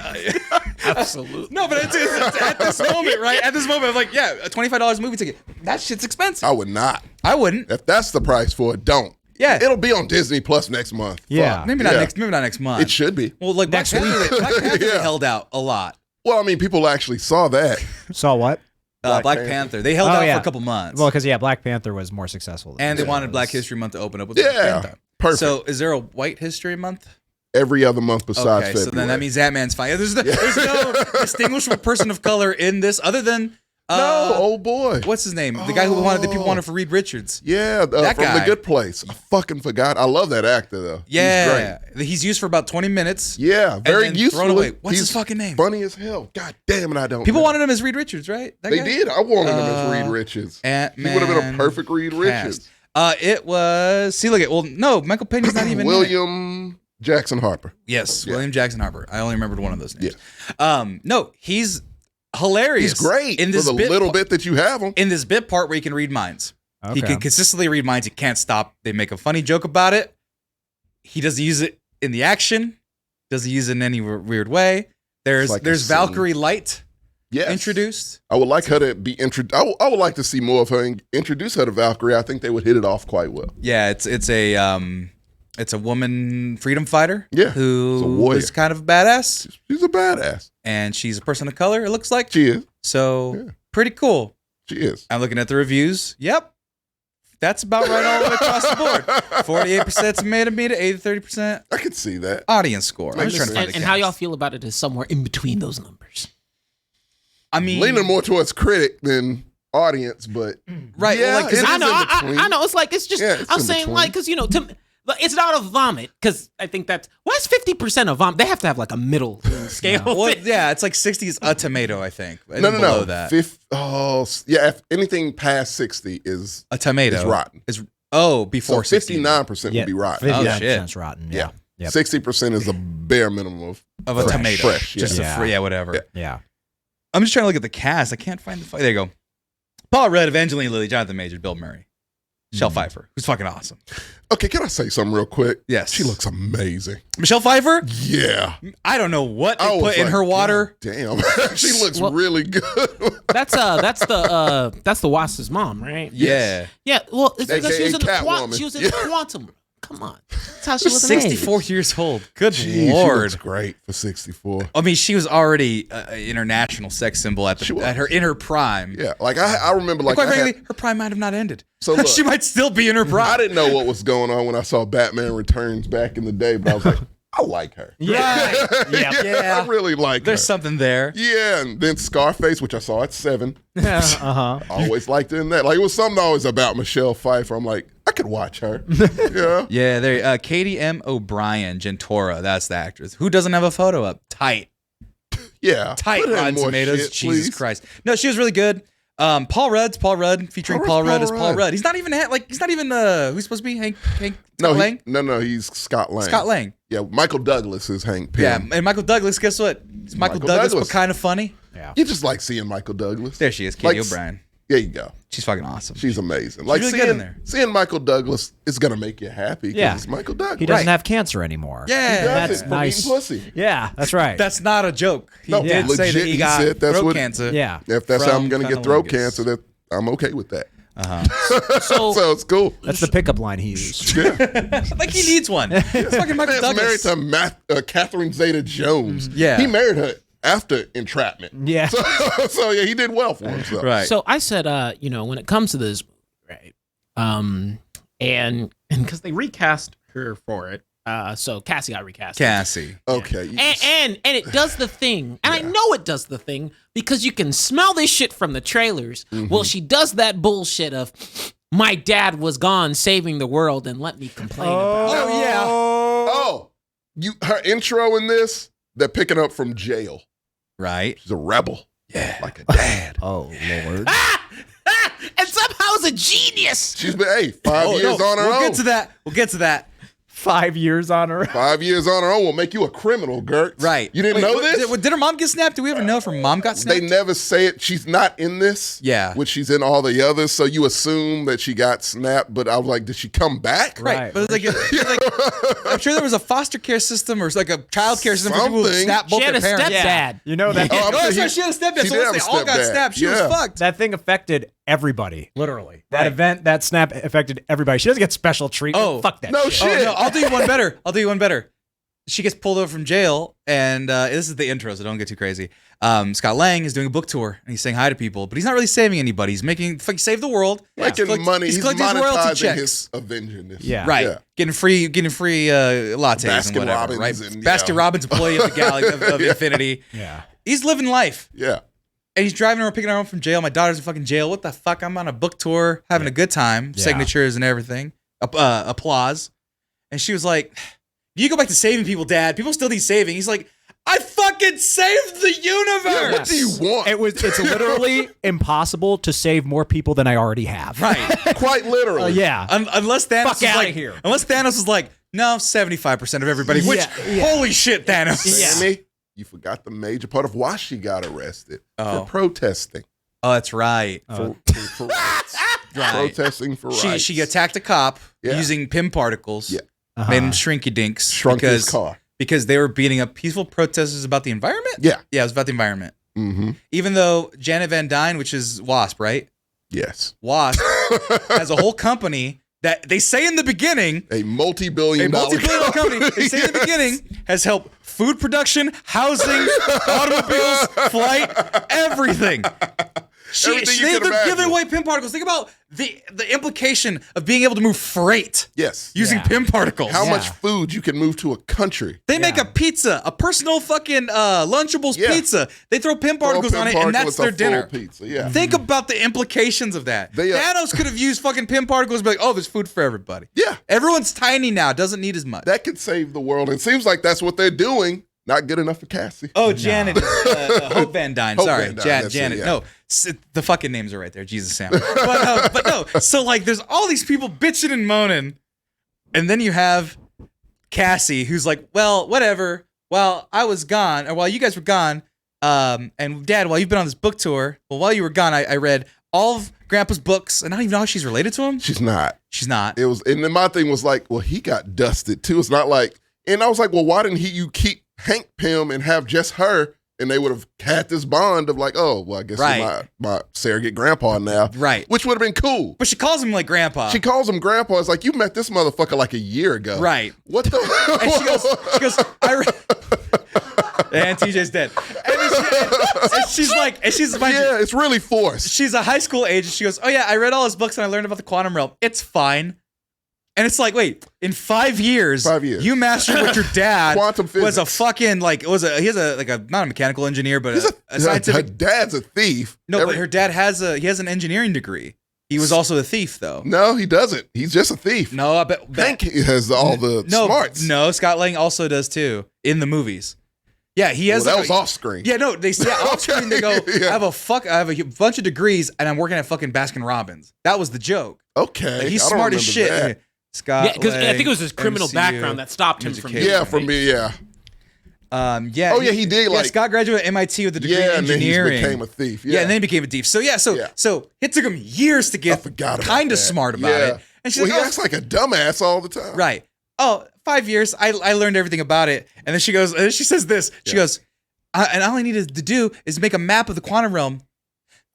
[SPEAKER 3] Absolutely.
[SPEAKER 1] no, but it's at this moment, right? At this moment, I'm like, yeah, a $25 movie ticket. That shit's expensive.
[SPEAKER 2] I would not.
[SPEAKER 1] I wouldn't.
[SPEAKER 2] If that's the price for it, don't.
[SPEAKER 1] Yeah.
[SPEAKER 2] It'll be on Disney Plus next month.
[SPEAKER 4] Yeah.
[SPEAKER 2] Fuck.
[SPEAKER 1] Maybe not next month.
[SPEAKER 2] It should be.
[SPEAKER 1] Well, like Black Panther, Black Panther they
[SPEAKER 2] Yeah.
[SPEAKER 1] held out a lot.
[SPEAKER 2] Well, I mean, people actually saw that.
[SPEAKER 4] Saw what?
[SPEAKER 1] Black Panther. They held out for a couple months.
[SPEAKER 4] Well, because Black Panther was more successful.
[SPEAKER 1] And they wanted Black History Month to open up with Black
[SPEAKER 2] Yeah.
[SPEAKER 1] Panther.
[SPEAKER 2] Perfect.
[SPEAKER 1] So, is there a White History Month?
[SPEAKER 2] Every other month besides February.
[SPEAKER 1] So then that means Ant-Man's fine. There's no distinguishable person of color in this other than
[SPEAKER 2] oh boy.
[SPEAKER 1] what's his name? The guy who people wanted for Reed Richards.
[SPEAKER 2] Yeah,
[SPEAKER 1] That
[SPEAKER 2] from
[SPEAKER 1] guy.
[SPEAKER 2] The Good Place. I fucking forgot. I love that actor though.
[SPEAKER 1] Yeah,
[SPEAKER 2] He's great.
[SPEAKER 1] he's used for about 20 minutes.
[SPEAKER 2] Yeah, very
[SPEAKER 1] then
[SPEAKER 2] useful.
[SPEAKER 1] thrown away. What's
[SPEAKER 2] He's
[SPEAKER 1] his fucking name?
[SPEAKER 2] Funny as hell. God damn it, I don't.
[SPEAKER 1] People
[SPEAKER 2] know.
[SPEAKER 1] wanted him as Reed Richards, right? That
[SPEAKER 2] They
[SPEAKER 1] guy?
[SPEAKER 2] did. I wanted him as Reed Richards. He
[SPEAKER 1] Ant-Man
[SPEAKER 2] would have been a perfect Reed Richards.
[SPEAKER 1] cast. It was. See, look at. Well, no, Michael Pena's not even in it.
[SPEAKER 2] William Jackson Harper.
[SPEAKER 1] Yes,
[SPEAKER 2] Yeah.
[SPEAKER 1] William Jackson Harper. I only remembered one of those names. No, he's hilarious.
[SPEAKER 2] He's great
[SPEAKER 1] in this
[SPEAKER 2] for the little bit that you have him.
[SPEAKER 1] In this bit part where he can read minds. He
[SPEAKER 4] Okay.
[SPEAKER 1] can consistently read minds. He can't stop. They make a funny joke about it. He doesn't use it in the action. Doesn't use it in any weird way. There's
[SPEAKER 2] like a scene.
[SPEAKER 1] Valkyrie Light
[SPEAKER 2] Yes.
[SPEAKER 1] introduced.
[SPEAKER 2] I would like her to be introduced. I would like to see more of her and introduce her to Valkyrie. I think they would hit it off quite well.
[SPEAKER 1] Yeah, it's a woman freedom fighter.
[SPEAKER 2] Yeah, it's a
[SPEAKER 1] who
[SPEAKER 2] warrior.
[SPEAKER 1] is kind of badass,
[SPEAKER 2] She's a badass.
[SPEAKER 1] and she's a person of color. It looks like
[SPEAKER 2] She is.
[SPEAKER 1] so
[SPEAKER 2] Yeah.
[SPEAKER 1] pretty cool.
[SPEAKER 2] She is.
[SPEAKER 1] I'm looking at the reviews. Yep, That's about right all the way across the board. 48% tomato meter, 30%.
[SPEAKER 2] I could see that.
[SPEAKER 1] Audience score. I'm just trying to find
[SPEAKER 3] And how y'all feel about it is somewhere in between those numbers.
[SPEAKER 1] I mean,
[SPEAKER 2] leaning more towards critic than audience, but
[SPEAKER 1] right.
[SPEAKER 2] Yeah,
[SPEAKER 1] well, like, 'cause
[SPEAKER 3] I know. It's like it's just. I'm saying
[SPEAKER 2] between.
[SPEAKER 3] like because it's not a vomit because I think that's why is 50% a vomit. They have to have like a middle scale.
[SPEAKER 1] Well, yeah, it's like 60 is a tomato, I think.
[SPEAKER 2] No.
[SPEAKER 1] Below that.
[SPEAKER 2] If anything past 60 is
[SPEAKER 1] A tomato
[SPEAKER 2] is rotten.
[SPEAKER 1] Before
[SPEAKER 2] So
[SPEAKER 1] 60.
[SPEAKER 2] 59% would be rotten.
[SPEAKER 4] 59% rotten.
[SPEAKER 2] Yeah.
[SPEAKER 4] Yep.
[SPEAKER 2] 60% is the bare minimum
[SPEAKER 1] of a
[SPEAKER 2] fresh.
[SPEAKER 1] tomato.
[SPEAKER 2] Fresh,
[SPEAKER 1] Just
[SPEAKER 4] yeah.
[SPEAKER 1] whatever.
[SPEAKER 4] Yeah.
[SPEAKER 1] I'm just trying to look at the cast. I can't find the. There you go. Paul Rudd, Evangeline Lilly, Jonathan Majors, Bill Murray, Michelle Pfeiffer, who's fucking awesome.
[SPEAKER 2] Okay, can I say something real quick?
[SPEAKER 1] Yes.
[SPEAKER 2] She looks amazing.
[SPEAKER 1] Michelle Pfeiffer?
[SPEAKER 2] Yeah.
[SPEAKER 1] I don't know what they
[SPEAKER 2] I was
[SPEAKER 1] put in
[SPEAKER 2] like,
[SPEAKER 1] her water.
[SPEAKER 2] Damn. She looks really good.
[SPEAKER 3] That's the Wasp's mom, right?
[SPEAKER 1] Yeah.
[SPEAKER 3] Yeah. Well, it's because
[SPEAKER 2] AKA
[SPEAKER 3] she was in the
[SPEAKER 2] Catwoman.
[SPEAKER 3] She was in the Quantum. Come on, that's how she was.
[SPEAKER 1] 64 years old. Good
[SPEAKER 2] Jeez, she
[SPEAKER 1] Lord.
[SPEAKER 2] looks great for 64.
[SPEAKER 1] I mean, she was already an international sex symbol at her prime.
[SPEAKER 2] Yeah, like I remember, like
[SPEAKER 1] Quite frankly, her prime might have not ended.
[SPEAKER 2] So look,
[SPEAKER 1] she might still be in her prime.
[SPEAKER 2] I didn't know what was going on when I saw Batman Returns back in the day, but I was like, I like her.
[SPEAKER 1] Yeah.
[SPEAKER 2] Yeah, I really like
[SPEAKER 1] There's
[SPEAKER 2] her.
[SPEAKER 1] something there.
[SPEAKER 2] Yeah, and then Scarface, which I saw at 7.
[SPEAKER 4] Uh-huh.
[SPEAKER 2] Always liked her in that. Like, it was something always about Michelle Pfeiffer. I'm like, I could watch her. Yeah.
[SPEAKER 1] Yeah, there. Katie M. O'Brien, Gentora, that's the actress. Who doesn't have a photo up? Tight.
[SPEAKER 2] Yeah.
[SPEAKER 1] Tight
[SPEAKER 2] Put in
[SPEAKER 1] Rotten
[SPEAKER 2] more
[SPEAKER 1] Tomatoes.
[SPEAKER 2] shit,
[SPEAKER 1] Jesus
[SPEAKER 2] please.
[SPEAKER 1] Christ. No, she was really good. Paul Rudd, featuring Paul Rudd as Paul
[SPEAKER 2] Rudd?
[SPEAKER 1] Rudd. He's not even who's supposed to be Hank
[SPEAKER 2] No,
[SPEAKER 1] Lang?
[SPEAKER 2] no, he's Scott Lang.
[SPEAKER 1] Scott Lang.
[SPEAKER 2] Yeah, Michael Douglas is Hank Pym.
[SPEAKER 1] Yeah, and Michael Douglas, guess what? It's Michael Douglas, but kind of funny.
[SPEAKER 4] Yeah.
[SPEAKER 2] You just like seeing Michael Douglas.
[SPEAKER 1] There she is, Katie
[SPEAKER 2] Like,
[SPEAKER 1] O'Brien.
[SPEAKER 2] There you go.
[SPEAKER 1] She's fucking awesome.
[SPEAKER 2] She's amazing. Like
[SPEAKER 1] really good in there.
[SPEAKER 2] seeing Michael Douglas is gonna make you happy because it's Michael Douglas.
[SPEAKER 4] He doesn't have cancer anymore.
[SPEAKER 1] Yeah,
[SPEAKER 4] that's
[SPEAKER 2] from
[SPEAKER 4] nice.
[SPEAKER 2] eating pussy.
[SPEAKER 4] Yeah, that's right.
[SPEAKER 1] That's not a joke. He
[SPEAKER 2] No,
[SPEAKER 1] did say that
[SPEAKER 2] legit,
[SPEAKER 1] he got
[SPEAKER 2] said that's
[SPEAKER 1] throat
[SPEAKER 2] what-
[SPEAKER 1] cancer.
[SPEAKER 4] Yeah.
[SPEAKER 2] If that's how I'm
[SPEAKER 1] from
[SPEAKER 2] gonna get throat
[SPEAKER 1] cunnilingus.
[SPEAKER 2] cancer, that I'm okay with that.
[SPEAKER 3] So
[SPEAKER 2] So it's cool.
[SPEAKER 4] That's the pickup line he used.
[SPEAKER 1] Like he needs one. It's fucking Michael
[SPEAKER 2] Man's married
[SPEAKER 1] Douglas.
[SPEAKER 2] to Catherine Zeta-Jones.
[SPEAKER 1] Yeah.
[SPEAKER 2] He married her after entrapment.
[SPEAKER 4] Yeah.
[SPEAKER 2] So yeah, he did well for himself.
[SPEAKER 1] Right.
[SPEAKER 3] So I said, when it comes to this, right, and because they recast her for it, so Cassie got recast.
[SPEAKER 1] Cassie.
[SPEAKER 2] Okay.
[SPEAKER 3] And it does the thing, and I know it does the thing because you can smell this shit from the trailers. Well, she does that bullshit of my dad was gone saving the world and let me complain about it.
[SPEAKER 1] Oh yeah.
[SPEAKER 2] Oh, her intro in this, they're picking up from jail.
[SPEAKER 1] Right.
[SPEAKER 2] She's a rebel. Yeah. Like a dad.
[SPEAKER 4] Oh, Lord.
[SPEAKER 3] And somehow is a genius.
[SPEAKER 2] She's been, 5 years on her
[SPEAKER 1] We'll
[SPEAKER 2] own.
[SPEAKER 1] We'll get to that.
[SPEAKER 4] 5 years on her.
[SPEAKER 2] 5 years on her own will make you a criminal, Girts.
[SPEAKER 1] Right.
[SPEAKER 2] You didn't know this?
[SPEAKER 1] Did her mom get snapped? Do we ever know if her mom got snapped?
[SPEAKER 2] They never say it. She's not in this.
[SPEAKER 1] Yeah.
[SPEAKER 2] Which she's in all the others. So you assume that she got snapped. But I was like, did she come back?
[SPEAKER 1] Right. But it's I'm sure there was a foster care system or like a child care system for people who
[SPEAKER 2] Something.
[SPEAKER 1] snap both
[SPEAKER 3] She had a
[SPEAKER 1] their parents.
[SPEAKER 3] stepdad.
[SPEAKER 4] You know that.
[SPEAKER 2] Oh, I'm
[SPEAKER 1] That's
[SPEAKER 2] sure
[SPEAKER 1] right. She had a stepdad.
[SPEAKER 2] she
[SPEAKER 1] So
[SPEAKER 2] did
[SPEAKER 1] once
[SPEAKER 2] have
[SPEAKER 1] they
[SPEAKER 2] a
[SPEAKER 1] all got
[SPEAKER 2] stepdad.
[SPEAKER 1] snapped, she was
[SPEAKER 2] Yeah.
[SPEAKER 1] fucked.
[SPEAKER 4] That thing affected everybody, literally. That event, that snap affected everybody. She doesn't get special treatment.
[SPEAKER 1] Oh.
[SPEAKER 4] Fuck that
[SPEAKER 2] No
[SPEAKER 4] shit.
[SPEAKER 2] shit.
[SPEAKER 1] Oh, no, I'll do you one better. She gets pulled over from jail, and this is the intro, so don't get too crazy. Scott Lang is doing a book tour, and he's saying hi to people, but he's not really saving anybody. He's making save the world,
[SPEAKER 2] Making money. He's
[SPEAKER 1] collecting his royalty
[SPEAKER 2] monetizing
[SPEAKER 1] checks.
[SPEAKER 2] his avengingness.
[SPEAKER 4] Yeah.
[SPEAKER 1] Right,
[SPEAKER 2] Yeah.
[SPEAKER 1] getting free lattes
[SPEAKER 2] Baskin
[SPEAKER 1] and whatever.
[SPEAKER 2] Robbins
[SPEAKER 1] Right,
[SPEAKER 2] and,
[SPEAKER 1] Baskin
[SPEAKER 2] yeah.
[SPEAKER 1] Robbins, employee of the Galaxy of Infinity.
[SPEAKER 4] Yeah.
[SPEAKER 1] He's living life,
[SPEAKER 2] Yeah.
[SPEAKER 1] and he's driving her, picking her home from jail. My daughter's in fucking jail. What the fuck? I'm on a book tour, having a good time,
[SPEAKER 4] Yeah.
[SPEAKER 1] signatures and everything, applause. And she was like, "You go back to saving people, Dad. People still need saving." He's like, "I fucking saved the universe."
[SPEAKER 2] Yeah, what do you want?
[SPEAKER 4] It's literally impossible to save more people than I already have.
[SPEAKER 1] Right.
[SPEAKER 2] Quite literally.
[SPEAKER 4] Yeah.
[SPEAKER 1] Unless Thanos
[SPEAKER 4] Fuck
[SPEAKER 1] was
[SPEAKER 4] outta
[SPEAKER 1] like,
[SPEAKER 4] here.
[SPEAKER 1] Unless Thanos was like, no, 75% of everybody. Which, holy shit, Thanos.
[SPEAKER 2] Sammy, you forgot the major part of why she got arrested. For protesting.
[SPEAKER 1] Oh, that's right.
[SPEAKER 2] For rights.
[SPEAKER 1] Right.
[SPEAKER 2] Protesting for rights.
[SPEAKER 1] She attacked a cop
[SPEAKER 2] Yeah.
[SPEAKER 1] using PIM particles.
[SPEAKER 2] Yeah.
[SPEAKER 1] Made him shrinky dinks.
[SPEAKER 2] Shrunk his car.
[SPEAKER 1] Because they were beating up peaceful protesters about the environment?
[SPEAKER 2] Yeah.
[SPEAKER 1] Yeah, it was about the environment.
[SPEAKER 2] Mm-hmm.
[SPEAKER 1] Even though Janet Van Dyne, which is Wasp, right?
[SPEAKER 2] Yes.
[SPEAKER 1] Wasp has a whole company that they say in the beginning,
[SPEAKER 2] A multi-billion dollar
[SPEAKER 1] company, they say in the beginning, has helped food production, housing, automobiles, flight, everything. They're giving away Pym particles. Think about the implication of being able to move freight.
[SPEAKER 2] Yes.
[SPEAKER 1] Using Pym particles.
[SPEAKER 2] How much food you can move to a country.
[SPEAKER 1] They make a pizza, a personal fucking Lunchables pizza. They throw Pym particles on it, and that's their dinner.
[SPEAKER 2] Pizza. Yeah.
[SPEAKER 1] Think about the implications of that. Thanos could have used fucking Pym particles and be like, oh, there's food for everybody.
[SPEAKER 2] Yeah.
[SPEAKER 1] Everyone's tiny now, doesn't need as much.
[SPEAKER 2] That could save the world. It seems like that's what they're doing. Not good enough for Cassie.
[SPEAKER 1] Oh, Janet. Hope Van Dyne. Sorry.
[SPEAKER 2] Van Dyne,
[SPEAKER 1] Janet. No, the fucking names are right there. Jesus, Sam. But no. So, like, there's all these people bitching and moaning. And then you have Cassie, who's like, well, whatever. While I was gone, or while you guys were gone, and Dad, while you've been on this book tour, while you were gone, I read all of Grandpa's books, and I don't even know how she's related to him.
[SPEAKER 2] She's not.
[SPEAKER 1] It
[SPEAKER 2] was, and then my thing was like, well, he got dusted too. It's not like, and I was like, well, why didn't you keep Hank Pym and have just her, and they would have had this bond of like, oh, well, I guess you're my surrogate grandpa now.
[SPEAKER 1] Right.
[SPEAKER 2] Which would have been cool.
[SPEAKER 1] But she calls him like grandpa.
[SPEAKER 2] She calls him grandpa. It's like, you met this motherfucker like a year ago.
[SPEAKER 1] Right.
[SPEAKER 2] What the?
[SPEAKER 1] And she goes, and TJ's dead. And she's like,
[SPEAKER 2] yeah, it's really forced.
[SPEAKER 1] She's a high school age, and she goes, oh yeah, I read all his books and I learned about the quantum realm. It's fine. And it's like, wait, in 5 years, you mastered what your dad was a fuccking he's not a mechanical engineer, but a scientific.
[SPEAKER 2] Her dad's a thief.
[SPEAKER 1] No, but her dad has an engineering degree. He was also a thief, though.
[SPEAKER 2] No, he doesn't. He's just a thief.
[SPEAKER 1] No, I bet
[SPEAKER 2] Hank has all the smarts.
[SPEAKER 1] No, Scott Lang also does too in the movies. Yeah, he has.
[SPEAKER 2] That was off screen.
[SPEAKER 1] Yeah, no, they say off screen. They go, I have a bunch of degrees, and I'm working at fucking Baskin Robbins. That was the joke.
[SPEAKER 2] Okay,
[SPEAKER 1] like, he's smart as shit.
[SPEAKER 2] That.
[SPEAKER 1] Scott,
[SPEAKER 3] because I think it was his criminal background that stopped him from.
[SPEAKER 2] Yeah, for me, yeah.
[SPEAKER 1] Yeah.
[SPEAKER 2] Oh yeah, he did. Like
[SPEAKER 1] Scott graduated at MIT with a degree in engineering.
[SPEAKER 2] And then he became a thief.
[SPEAKER 1] Yeah, and then he became a thief. So it took him years to get kind of smart about it. And she's
[SPEAKER 2] he acts like a dumbass all the time.
[SPEAKER 1] Right. Oh, 5 years. I learned everything about it. And then she goes. And then she says this. She goes, and all I needed to do is make a map of the quantum realm.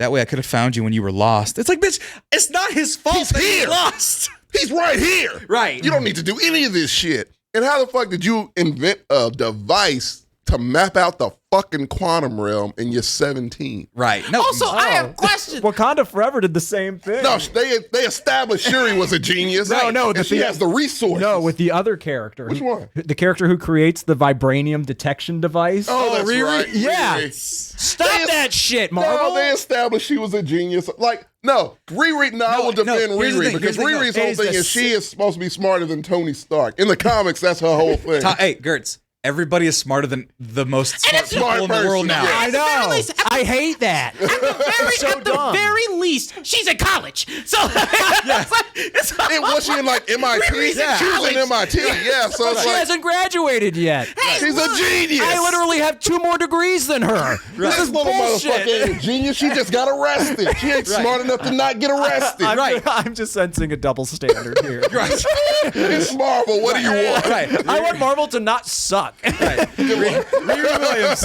[SPEAKER 1] That way, I could have found you when you were lost. It's like, bitch, it's not his fault that he's lost.
[SPEAKER 2] He's right here.
[SPEAKER 1] Right.
[SPEAKER 2] You don't need to do any of this shit. And how the fuck did you invent a device to map out the fucking quantum realm and you're 17?
[SPEAKER 1] Right. No.
[SPEAKER 3] Also, I have questions.
[SPEAKER 4] Wakanda Forever did the same thing.
[SPEAKER 2] No, they established Shuri was a genius.
[SPEAKER 4] No,
[SPEAKER 2] she has the resources.
[SPEAKER 4] No, with the other character.
[SPEAKER 2] Which one?
[SPEAKER 4] The character who creates the vibranium detection device.
[SPEAKER 2] Oh, that's
[SPEAKER 1] Riri?
[SPEAKER 2] right.
[SPEAKER 4] Yeah.
[SPEAKER 2] Riri.
[SPEAKER 4] Stop that shit, Marvel.
[SPEAKER 2] No, they established she was a genius. Like, no, Riri. No, I will defend Riri because Riri's whole thing is she is supposed to be smarter than Tony Stark. In the comics, that's her whole thing.
[SPEAKER 1] Hey, Girts. Everybody is smarter than the most smart people in the world now.
[SPEAKER 2] Yeah.
[SPEAKER 4] I know. I hate that.
[SPEAKER 3] At the very least, she's in college. So
[SPEAKER 2] was she in like MIT?
[SPEAKER 3] Yeah.
[SPEAKER 2] She was in MIT. Yeah, so
[SPEAKER 4] she hasn't graduated yet.
[SPEAKER 3] Hey,
[SPEAKER 2] she's a genius.
[SPEAKER 4] I literally have 2 more degrees than her.
[SPEAKER 2] This little motherfucker ain't a genius. She just got arrested. She ain't smart enough to not get arrested.
[SPEAKER 4] I'm just sensing a double standard here.
[SPEAKER 2] It's Marvel. What do you want?
[SPEAKER 1] Right.
[SPEAKER 4] I want Marvel to not suck.
[SPEAKER 1] Right. Riri Williams,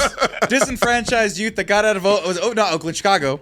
[SPEAKER 1] disenfranchised youth that got out of not Oakland, Chicago.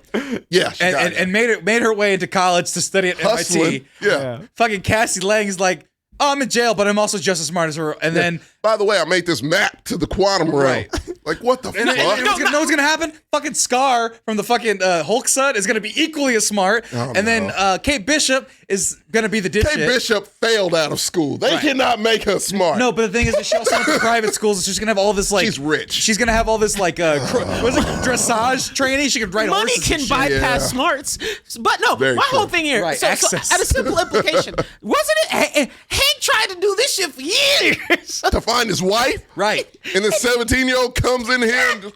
[SPEAKER 2] Yeah, Chicago.
[SPEAKER 1] and made her way into college to study at
[SPEAKER 2] Hustling.
[SPEAKER 1] MIT.
[SPEAKER 2] Yeah.
[SPEAKER 1] Fucking Cassie Lang is like, oh, I'm in jail, but I'm also just as smart as her. And then,
[SPEAKER 2] by the way, I made this map to the quantum realm.
[SPEAKER 1] Right.
[SPEAKER 2] Like, what the fuck?
[SPEAKER 1] And know what's gonna happen? Fucking Scar from the fucking Hulk son is gonna be equally as smart. And then Kate Bishop is gonna be the dipshit.
[SPEAKER 2] Kate Bishop failed out of school. They cannot make her smart.
[SPEAKER 1] No, but the thing is that she also went to private schools. So she's gonna have all this like.
[SPEAKER 2] She's rich.
[SPEAKER 1] She's gonna have all this like what's it, dressage training. She could ride
[SPEAKER 3] money
[SPEAKER 1] horses.
[SPEAKER 3] Can bypass smarts, but no.
[SPEAKER 2] Very
[SPEAKER 3] my
[SPEAKER 2] true.
[SPEAKER 3] whole thing here.
[SPEAKER 1] Right,
[SPEAKER 3] So
[SPEAKER 1] access.
[SPEAKER 3] at a simple implication, wasn't it? Hank tried to do this shit for years.
[SPEAKER 2] To find his wife.
[SPEAKER 1] Right.
[SPEAKER 2] And the 17-year-old comes in here and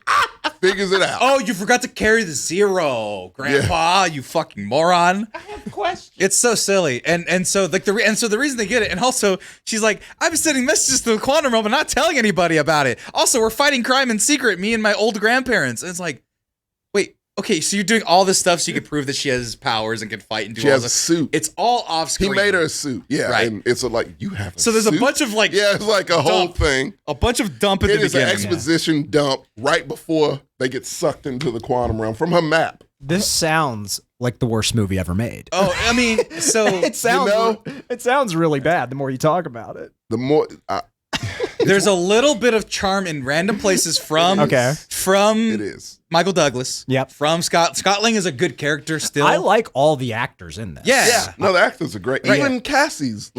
[SPEAKER 2] figures it out.
[SPEAKER 1] Oh, you forgot to carry the 0, Grandpa. You fucking moron.
[SPEAKER 3] I have a question.
[SPEAKER 1] It's so silly, and so like the reason they get it, and also she's like, I've been sending messages to the quantum realm, but not telling anybody about it. Also, we're fighting crime in secret, me and my old grandparents. And it's like, wait, okay, so you're doing all this stuff so you can prove that she has powers and can fight and do.
[SPEAKER 2] She
[SPEAKER 1] all
[SPEAKER 2] has
[SPEAKER 1] this.
[SPEAKER 2] a suit.
[SPEAKER 1] It's all off screen.
[SPEAKER 2] He made her a suit. Yeah,
[SPEAKER 1] right.
[SPEAKER 2] And it's like you have. A
[SPEAKER 1] so there's
[SPEAKER 2] suit?
[SPEAKER 1] a bunch of like.
[SPEAKER 2] Yeah, it's like a whole thing.
[SPEAKER 1] A bunch of dump at the
[SPEAKER 2] beginning. It is an exposition dump right before they get sucked into the quantum realm from her map.
[SPEAKER 4] This sounds like the worst movie ever made.
[SPEAKER 1] Oh, I mean, so
[SPEAKER 4] it sounds really bad the more you talk about it.
[SPEAKER 2] The more
[SPEAKER 1] There's a little bit of charm in random places from
[SPEAKER 2] it is
[SPEAKER 1] Michael Douglas.
[SPEAKER 4] Yep.
[SPEAKER 1] From Scott Lang is a good character still.
[SPEAKER 4] I like all the actors in this.
[SPEAKER 1] Yeah.
[SPEAKER 2] No, the actors are great.
[SPEAKER 1] Right.
[SPEAKER 2] Even Cassie's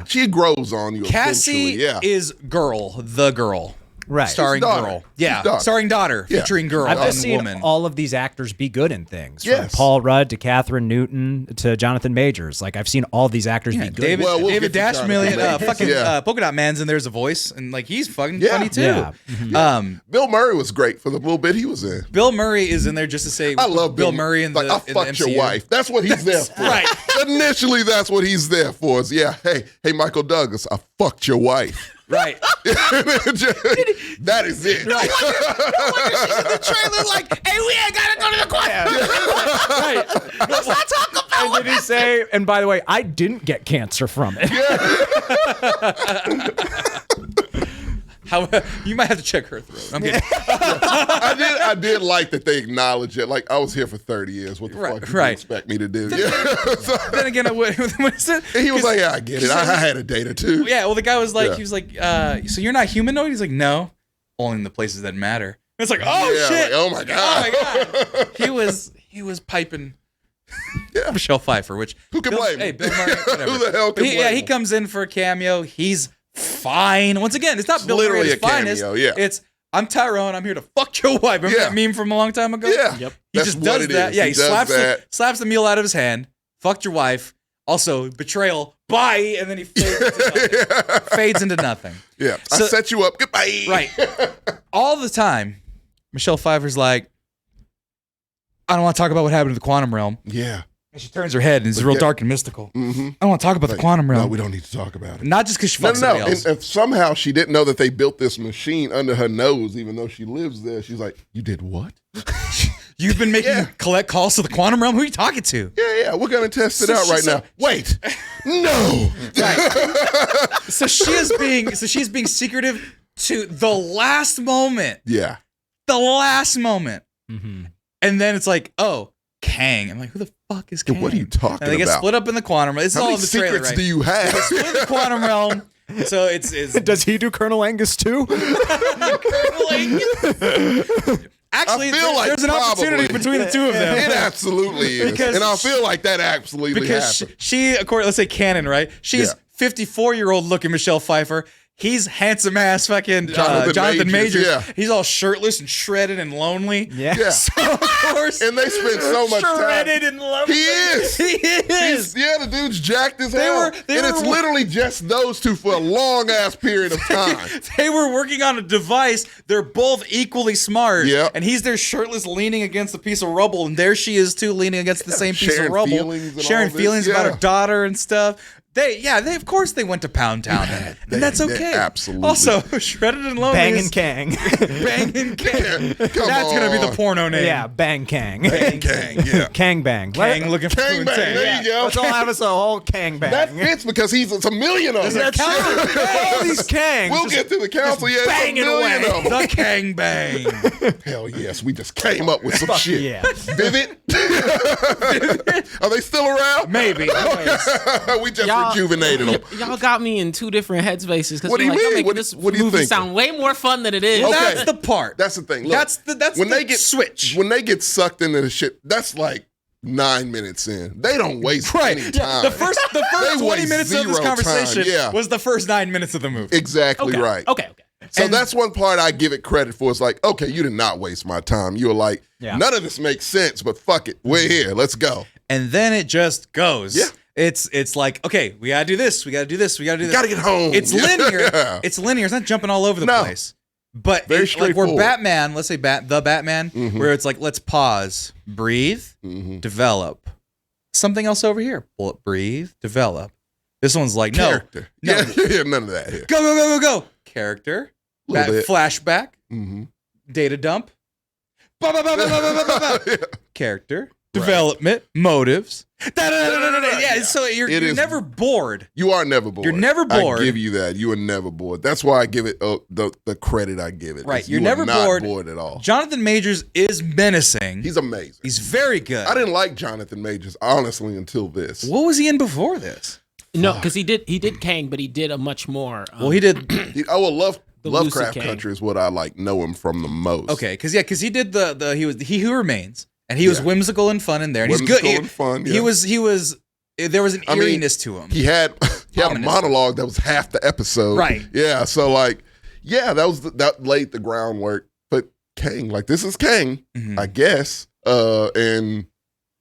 [SPEAKER 2] she grows on you.
[SPEAKER 1] Cassie is the girl.
[SPEAKER 4] Right.
[SPEAKER 1] Starring girl. Yeah. Starring daughter. Featuring girl
[SPEAKER 4] I've
[SPEAKER 1] and
[SPEAKER 4] just seen
[SPEAKER 1] woman.
[SPEAKER 4] all of these actors be good in things. From
[SPEAKER 2] Yes.
[SPEAKER 4] Paul Rudd to Catherine Newton to Jonathan Majors. Like I've seen all these actors be good.
[SPEAKER 1] David
[SPEAKER 2] get to
[SPEAKER 1] Dashmillion,
[SPEAKER 2] Jonathan
[SPEAKER 1] fucking
[SPEAKER 2] Majors.
[SPEAKER 1] Polka Dot Man's in there as a voice, and like he's fucking funny too.
[SPEAKER 4] Yeah.
[SPEAKER 2] Bill Murray was great for the little bit he was in.
[SPEAKER 1] Bill Murray is in there just to say
[SPEAKER 2] I love
[SPEAKER 1] Bill Murray in
[SPEAKER 2] like,
[SPEAKER 1] the
[SPEAKER 2] I
[SPEAKER 1] in
[SPEAKER 2] fucked
[SPEAKER 1] the
[SPEAKER 2] your
[SPEAKER 1] MCU.
[SPEAKER 2] wife. That's what he's there for.
[SPEAKER 1] Right.
[SPEAKER 2] Initially, that's what he's there for. Is hey, Michael Douglas, I fucked your wife.
[SPEAKER 1] Right.
[SPEAKER 2] That is it.
[SPEAKER 1] Right. The trailer like, hey, we ain't gotta go to the choir. Right. Let's not talk about
[SPEAKER 4] And did he say, and by the way, I didn't get cancer from it.
[SPEAKER 1] How you might have to check her throat. I'm kidding.
[SPEAKER 2] I did like that they acknowledge it. Like, I was here for 30 years. What the fuck do you expect me to do?
[SPEAKER 1] Then again, what is it?
[SPEAKER 2] He was like, yeah, I get it. I had a date or two.
[SPEAKER 1] Yeah, well, the guy was like, he was like, so you're not humanoid? He's like, no, only in the places that matter. It's like, oh shit,
[SPEAKER 2] like, oh my god,
[SPEAKER 1] oh my god. He was piping Michelle Pfeiffer, which
[SPEAKER 2] who can blame?
[SPEAKER 1] Hey, Bill Murray, whatever.
[SPEAKER 2] Who the hell can blame?
[SPEAKER 1] He comes in for a cameo. He's fine. Once again, it's not Bill Murray at his finest. It's I'm Tyrone. I'm here to fuck your wife. Remember that meme from a long time ago?
[SPEAKER 2] Yeah.
[SPEAKER 3] Yep.
[SPEAKER 1] He
[SPEAKER 2] That's
[SPEAKER 1] just
[SPEAKER 2] what
[SPEAKER 1] does
[SPEAKER 2] it
[SPEAKER 1] that.
[SPEAKER 2] is.
[SPEAKER 1] Yeah,
[SPEAKER 2] He
[SPEAKER 1] he
[SPEAKER 2] does
[SPEAKER 1] slaps the meal out of his hand. Fucked your wife. Also, betrayal. Bye. And then he fades into nothing.
[SPEAKER 2] Yeah.
[SPEAKER 1] So-
[SPEAKER 2] I set you up. Goodbye.
[SPEAKER 1] Right. All the time, Michelle Pfeiffer's like, I don't want to talk about what happened in the quantum realm.
[SPEAKER 2] Yeah.
[SPEAKER 1] And she turns her head and it's real dark and mystical.
[SPEAKER 2] Mm-hmm.
[SPEAKER 1] I don't want to talk about the quantum realm.
[SPEAKER 2] No, we don't need to talk about it.
[SPEAKER 1] Not just because she fucks somebody else.
[SPEAKER 2] And somehow she didn't know that they built this machine under her nose, even though she lives there. She's like, you did what?
[SPEAKER 1] You've been making collect calls to the quantum realm? Who are you talking to?
[SPEAKER 2] Yeah, we're going to test it out right now. Wait. No.
[SPEAKER 1] Right. So she's being secretive to the last moment.
[SPEAKER 2] Yeah.
[SPEAKER 1] The last moment.
[SPEAKER 4] Mm-hmm.
[SPEAKER 1] And then it's like, oh, Kang. I'm like, who the fuck is Kang?
[SPEAKER 2] What are you talking
[SPEAKER 1] And they get
[SPEAKER 2] about?
[SPEAKER 1] split up in the quantum realm. It's
[SPEAKER 2] How
[SPEAKER 1] all
[SPEAKER 2] many
[SPEAKER 1] in the trailer,
[SPEAKER 2] secrets
[SPEAKER 1] right?
[SPEAKER 2] do you have?
[SPEAKER 1] They split in the quantum realm. So it's
[SPEAKER 4] Does he do Colonel Angus too?
[SPEAKER 1] Actually,
[SPEAKER 2] I feel like
[SPEAKER 1] there's an opportunity
[SPEAKER 2] probably.
[SPEAKER 1] between the two of them.
[SPEAKER 2] It absolutely is.
[SPEAKER 1] Because
[SPEAKER 2] and I feel like that absolutely
[SPEAKER 1] Because
[SPEAKER 2] happened.
[SPEAKER 1] she, according, let's say canon, right? She's 54-year-old looking Michelle Pfeiffer. He's handsome ass fucking Jonathan Majors.
[SPEAKER 2] Yeah.
[SPEAKER 1] He's all shirtless and shredded and lonely.
[SPEAKER 2] Yeah.
[SPEAKER 1] So of course,
[SPEAKER 2] And they spent so much time.
[SPEAKER 1] shredded and lonely.
[SPEAKER 2] He is.
[SPEAKER 1] He is.
[SPEAKER 2] The dude's jacked as hell.
[SPEAKER 1] They
[SPEAKER 2] and
[SPEAKER 1] were
[SPEAKER 2] it's literally just those two for a long ass period of time.
[SPEAKER 1] They were working on a device. They're both equally smart.
[SPEAKER 2] Yep.
[SPEAKER 1] And he's there shirtless, leaning against a piece of rubble, and there she is too, leaning against the same piece of
[SPEAKER 2] sharing
[SPEAKER 1] rubble,
[SPEAKER 2] feelings and
[SPEAKER 1] sharing
[SPEAKER 2] all this.
[SPEAKER 1] feelings about
[SPEAKER 2] Yeah.
[SPEAKER 1] her daughter and stuff. They of course they went to Pound Town, and that's okay.
[SPEAKER 2] Absolutely.
[SPEAKER 1] Also, shredded and lonely.
[SPEAKER 4] Bangin' Kang.
[SPEAKER 1] Bangin' Kang.
[SPEAKER 2] Come
[SPEAKER 1] That's gonna be the
[SPEAKER 2] on.
[SPEAKER 1] porno name.
[SPEAKER 4] Yeah, Bang Kang.
[SPEAKER 2] Kang, yeah.
[SPEAKER 4] Kang Bang.
[SPEAKER 1] Kang looking for
[SPEAKER 2] Kang
[SPEAKER 1] food.
[SPEAKER 2] bang, there you go.
[SPEAKER 4] Let's all have us a whole Kang Bang.
[SPEAKER 2] That fits because it's a million of them.
[SPEAKER 4] All these Kangs.
[SPEAKER 2] We'll get to the council. Yeah, it's a
[SPEAKER 4] banging
[SPEAKER 2] million
[SPEAKER 4] away.
[SPEAKER 2] of them.
[SPEAKER 1] The Kang Bang.
[SPEAKER 2] Hell yes, we just came up with some shit.
[SPEAKER 4] yeah.
[SPEAKER 2] Vivid? Are they still around?
[SPEAKER 1] Maybe.
[SPEAKER 2] We just
[SPEAKER 3] Y'all-
[SPEAKER 2] rejuvenated them.
[SPEAKER 3] Y'all got me in two different headspaces because
[SPEAKER 2] What do you
[SPEAKER 3] like, y'all
[SPEAKER 2] mean?
[SPEAKER 3] making this
[SPEAKER 2] What do you
[SPEAKER 3] movie
[SPEAKER 2] think?
[SPEAKER 3] sound way more fun than it is.
[SPEAKER 2] Okay.
[SPEAKER 1] That's the part.
[SPEAKER 2] That's the thing. Look,
[SPEAKER 1] That's
[SPEAKER 2] when
[SPEAKER 1] the
[SPEAKER 2] they get
[SPEAKER 1] switch.
[SPEAKER 2] When they get sucked into the shit, that's like 9 minutes in. They don't waste
[SPEAKER 1] Right.
[SPEAKER 2] any
[SPEAKER 1] Yeah.
[SPEAKER 2] time.
[SPEAKER 1] The first
[SPEAKER 2] They
[SPEAKER 1] 20
[SPEAKER 2] waste
[SPEAKER 1] minutes of this
[SPEAKER 2] zero
[SPEAKER 1] conversation
[SPEAKER 2] time. Yeah.
[SPEAKER 1] was the first 9 minutes of the movie.
[SPEAKER 2] Exactly
[SPEAKER 3] Okay.
[SPEAKER 2] right.
[SPEAKER 3] Okay.
[SPEAKER 2] So
[SPEAKER 1] And-
[SPEAKER 2] that's one part I give it credit for. It's like, okay, you did not waste my time. You were like, none of this makes sense, but fuck it. We're here. Let's go.
[SPEAKER 1] And then it just goes.
[SPEAKER 2] Yeah.
[SPEAKER 1] It's like, okay, we gotta do this, we gotta do this, we gotta do this.
[SPEAKER 2] Gotta get home.
[SPEAKER 1] It's
[SPEAKER 2] Yeah.
[SPEAKER 1] linear. It's linear. It's not jumping all over the
[SPEAKER 2] No.
[SPEAKER 1] place. But
[SPEAKER 2] Very
[SPEAKER 1] it's like we're
[SPEAKER 2] straightforward.
[SPEAKER 1] Batman, let's say the Batman, where it's like, let's pause, breathe, develop. Something else over here. Breathe, develop. This one's like,
[SPEAKER 2] Character.
[SPEAKER 1] no.
[SPEAKER 2] Yeah, none of that here.
[SPEAKER 1] Go. Character.
[SPEAKER 2] Little bit.
[SPEAKER 1] Flashback.
[SPEAKER 2] Mm-hmm.
[SPEAKER 1] Data dump. Character. Development. Motives. Yeah, so you're never bored.
[SPEAKER 2] You are never bored.
[SPEAKER 1] You're never bored.
[SPEAKER 2] I give you that. You are never bored. That's why I give it the credit I give it.
[SPEAKER 1] Right.
[SPEAKER 2] is
[SPEAKER 1] You're
[SPEAKER 2] you are
[SPEAKER 1] never
[SPEAKER 2] not
[SPEAKER 1] bored.
[SPEAKER 2] at all.
[SPEAKER 1] Jonathan Majors is menacing.
[SPEAKER 2] He's amazing.
[SPEAKER 1] He's very good.
[SPEAKER 2] I didn't like Jonathan Majors, honestly, until this.
[SPEAKER 1] What was he in before this?
[SPEAKER 3] No, because he did Kang, but he did a much more.
[SPEAKER 1] Well, he did.
[SPEAKER 2] Lovecraft Country is what I like know him from the most.
[SPEAKER 1] Okay, because he did the He Who Remains, and he was whimsical and fun in there, and he's good.
[SPEAKER 2] And fun. Yeah.
[SPEAKER 1] He was. There was an eeriness to him.
[SPEAKER 2] He had a monologue that was half the episode.
[SPEAKER 1] Right.
[SPEAKER 2] Yeah. So that laid the groundwork. But Kang, this is Kang, I guess, and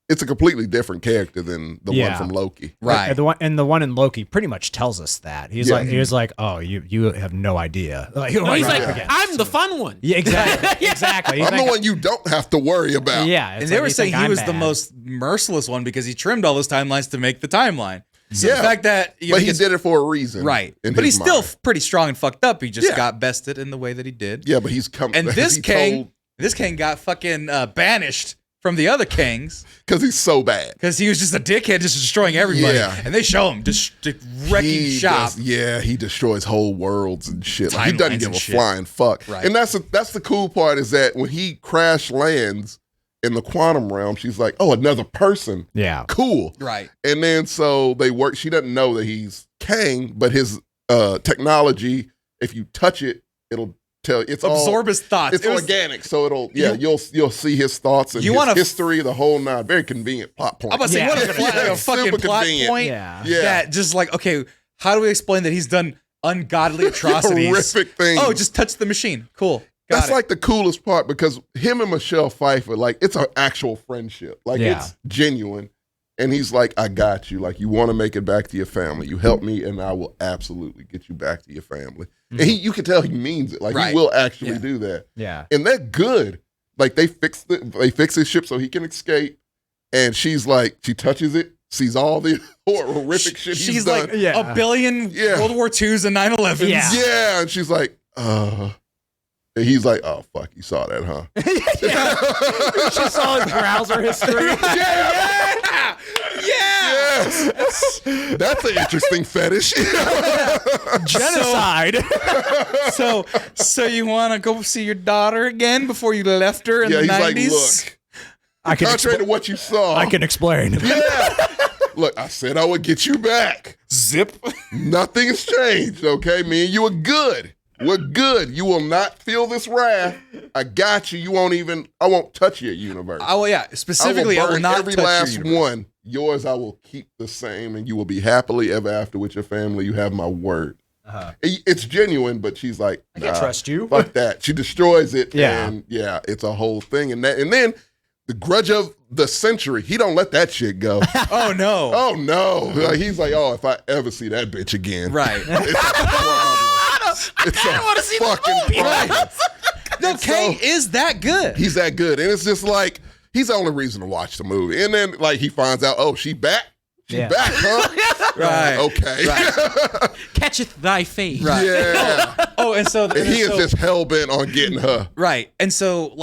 [SPEAKER 2] it's a completely different character than the one from Loki.
[SPEAKER 4] Right. And the one in Loki pretty much tells us that. He was like, oh, you have no idea.
[SPEAKER 3] He's like, I'm the fun one.
[SPEAKER 4] Yeah, exactly. Exactly.
[SPEAKER 2] I'm the one you don't have to worry about.
[SPEAKER 4] Yeah.
[SPEAKER 1] And they were saying he was the most merciless one because he trimmed all those timelines to make the timeline. So the fact that
[SPEAKER 2] but he did it for a reason.
[SPEAKER 1] Right. But he's still pretty strong and fucked up. He just got bested in the way that he did.
[SPEAKER 2] Yeah, but he's coming.
[SPEAKER 1] And this Kang got fucking banished from the other Kangs.
[SPEAKER 2] Because he's so bad.
[SPEAKER 1] Because he was just a dickhead, just destroying everybody. Yeah. And they show him just wrecking shop.
[SPEAKER 2] He destroys whole worlds and shit. He doesn't give a flying fuck.
[SPEAKER 1] Right.
[SPEAKER 2] And that's the cool part is that when he crash lands in the quantum realm, she's like, oh, another person.
[SPEAKER 4] Yeah.
[SPEAKER 2] Cool.
[SPEAKER 1] Right.
[SPEAKER 2] And then so they work. She doesn't know that he's Kang, but his technology, if you touch it, it'll tell it's
[SPEAKER 1] absorb his thoughts.
[SPEAKER 2] It's organic, so it'll you'll see his thoughts and his history, the whole nine. Very convenient plot point.
[SPEAKER 1] I'm about to say what a fucking plot point.
[SPEAKER 4] Yeah.
[SPEAKER 1] That just okay, how do we explain that he's done ungodly atrocities?
[SPEAKER 2] Horrific things.
[SPEAKER 1] Oh, just touch the machine. Cool.
[SPEAKER 2] That's the coolest part because him and Michelle Pfeiffer, it's an actual friendship. It's genuine. And he's like, I got you. You want to make it back to your family. You help me, and I will absolutely get you back to your family. Mm-hmm. And you can tell he means it. He will actually do that.
[SPEAKER 4] Yeah.
[SPEAKER 2] And they're good. They fix his ship so he can escape. And she's she touches it, sees all the horrific shit he's done.
[SPEAKER 1] She's a billion World War IIs and 9/11s.
[SPEAKER 2] Yeah. And she's like, And he's like, oh, fuck, you saw that, huh?
[SPEAKER 4] She saw his browser history.
[SPEAKER 2] Yes. That's an interesting fetish.
[SPEAKER 4] Genocide.
[SPEAKER 1] So you want to go see your daughter again before you left her in the 90s?
[SPEAKER 2] He's like, look, contrary to what you saw.
[SPEAKER 4] I can explain.
[SPEAKER 2] Yeah. Look, I said I would get you back.
[SPEAKER 1] Zip.
[SPEAKER 2] Nothing has changed, okay? Me and you are good. We're good. You will not feel this wrath. I got you. I won't touch your universe.
[SPEAKER 1] Oh, yeah. Specifically, I will not
[SPEAKER 2] every
[SPEAKER 1] touch
[SPEAKER 2] last
[SPEAKER 1] your universe.
[SPEAKER 2] one. Yours I will keep the same, and you will be happily ever after with your family. You have my word. It's genuine, but she's like,
[SPEAKER 4] I can't trust you.
[SPEAKER 2] Fuck that. She destroys it.
[SPEAKER 4] Yeah.
[SPEAKER 2] And it's a whole thing. And then the grudge of the century, he don't let that shit go.
[SPEAKER 1] Oh, no.
[SPEAKER 2] Oh, no. He's like, oh, if I ever see that bitch again.
[SPEAKER 1] Right.
[SPEAKER 2] It's a problem.
[SPEAKER 3] I kind of want to see the movie.
[SPEAKER 2] Problem.
[SPEAKER 1] No, Kang is that good.
[SPEAKER 2] He's that good. And it's just he's the only reason to watch the movie. And then he finds out, oh, she back? She back, huh?
[SPEAKER 1] Right.
[SPEAKER 2] Okay.
[SPEAKER 1] Right.
[SPEAKER 3] Catcheth thy fate.
[SPEAKER 1] Right.
[SPEAKER 2] Yeah.
[SPEAKER 1] And so
[SPEAKER 2] and he is just hell-bent on getting her.
[SPEAKER 1] Right. And so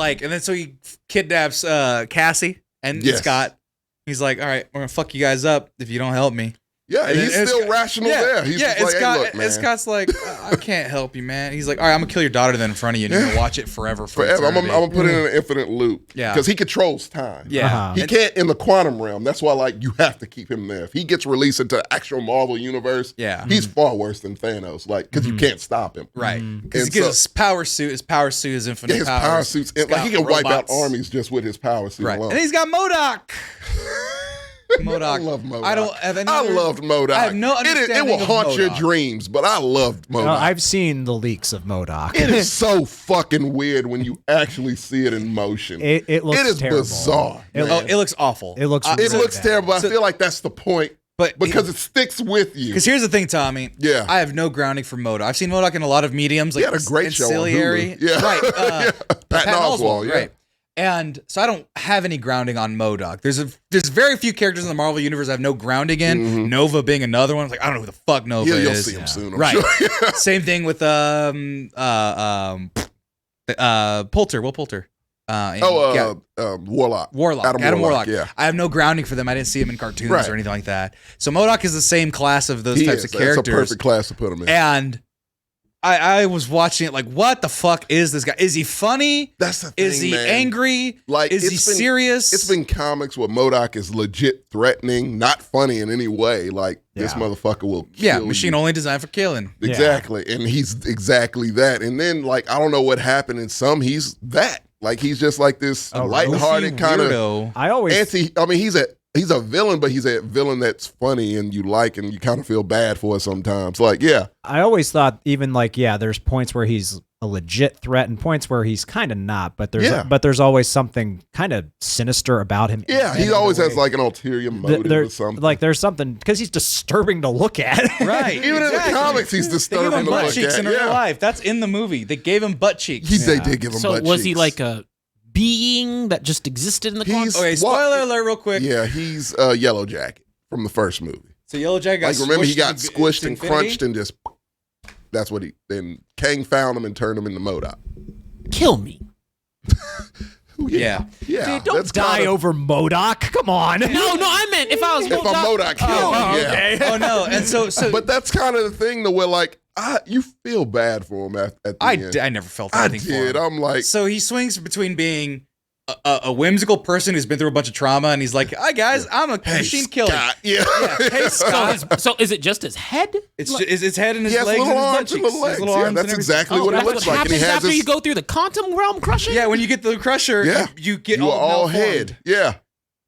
[SPEAKER 1] so he kidnaps Cassie and Scott. He's like, all right, we're going to fuck you guys up if you don't help me.
[SPEAKER 2] Yeah, and he's still rational there. He's just like, hey, look, man.
[SPEAKER 1] Scott's like, I can't help you, man. He's like, all right, I'm going to kill your daughter then in front of you and you're going to watch it forever.
[SPEAKER 2] I'm going to put it in an infinite loop.
[SPEAKER 1] Yeah.
[SPEAKER 2] Because he controls time.
[SPEAKER 1] Yeah.
[SPEAKER 2] He can't in the quantum realm. That's why, you have to keep him there. If he gets released into the actual Marvel universe, he's far worse than Thanos, because you can't stop him.
[SPEAKER 1] Right. Because he gets his power suit. His power suit is infinite
[SPEAKER 2] his power suit's, he can wipe out armies just with his power suit alone.
[SPEAKER 1] And he's got MODOK. MODOK.
[SPEAKER 2] I love MODOK.
[SPEAKER 1] I don't have any.
[SPEAKER 2] I loved MODOK.
[SPEAKER 1] I have no understanding.
[SPEAKER 2] It will haunt
[SPEAKER 1] of
[SPEAKER 2] your dreams, but I loved MODOK.
[SPEAKER 4] I've seen the leaks of MODOK.
[SPEAKER 2] It is so fucking weird when you actually see it in motion.
[SPEAKER 4] It looks
[SPEAKER 2] is
[SPEAKER 4] terrible.
[SPEAKER 2] Bizarre.
[SPEAKER 1] It looks awful.
[SPEAKER 4] It looks.
[SPEAKER 2] It looks terrible. I feel like that's the point.
[SPEAKER 1] But
[SPEAKER 2] because it sticks with you.
[SPEAKER 1] Because here's the thing, Tommy.
[SPEAKER 2] Yeah.
[SPEAKER 1] I have no grounding for MODOK. I've seen MODOK in a lot of mediums.
[SPEAKER 2] He had a great show on Hulu. Yeah.
[SPEAKER 1] Right.
[SPEAKER 2] Patton Oswalt. Yeah.
[SPEAKER 1] Right. And so I don't have any grounding on MODOK. There's very few characters in the Marvel universe I have no grounding in.
[SPEAKER 2] Mm-hmm.
[SPEAKER 1] Nova being another one. I was like, I don't know who the fuck Nova is.
[SPEAKER 2] You'll see him soon. I'm
[SPEAKER 1] right.
[SPEAKER 2] Sure.
[SPEAKER 1] Same thing with Poulter. Will Poulter.
[SPEAKER 2] Warlock.
[SPEAKER 1] Adam Warlock.
[SPEAKER 2] Yeah.
[SPEAKER 1] I have no grounding for them. I didn't see him in cartoons or anything like that. So MODOK is the same class of those types of characters.
[SPEAKER 2] That's a perfect class to put him in.
[SPEAKER 1] And I was watching it like, what the fuck is this guy? Is he funny?
[SPEAKER 2] That's the thing,
[SPEAKER 1] Is he
[SPEAKER 2] man.
[SPEAKER 1] angry?
[SPEAKER 2] Like,
[SPEAKER 1] is he serious?
[SPEAKER 2] It's been comics where MODOK is legit threatening, not funny in any way. Like, this motherfucker will kill
[SPEAKER 1] machine
[SPEAKER 2] you.
[SPEAKER 1] only designed for killing.
[SPEAKER 2] Exactly. And he's exactly that. And then, like, I don't know what happened in some, he's that. Like, he's just like this lighthearted kind of
[SPEAKER 4] I always
[SPEAKER 2] he's a villain, but he's a villain that's funny and you like and you kind of feel bad for it sometimes. Like, yeah.
[SPEAKER 4] I always thought even like, there's points where he's a legit threat and points where he's kind of not, but there's always something kind of sinister about him.
[SPEAKER 2] Yeah, he always has like an ulterior motive or something.
[SPEAKER 4] Like there's something, because he's disturbing to look at.
[SPEAKER 1] Right.
[SPEAKER 2] Even in the comics, he's disturbing
[SPEAKER 1] to look at. Butt cheeks in real
[SPEAKER 2] Yeah.
[SPEAKER 1] life. That's in the movie. They gave him butt cheeks.
[SPEAKER 2] They did give him butt cheeks.
[SPEAKER 3] So was he like a being that just existed in the comics?
[SPEAKER 1] Okay, spoiler alert real quick.
[SPEAKER 2] Yeah, he's Yellow Jacket from the first movie.
[SPEAKER 1] So Yellow Jacket got
[SPEAKER 2] remember he got
[SPEAKER 1] squished
[SPEAKER 2] squished
[SPEAKER 1] to
[SPEAKER 2] and
[SPEAKER 1] infinity?
[SPEAKER 2] crunched and just that's what then Kang found him and turned him into MODOK.
[SPEAKER 3] Kill me.
[SPEAKER 1] Yeah.
[SPEAKER 4] Dude, don't die over MODOK. Come on.
[SPEAKER 3] No, I meant if I was
[SPEAKER 2] If I'm MODOK, kill him.
[SPEAKER 1] Okay. Oh no, and so
[SPEAKER 2] but that's kind of the thing, though, where like you feel bad for him at the end.
[SPEAKER 1] I never felt
[SPEAKER 2] I
[SPEAKER 1] anything for
[SPEAKER 2] did.
[SPEAKER 1] him.
[SPEAKER 2] I'm like,
[SPEAKER 1] So he swings between being a whimsical person who's been through a bunch of trauma, and he's like, "Hi guys, I'm a machine killer."
[SPEAKER 2] Scott. Yeah.
[SPEAKER 1] Hey Scott.
[SPEAKER 3] So is it just his head?
[SPEAKER 1] It's his head and his
[SPEAKER 2] He has
[SPEAKER 1] legs
[SPEAKER 2] little
[SPEAKER 1] and his butt
[SPEAKER 2] arms and
[SPEAKER 1] cheeks.
[SPEAKER 2] little
[SPEAKER 1] His
[SPEAKER 2] legs. Yeah,
[SPEAKER 1] arms
[SPEAKER 2] that's
[SPEAKER 1] and
[SPEAKER 2] exactly
[SPEAKER 1] everything.
[SPEAKER 2] what it
[SPEAKER 3] That's
[SPEAKER 2] looks
[SPEAKER 3] what
[SPEAKER 2] like. And he
[SPEAKER 3] happens
[SPEAKER 2] has
[SPEAKER 3] after
[SPEAKER 2] this,
[SPEAKER 3] you go through the quantum realm crushing?
[SPEAKER 1] Yeah, when you get the crusher,
[SPEAKER 2] yeah,
[SPEAKER 1] you get
[SPEAKER 2] you are all
[SPEAKER 1] malformed.
[SPEAKER 2] head. Yeah,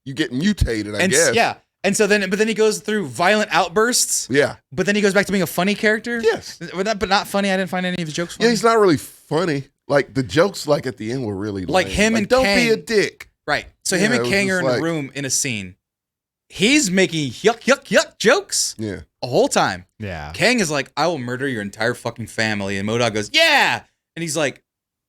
[SPEAKER 2] you get mutated. I guess.
[SPEAKER 1] Yeah. And so then he goes through violent outbursts.
[SPEAKER 2] Yeah.
[SPEAKER 1] But then he goes back to being a funny character.
[SPEAKER 2] Yes.
[SPEAKER 1] But not funny. I didn't find any of his jokes funny.
[SPEAKER 2] Yeah, he's not really funny. Like the jokes, like at the end, were really
[SPEAKER 1] Like
[SPEAKER 2] lame.
[SPEAKER 1] him and
[SPEAKER 2] don't
[SPEAKER 1] Kang.
[SPEAKER 2] be a dick.
[SPEAKER 1] Right. So him
[SPEAKER 2] Yeah,
[SPEAKER 1] and
[SPEAKER 2] it
[SPEAKER 1] Kang
[SPEAKER 2] was
[SPEAKER 1] are in
[SPEAKER 2] just
[SPEAKER 1] a
[SPEAKER 2] like-
[SPEAKER 1] room in a scene. He's making yuck jokes
[SPEAKER 2] Yeah.
[SPEAKER 1] the whole time.
[SPEAKER 4] Yeah.
[SPEAKER 1] Kang is like, I will murder your entire fucking family. And MODOK goes, yeah. And he's like,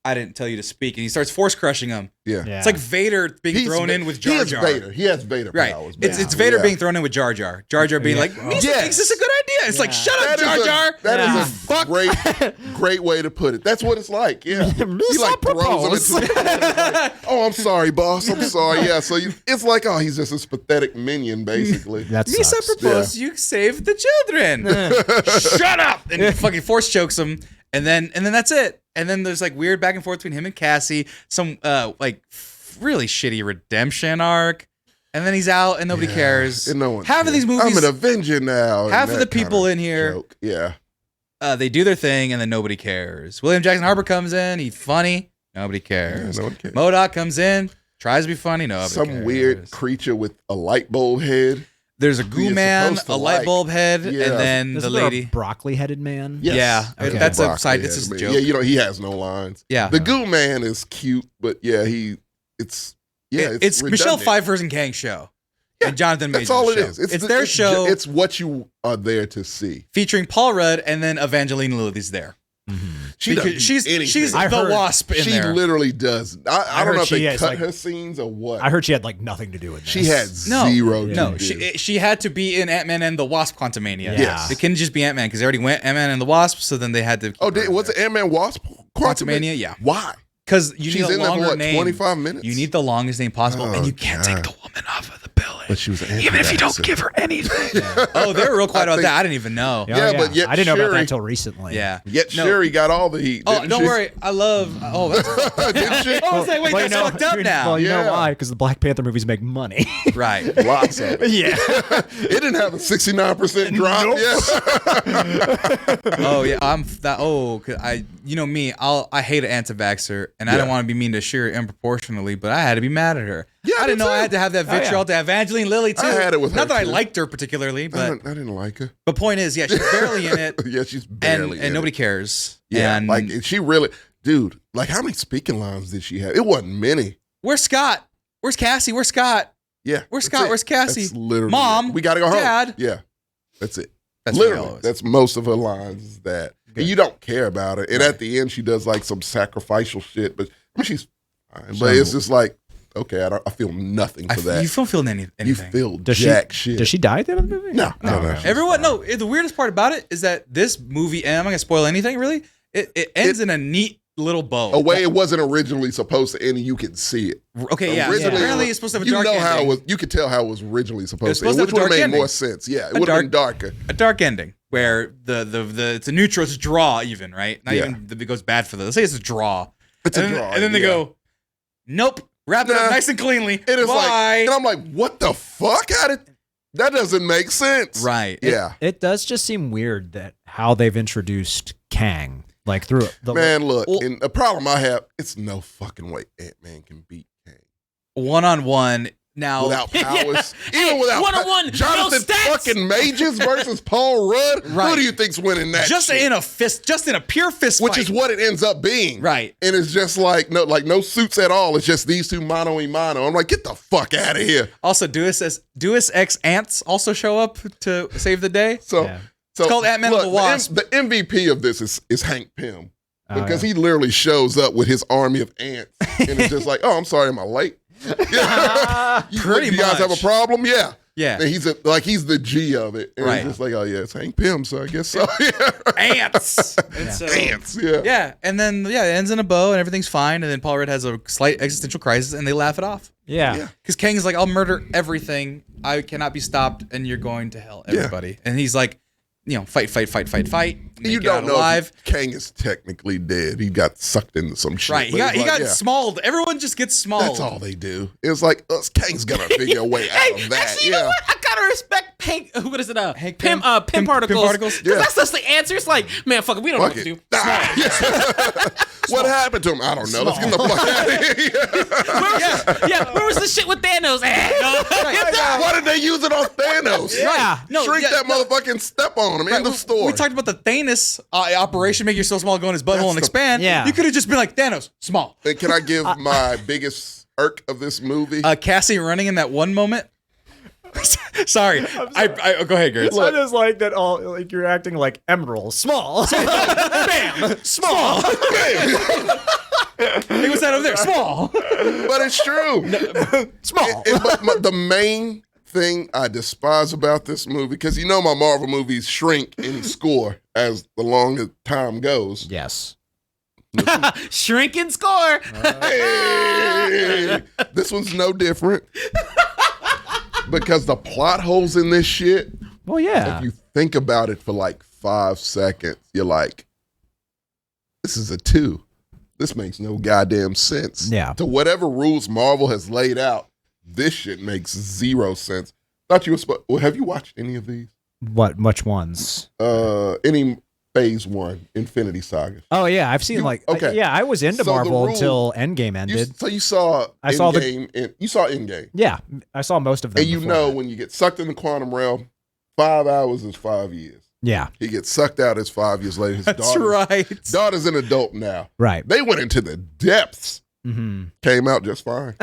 [SPEAKER 1] I didn't tell you to speak. And he starts force crushing him.
[SPEAKER 2] Yeah.
[SPEAKER 1] It's like Vader being thrown in with Jar Jar.
[SPEAKER 2] He is Vader. He has Vader
[SPEAKER 1] Right.
[SPEAKER 2] powers.
[SPEAKER 1] It's Vader being thrown in with Jar Jar. Jar Jar being like, Misa thinks this is a good idea. It's like, shut up, Jar Jar.
[SPEAKER 2] That is a great way to put it. That's what it's like. Yeah. He like throws him into oh, I'm sorry, boss. I'm sorry. Yeah. So it's like, oh, he's just this pathetic minion, basically.
[SPEAKER 4] That
[SPEAKER 1] Misa
[SPEAKER 4] sucks.
[SPEAKER 1] proposed you save the children. Shut up. And he fucking force chokes him. And then that's it. And then there's like weird back and forth between him and Cassie. Some like really shitty redemption arc. And then he's out and nobody cares.
[SPEAKER 2] And no one
[SPEAKER 1] half of these
[SPEAKER 2] cares.
[SPEAKER 1] movies,
[SPEAKER 2] I'm an Avenger now.
[SPEAKER 1] half
[SPEAKER 2] and
[SPEAKER 1] of the
[SPEAKER 2] that kind
[SPEAKER 1] people in here,
[SPEAKER 2] joke. Yeah.
[SPEAKER 1] they do their thing and then nobody cares. William Jackson Harper comes in. He's funny. Nobody cares.
[SPEAKER 2] Yeah, no one cares.
[SPEAKER 1] MODOK comes in. Tries to be funny. Nobody
[SPEAKER 2] Some
[SPEAKER 1] cares.
[SPEAKER 2] weird creature with a light bulb head.
[SPEAKER 1] There's a
[SPEAKER 2] who
[SPEAKER 1] goo
[SPEAKER 2] you're
[SPEAKER 1] man,
[SPEAKER 2] supposed to
[SPEAKER 1] a light
[SPEAKER 2] like.
[SPEAKER 1] bulb head,
[SPEAKER 2] Yeah.
[SPEAKER 1] and then
[SPEAKER 4] Isn't
[SPEAKER 1] the
[SPEAKER 4] there a
[SPEAKER 1] lady.
[SPEAKER 4] broccoli-headed man?
[SPEAKER 2] Yes.
[SPEAKER 1] Yeah,
[SPEAKER 2] Okay.
[SPEAKER 1] that's a
[SPEAKER 2] Broccoli
[SPEAKER 1] side.
[SPEAKER 2] head,
[SPEAKER 1] It's just a
[SPEAKER 2] man.
[SPEAKER 1] joke.
[SPEAKER 2] Yeah, he has no lines.
[SPEAKER 1] Yeah.
[SPEAKER 2] The Goo Man is cute, but yeah, it's
[SPEAKER 1] It's Michelle
[SPEAKER 2] redundant.
[SPEAKER 1] Pfeiffer's and Kang's show. And Jonathan Majors'
[SPEAKER 2] That's all it
[SPEAKER 1] show.
[SPEAKER 2] is.
[SPEAKER 1] It's their show
[SPEAKER 2] It's what you are there to see.
[SPEAKER 1] featuring Paul Rudd, and then Evangeline Lilly's there.
[SPEAKER 2] She
[SPEAKER 1] Because
[SPEAKER 2] doesn't
[SPEAKER 1] she's
[SPEAKER 2] do anything.
[SPEAKER 1] she's the
[SPEAKER 4] I heard
[SPEAKER 1] Wasp in
[SPEAKER 2] She
[SPEAKER 1] there.
[SPEAKER 2] literally does. I don't
[SPEAKER 4] heard
[SPEAKER 2] know if
[SPEAKER 4] she
[SPEAKER 2] they
[SPEAKER 4] has,
[SPEAKER 2] cut
[SPEAKER 4] like-
[SPEAKER 2] her scenes or what.
[SPEAKER 4] I heard she had like nothing to do with this.
[SPEAKER 2] she had
[SPEAKER 1] No,
[SPEAKER 2] zero.
[SPEAKER 1] no,
[SPEAKER 2] to do.
[SPEAKER 1] she had to be in Ant-Man and the Wasp Quantumania.
[SPEAKER 4] Yes.
[SPEAKER 1] It couldn't just be Ant-Man because they already went Ant-Man and the Wasp, so then they had to.
[SPEAKER 2] Was it Ant-Man Wasp?
[SPEAKER 1] Quantumania? Yeah.
[SPEAKER 2] Why?
[SPEAKER 1] Because you
[SPEAKER 2] She's
[SPEAKER 1] need
[SPEAKER 2] in
[SPEAKER 1] a
[SPEAKER 2] there for
[SPEAKER 1] longer
[SPEAKER 2] what,
[SPEAKER 1] name.
[SPEAKER 2] 25 minutes?
[SPEAKER 1] You need the longest name possible,
[SPEAKER 2] Oh,
[SPEAKER 1] and you can't take the woman off of the billing.
[SPEAKER 2] But she was an
[SPEAKER 1] even if you don't
[SPEAKER 2] anti-vaxxer.
[SPEAKER 1] give her anything. Oh, they were real quiet about
[SPEAKER 2] think-
[SPEAKER 1] that. I didn't even know.
[SPEAKER 4] Oh,
[SPEAKER 2] Yeah, but yet
[SPEAKER 4] I didn't know about that
[SPEAKER 2] Shuri-
[SPEAKER 4] until recently.
[SPEAKER 1] Yeah.
[SPEAKER 2] Yet
[SPEAKER 1] No.
[SPEAKER 2] Shuri got all the heat.
[SPEAKER 1] Oh,
[SPEAKER 2] didn't
[SPEAKER 1] don't
[SPEAKER 2] she?
[SPEAKER 1] worry. I love. Oh, that's
[SPEAKER 2] Didn't she?
[SPEAKER 1] I was like, wait, that's fucked up now.
[SPEAKER 4] Well, you know
[SPEAKER 2] Yeah.
[SPEAKER 4] why? Because the Black Panther movies make money.
[SPEAKER 1] Right.
[SPEAKER 2] Lots of it.
[SPEAKER 4] yeah.
[SPEAKER 2] It didn't have a 69% drop.
[SPEAKER 4] Nope.
[SPEAKER 2] Yeah.
[SPEAKER 1] Oh yeah. I'm that. Oh, 'cause you know me. I hate an anti-vaxxer, and I
[SPEAKER 2] Yeah.
[SPEAKER 1] don't want to be mean to Shuri disproportionately, but I had to be mad at her.
[SPEAKER 2] Yeah,
[SPEAKER 1] I didn't
[SPEAKER 2] me
[SPEAKER 1] know I
[SPEAKER 2] too.
[SPEAKER 1] had to have that vitriol to Evangeline Lilly too.
[SPEAKER 2] I had it with
[SPEAKER 1] Not
[SPEAKER 2] her,
[SPEAKER 1] that I
[SPEAKER 2] too.
[SPEAKER 1] liked her particularly,
[SPEAKER 2] I
[SPEAKER 1] but
[SPEAKER 2] didn't like her.
[SPEAKER 1] the point is, yeah, she's barely in it,
[SPEAKER 2] Yeah, she's barely.
[SPEAKER 1] and
[SPEAKER 2] in
[SPEAKER 1] nobody
[SPEAKER 2] it.
[SPEAKER 1] cares.
[SPEAKER 2] Yeah,
[SPEAKER 1] and
[SPEAKER 2] like she really, dude. Like, how many speaking lines did she have? It wasn't many.
[SPEAKER 1] where's Scott? Where's Cassie? Where's Scott?
[SPEAKER 2] Yeah.
[SPEAKER 1] Where's
[SPEAKER 2] that's
[SPEAKER 1] Scott?
[SPEAKER 2] it.
[SPEAKER 1] Where's Cassie?
[SPEAKER 2] That's literally
[SPEAKER 1] Mom,
[SPEAKER 2] it. We gotta go home.
[SPEAKER 1] Dad.
[SPEAKER 2] Yeah, that's it.
[SPEAKER 1] That's
[SPEAKER 2] literally,
[SPEAKER 1] what it
[SPEAKER 2] that's most of her lines. Is that, and you don't care about it. And at the end, she does like some sacrificial shit, but I mean, she's fine. But it's just like, okay, I feel nothing for that.
[SPEAKER 1] You don't feel anything.
[SPEAKER 2] You feel
[SPEAKER 4] Does
[SPEAKER 2] jack
[SPEAKER 4] she,
[SPEAKER 2] shit.
[SPEAKER 4] Does she die at the end of the movie?
[SPEAKER 2] No, no.
[SPEAKER 1] Everyone, no. The weirdest part about it is that this movie, and I'm not gonna spoil anything really. It ends in a neat little bow.
[SPEAKER 2] A way it wasn't originally supposed to end, and you can see it.
[SPEAKER 1] Okay, yeah.
[SPEAKER 2] Originally,
[SPEAKER 1] Apparently, it's supposed to have a dark
[SPEAKER 2] know how it
[SPEAKER 1] ending.
[SPEAKER 2] was. You could tell how it was originally supposed to.
[SPEAKER 1] supposed
[SPEAKER 2] Which
[SPEAKER 1] to have a
[SPEAKER 2] would have
[SPEAKER 1] dark
[SPEAKER 2] made
[SPEAKER 1] ending.
[SPEAKER 2] more sense. Yeah, it would have been darker.
[SPEAKER 1] A dark ending, where the it's a neutral, it's a draw even, right? Not even that it goes bad for them. Let's say it's a draw.
[SPEAKER 2] It's a draw.
[SPEAKER 1] And then they go, nope, wrap it up nice and cleanly.
[SPEAKER 2] It is and I'm like, what the fuck? That doesn't make sense.
[SPEAKER 1] Right.
[SPEAKER 4] It does just seem weird that how they've introduced Kang. Like through the
[SPEAKER 2] look, and the problem I have, it's no fucking way Ant-Man can beat Kang.
[SPEAKER 1] 1-on-1. Now,
[SPEAKER 2] without powers, even without
[SPEAKER 3] 1-on-1,
[SPEAKER 2] Jonathan fucking Majors versus Paul Rudd.
[SPEAKER 1] Right.
[SPEAKER 2] Who do you think's winning that?
[SPEAKER 1] Just in a pure fist
[SPEAKER 2] which
[SPEAKER 1] fight.
[SPEAKER 2] is what it ends up being.
[SPEAKER 1] Right.
[SPEAKER 2] And it's just no suits at all. It's just these two mano a mano. I'm like, get the fuck out of here.
[SPEAKER 1] Also, Deus Ex Ants also show up to save the day.
[SPEAKER 2] So
[SPEAKER 1] it's called Ant-Man and the Wasp.
[SPEAKER 2] The MVP of this is Hank Pym. Because he literally shows up with his army of ants. And it's just like, oh, I'm sorry, am I late?
[SPEAKER 1] Pretty
[SPEAKER 2] you guys have a problem? Yeah.
[SPEAKER 1] Yeah.
[SPEAKER 2] And he's the G of it. And he's just like, oh yeah, it's Hank Pym, so I guess so.
[SPEAKER 1] Ants.
[SPEAKER 2] Ants, yeah.
[SPEAKER 1] Yeah. And then it ends in a bow and everything's fine. And then Paul Rudd has a slight existential crisis and they laugh it off.
[SPEAKER 4] Yeah.
[SPEAKER 1] Because Kang's like, I'll murder everything. I cannot be stopped and you're going to hell, everybody. Yeah. And he's like, fight.
[SPEAKER 2] You don't know alive. Kang is technically dead. He got sucked into some shit.
[SPEAKER 1] Right. He got smalled. Everyone just gets smalled.
[SPEAKER 2] That's all they do. It's like, Kang's gonna figure a way out of that.
[SPEAKER 3] Actually, you know what? I gotta respect Pym Particles.
[SPEAKER 1] Pym Particles.
[SPEAKER 3] Because that's just the answer. It's like, man, fuck it. We don't know what to do.
[SPEAKER 2] What happened to him? I don't know. Let's get the fuck out of here.
[SPEAKER 3] Where was the shit with Thanos?
[SPEAKER 2] Why did they use it on Thanos?
[SPEAKER 3] Yeah.
[SPEAKER 2] Shrink that motherfucking step on him in the store.
[SPEAKER 1] We talked about the Thanos operation, make you so small, go in his butthole and expand.
[SPEAKER 4] Yeah.
[SPEAKER 1] You could have just been like, Thanos, small.
[SPEAKER 2] And can I give my biggest irk of this movie?
[SPEAKER 1] Cassie running in that one moment. Sorry. I go ahead, Girts.
[SPEAKER 4] I just like that you're acting like Emerald. Small. Bam. Small.
[SPEAKER 2] Bam.
[SPEAKER 1] Hey, what's that over there? Small.
[SPEAKER 2] But it's true.
[SPEAKER 4] Small.
[SPEAKER 2] But the main thing I despise about this movie, because my Marvel movies shrink in score as the longer time goes.
[SPEAKER 4] Yes.
[SPEAKER 3] Shrink and score.
[SPEAKER 2] Hey, this one's no different. Because the plot holes in this shit.
[SPEAKER 4] Well, yeah.
[SPEAKER 2] If you think about it for like 5 seconds, you're like, this is a 2. This makes no goddamn sense.
[SPEAKER 4] Yeah.
[SPEAKER 2] To whatever rules Marvel has laid out, this shit makes 0 sense. Thought you were have you watched any of these?
[SPEAKER 4] Which ones?
[SPEAKER 2] Any Phase 1 Infinity Saga?
[SPEAKER 4] Oh yeah, I've seen I was into Marvel until Endgame ended.
[SPEAKER 2] You saw Endgame. You saw Endgame.
[SPEAKER 4] Yeah, I saw most of them.
[SPEAKER 2] And when you get sucked in the quantum realm, 5 hours is 5 years.
[SPEAKER 4] Yeah.
[SPEAKER 2] He gets sucked out as 5 years later. His daughter's an adult now.
[SPEAKER 4] Right.
[SPEAKER 2] They went into the depths.
[SPEAKER 4] Mm-hmm.
[SPEAKER 2] Came out just fine.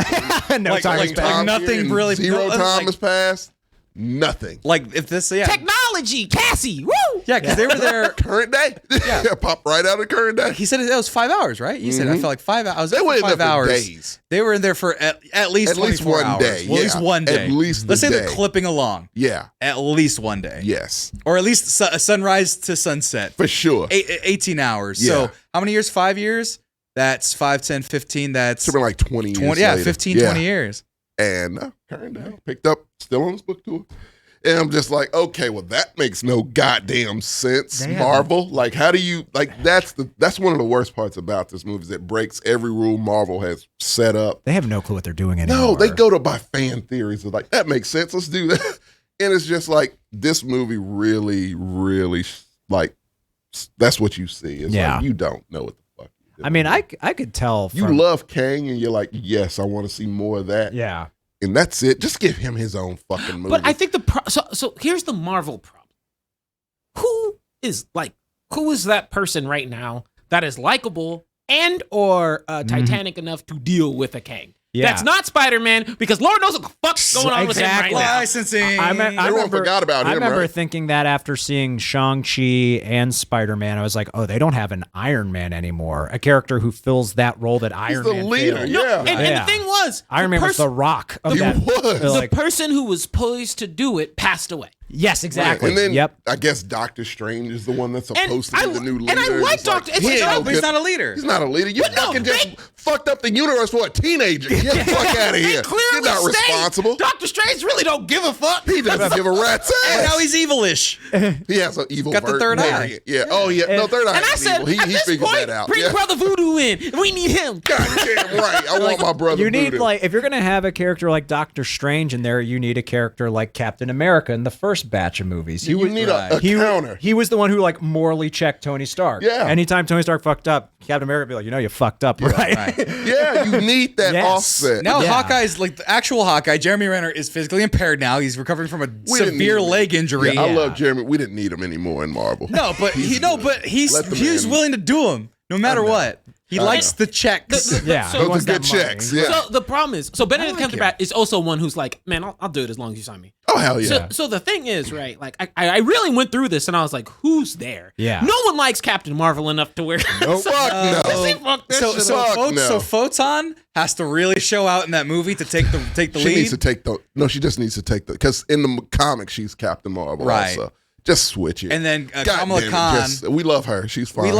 [SPEAKER 4] No time has passed.
[SPEAKER 1] Nothing really.
[SPEAKER 2] Zero time has passed. Nothing.
[SPEAKER 1] Like if this,
[SPEAKER 3] technology, Cassie, woo!
[SPEAKER 1] Yeah, because they were there.
[SPEAKER 2] Current day. Yeah, pop right out of current day.
[SPEAKER 1] He said it was 5 hours, right? You said I felt like 5 hours.
[SPEAKER 2] They were in there
[SPEAKER 1] 5 hours.
[SPEAKER 2] for days.
[SPEAKER 1] They were in there for at least 24
[SPEAKER 2] one
[SPEAKER 1] hours.
[SPEAKER 2] day.
[SPEAKER 1] Well, at least one day.
[SPEAKER 2] At least
[SPEAKER 1] let's say
[SPEAKER 2] day.
[SPEAKER 1] they're clipping along.
[SPEAKER 2] Yeah.
[SPEAKER 1] At least one day.
[SPEAKER 2] Yes.
[SPEAKER 1] Or at least sunrise to sunset.
[SPEAKER 2] For sure.
[SPEAKER 1] 18 hours.
[SPEAKER 2] Yeah.
[SPEAKER 1] So how many years? 5 years? That's 5, 10, 15. That's
[SPEAKER 2] something like 20 years.
[SPEAKER 1] Yeah,
[SPEAKER 2] later.
[SPEAKER 1] 15, 20 years.
[SPEAKER 2] And current day. Picked up, still on his book tour. And I'm just like, okay, well, that makes no goddamn sense. Marvel, like, how do you that's one of the worst parts about this movie is it breaks every rule Marvel has set up.
[SPEAKER 4] They have no clue what they're doing anymore.
[SPEAKER 2] No, they go by fan theories. They're like, that makes sense. Let's do that. And it's just like this movie really, really like that's what you see. It's like you don't know what the fuck you're doing.
[SPEAKER 4] I mean, I could tell.
[SPEAKER 2] You love Kang, and you're like, yes, I want to see more of that.
[SPEAKER 4] Yeah.
[SPEAKER 2] And that's it. Just give him his own fucking movie.
[SPEAKER 3] But I think so here's the Marvel problem. Who is that person right now that is likable and or Titanic enough to deal with a Kang? Yeah. That's not Spider-Man because Lord knows what the fuck's going on with him right now.
[SPEAKER 1] Licensing.
[SPEAKER 2] Everyone forgot about him.
[SPEAKER 4] I remember thinking that after seeing Shang-Chi and Spider-Man, I was like, oh, they don't have an Iron Man anymore. A character who fills that role that Iron Man
[SPEAKER 2] the leader,
[SPEAKER 4] filled.
[SPEAKER 2] yeah.
[SPEAKER 3] And the thing was,
[SPEAKER 4] Iron Man was the Rock. Of that.
[SPEAKER 3] The person who was poised to do it passed away.
[SPEAKER 4] Yes, exactly.
[SPEAKER 2] Right. And then
[SPEAKER 4] yep.
[SPEAKER 2] I guess Doctor Strange is the one that's supposed to be the new leader.
[SPEAKER 3] And I like Doctor Strange.
[SPEAKER 1] But he's not a leader.
[SPEAKER 2] He's not a leader. You fucking just fucked up the universe for a teenager. Get the fuck out of here. You're not responsible.
[SPEAKER 3] Doctor Strange really don't give a fuck.
[SPEAKER 2] He doesn't give a rat's ass.
[SPEAKER 1] And now he's evilish.
[SPEAKER 2] He has an evil
[SPEAKER 1] Got the third eye.
[SPEAKER 2] variant. Yeah. Oh, yeah. No, third eye
[SPEAKER 3] And I
[SPEAKER 2] is
[SPEAKER 3] said,
[SPEAKER 2] evil.
[SPEAKER 3] at
[SPEAKER 2] He
[SPEAKER 3] this
[SPEAKER 2] figured
[SPEAKER 3] point,
[SPEAKER 2] that out.
[SPEAKER 3] bring
[SPEAKER 2] Yeah.
[SPEAKER 3] Brother Voodoo in. We need him.
[SPEAKER 2] God damn right. I want my brother
[SPEAKER 4] You need
[SPEAKER 2] Voodoo.
[SPEAKER 4] like if you're gonna have a character like Doctor Strange in there, you need a character like Captain America in the first batch of movies.
[SPEAKER 2] You need a counter.
[SPEAKER 4] He was the one who like morally checked Tony Stark.
[SPEAKER 2] Yeah.
[SPEAKER 4] Anytime Tony Stark fucked up, Captain America would be like, you fucked up, right?
[SPEAKER 2] Yeah, you need that
[SPEAKER 4] Yes.
[SPEAKER 2] offset.
[SPEAKER 1] Now
[SPEAKER 4] Yeah.
[SPEAKER 1] Hawkeye's like the actual Hawkeye. Jeremy Renner is physically impaired now. He's recovering from a severe leg injury.
[SPEAKER 2] Yeah, I love Jeremy. We didn't need him anymore in Marvel.
[SPEAKER 1] No, but he's
[SPEAKER 2] man-
[SPEAKER 1] willing to do them no matter what. He likes the checks.
[SPEAKER 4] Yeah.
[SPEAKER 3] So-
[SPEAKER 4] he
[SPEAKER 2] Those
[SPEAKER 4] wants
[SPEAKER 2] are good
[SPEAKER 4] that money.
[SPEAKER 2] checks. Yeah.
[SPEAKER 3] So the problem is, Benedict Cumberbatch is also one who's like, man, I'll do it as long as you sign me.
[SPEAKER 2] Oh, hell yeah.
[SPEAKER 3] So the thing is, right, like I really went through this and I was like, who's there?
[SPEAKER 4] Yeah.
[SPEAKER 3] No one likes Captain Marvel enough to wear.
[SPEAKER 2] Fuck no.
[SPEAKER 3] Fuck this
[SPEAKER 1] So
[SPEAKER 3] shit
[SPEAKER 1] so,
[SPEAKER 3] up.
[SPEAKER 2] Fuck no.
[SPEAKER 1] so Photon has to really show out in that movie to take the
[SPEAKER 2] She
[SPEAKER 1] lead.
[SPEAKER 2] needs to take the. No, she just needs to take the. Because in the comics, she's Captain Marvel.
[SPEAKER 1] Right.
[SPEAKER 2] Also. Just switch it.
[SPEAKER 1] And then
[SPEAKER 2] God
[SPEAKER 1] Kamala
[SPEAKER 2] damn it,
[SPEAKER 1] Khan.
[SPEAKER 2] we love her. She's fine.
[SPEAKER 1] I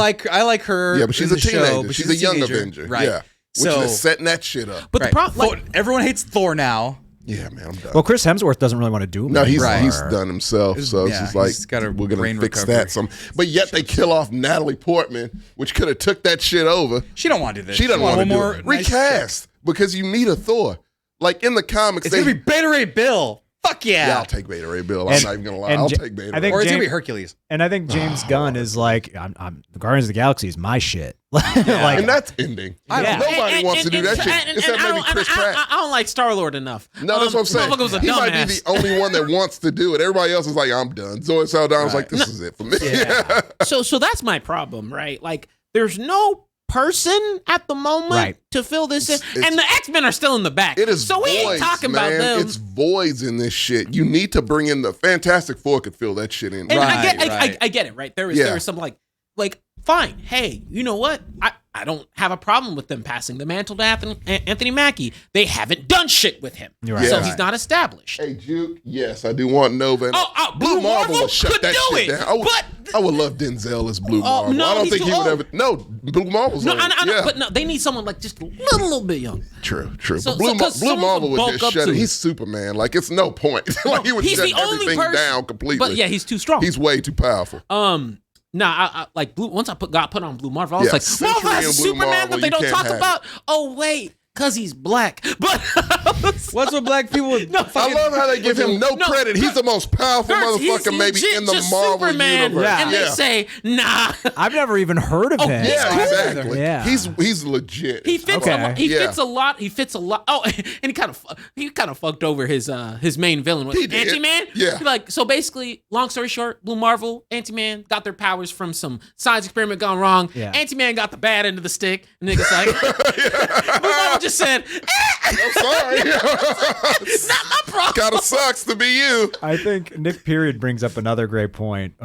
[SPEAKER 1] like her.
[SPEAKER 2] Yeah, but she's
[SPEAKER 1] in
[SPEAKER 2] a
[SPEAKER 1] the
[SPEAKER 2] teenager.
[SPEAKER 1] show, but
[SPEAKER 2] she's a young
[SPEAKER 1] teenager.
[SPEAKER 2] Avenger.
[SPEAKER 1] Right.
[SPEAKER 2] Yeah. Which
[SPEAKER 1] So
[SPEAKER 2] is setting that shit up.
[SPEAKER 3] But
[SPEAKER 1] right.
[SPEAKER 3] the problem, like,
[SPEAKER 1] Everyone hates Thor now.
[SPEAKER 2] Yeah, man, I'm done.
[SPEAKER 4] Well, Chris Hemsworth doesn't really want to do it.
[SPEAKER 2] No, he's
[SPEAKER 4] anymore.
[SPEAKER 2] done himself, so it's
[SPEAKER 1] yeah,
[SPEAKER 2] just like
[SPEAKER 1] he's got a
[SPEAKER 2] we're gonna
[SPEAKER 1] brain
[SPEAKER 2] fix
[SPEAKER 1] recovery.
[SPEAKER 2] that some. But yet they kill off Natalie Portman, which could have took that shit over.
[SPEAKER 1] She don't want to do this.
[SPEAKER 2] She doesn't want to do it.
[SPEAKER 1] Nice
[SPEAKER 2] Recast because you need a Thor. Like in the comics,
[SPEAKER 1] It's gonna be Beta Ray Bill. Fuck yeah.
[SPEAKER 2] yeah, I'll take Beta Ray Bill. I'm
[SPEAKER 4] And-
[SPEAKER 2] not even gonna lie.
[SPEAKER 4] and
[SPEAKER 2] I'll
[SPEAKER 4] Ja-
[SPEAKER 2] take Beta
[SPEAKER 4] I
[SPEAKER 2] Ray.
[SPEAKER 4] think
[SPEAKER 1] Or it's gonna
[SPEAKER 4] James-
[SPEAKER 1] be Hercules.
[SPEAKER 4] And I think James Gunn is like, I'm the Guardians of the Galaxy is my shit. Like,
[SPEAKER 2] And that's ending.
[SPEAKER 4] Yeah.
[SPEAKER 2] Nobody wants to do that shit. Except maybe Chris Pratt.
[SPEAKER 3] I don't like Star-Lord enough.
[SPEAKER 2] No, that's what I'm saying.
[SPEAKER 3] Motherfucker was a
[SPEAKER 2] He might be
[SPEAKER 3] dumbass.
[SPEAKER 2] the only one that wants to do it. Everybody else is like, I'm done. Zoe Saldana's like, this is it for me. Yeah.
[SPEAKER 3] So that's my problem, right? Like, there's no person at the moment
[SPEAKER 4] Right.
[SPEAKER 3] to fill this in,
[SPEAKER 2] It's-
[SPEAKER 3] and the X-Men are still in the back.
[SPEAKER 2] It is
[SPEAKER 3] so we ain't
[SPEAKER 2] voids,
[SPEAKER 3] talking
[SPEAKER 2] man.
[SPEAKER 3] about them.
[SPEAKER 2] It's voids in this shit. You need to bring in the Fantastic Four could fill that shit in.
[SPEAKER 3] And
[SPEAKER 1] Right,
[SPEAKER 3] I get it, right? There is some like fine. Hey, you know what? I don't have a problem with them passing the mantle to Anthony Mackie. They haven't done shit with him,
[SPEAKER 4] Right.
[SPEAKER 3] so
[SPEAKER 2] Yeah.
[SPEAKER 3] he's not established.
[SPEAKER 2] Hey, Juke, yes, I do want Nova. And
[SPEAKER 3] Blue Marvel
[SPEAKER 2] would shut
[SPEAKER 3] could
[SPEAKER 2] that
[SPEAKER 3] do
[SPEAKER 2] shit
[SPEAKER 3] it,
[SPEAKER 2] down.
[SPEAKER 3] but
[SPEAKER 2] I would love Denzel as Blue Marvel.
[SPEAKER 3] no,
[SPEAKER 2] I don't
[SPEAKER 3] he's
[SPEAKER 2] think
[SPEAKER 3] too
[SPEAKER 2] he would
[SPEAKER 3] old.
[SPEAKER 2] ever. No, Blue Marvel's
[SPEAKER 3] No,
[SPEAKER 2] old.
[SPEAKER 3] I know,
[SPEAKER 2] Yeah.
[SPEAKER 3] but no, they need someone like just a little bit young.
[SPEAKER 2] True.
[SPEAKER 3] So-
[SPEAKER 2] But
[SPEAKER 3] so- 'cause
[SPEAKER 2] Blue
[SPEAKER 3] someone
[SPEAKER 2] Marvel
[SPEAKER 3] would
[SPEAKER 2] would
[SPEAKER 3] bulk
[SPEAKER 2] just
[SPEAKER 3] up
[SPEAKER 2] shut
[SPEAKER 3] to
[SPEAKER 2] it.
[SPEAKER 3] it.
[SPEAKER 2] He's Superman. Like, it's no point. Like, he would
[SPEAKER 3] He's
[SPEAKER 2] shut
[SPEAKER 3] the only
[SPEAKER 2] everything
[SPEAKER 3] person
[SPEAKER 2] down completely.
[SPEAKER 3] But yeah, he's too strong.
[SPEAKER 2] He's way too powerful.
[SPEAKER 3] I like Blue. Once I got put on Blue Marvel, I was
[SPEAKER 2] Yeah,
[SPEAKER 3] like,
[SPEAKER 2] Century
[SPEAKER 3] Marvel has a
[SPEAKER 2] and Blue
[SPEAKER 3] Superman
[SPEAKER 2] Marvel,
[SPEAKER 3] that they
[SPEAKER 2] you
[SPEAKER 3] don't
[SPEAKER 2] can't
[SPEAKER 3] talk
[SPEAKER 2] have
[SPEAKER 3] about. Oh wait, because he's black. But
[SPEAKER 1] What's with black people with
[SPEAKER 2] I love how they give him no credit. He's the most powerful motherfucker maybe in the Marvel
[SPEAKER 3] Superman,
[SPEAKER 2] universe.
[SPEAKER 3] and they say, nah.
[SPEAKER 4] I've never even heard of him.
[SPEAKER 3] he's
[SPEAKER 2] Yeah,
[SPEAKER 3] cool.
[SPEAKER 2] exactly.
[SPEAKER 4] Yeah.
[SPEAKER 2] He's legit.
[SPEAKER 3] He fits.
[SPEAKER 4] Okay.
[SPEAKER 3] He
[SPEAKER 2] Yeah.
[SPEAKER 3] fits a lot. He fits a lot. Oh, and he kind of fucked over his main villain with
[SPEAKER 2] He did.
[SPEAKER 3] Ant-Man.
[SPEAKER 2] Yeah.
[SPEAKER 3] Like, so basically, long story short, Blue Marvel, Ant-Man got their powers from some science experiment gone wrong.
[SPEAKER 4] Yeah.
[SPEAKER 3] Ant-Man got the bad end of the stick. And niggas like, Blue Marvel just said,
[SPEAKER 2] I'm sorry.
[SPEAKER 3] it's not my problem.
[SPEAKER 2] Kind of sucks to be you.
[SPEAKER 4] I think Nick Period brings up another great point.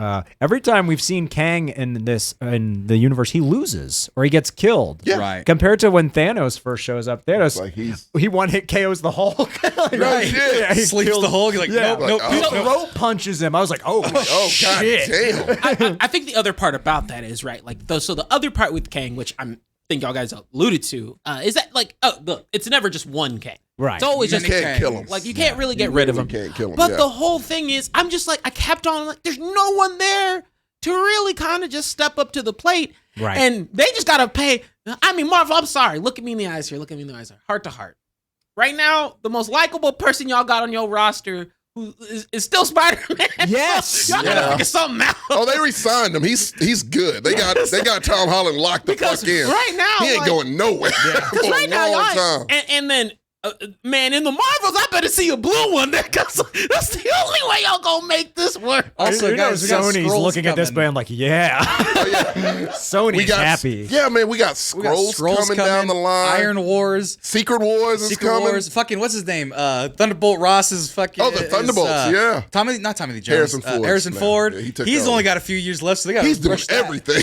[SPEAKER 4] Every time we've seen Kang in the universe, he loses or he gets killed.
[SPEAKER 2] Yeah.
[SPEAKER 1] Right.
[SPEAKER 4] Compared to when Thanos first shows up, Thanos
[SPEAKER 2] Like
[SPEAKER 4] he one hit KOs the Hulk.
[SPEAKER 1] Right.
[SPEAKER 2] shit.
[SPEAKER 4] he
[SPEAKER 1] Sleeps
[SPEAKER 4] kills-
[SPEAKER 1] the Hulk. You're like,
[SPEAKER 4] Yeah.
[SPEAKER 1] nope, nope,
[SPEAKER 2] Like,
[SPEAKER 1] nope,
[SPEAKER 2] oh.
[SPEAKER 1] nope.
[SPEAKER 4] Throat punches him. I was like, oh,
[SPEAKER 2] Oh, god
[SPEAKER 4] shit.
[SPEAKER 2] damn.
[SPEAKER 3] I think the other part about that is right. Like, so the other part with Kang, which think y'all guys alluded to, is that like, look, it's never just one Kang.
[SPEAKER 4] Right.
[SPEAKER 3] It's always
[SPEAKER 2] You
[SPEAKER 3] just
[SPEAKER 2] can't kill him.
[SPEAKER 3] Like, you can't really get
[SPEAKER 2] You
[SPEAKER 3] rid of
[SPEAKER 2] really
[SPEAKER 3] him.
[SPEAKER 2] can't kill him,
[SPEAKER 3] But
[SPEAKER 2] yeah.
[SPEAKER 3] the whole thing is, I'm just like, I kept on like, there's no one there to really kind of just step up to the plate.
[SPEAKER 4] Right.
[SPEAKER 3] And they just gotta pay. I mean, Marvel, I'm sorry. Look at me in the eyes here. Look at me in the eyes here. Heart to heart. Right now, the most likable person y'all got on your roster who is still Spider-Man.
[SPEAKER 4] Yes.
[SPEAKER 3] Y'all gotta figure something out.
[SPEAKER 2] Oh, they re-signed him. He's good. They got Tom Holland locked the
[SPEAKER 3] Because
[SPEAKER 2] fuck in.
[SPEAKER 3] right now,
[SPEAKER 2] he ain't
[SPEAKER 3] like-
[SPEAKER 2] going nowhere for
[SPEAKER 3] Because
[SPEAKER 2] a
[SPEAKER 3] right now,
[SPEAKER 2] long
[SPEAKER 3] y'all,
[SPEAKER 2] time.
[SPEAKER 3] and then, man, in the Marvels, I better see a blue one there because that's the only way y'all gonna make this work.
[SPEAKER 1] Also,
[SPEAKER 4] you know,
[SPEAKER 1] guys, we got
[SPEAKER 4] Sony's
[SPEAKER 1] Skrulls
[SPEAKER 4] looking at this
[SPEAKER 1] coming.
[SPEAKER 4] band like, yeah. Sony's
[SPEAKER 2] We got
[SPEAKER 4] happy.
[SPEAKER 2] Yeah, man, we got
[SPEAKER 1] We got
[SPEAKER 2] Skrulls
[SPEAKER 1] Skrulls
[SPEAKER 2] coming down the line.
[SPEAKER 1] Iron Wars.
[SPEAKER 2] Secret Wars is
[SPEAKER 1] Secret
[SPEAKER 2] coming.
[SPEAKER 1] Wars. Fucking, what's his name? Thunderbolt Ross is fucking.
[SPEAKER 2] Oh, the Thunderbolts, yeah.
[SPEAKER 1] Not Tommy Lee Jones.
[SPEAKER 2] Harrison Ford.
[SPEAKER 1] Harrison
[SPEAKER 2] Man,
[SPEAKER 1] Ford.
[SPEAKER 2] yeah, he took
[SPEAKER 1] He's
[SPEAKER 2] over.
[SPEAKER 1] only got a few years left, so they got to
[SPEAKER 2] He's doing
[SPEAKER 1] rush that.
[SPEAKER 2] everything.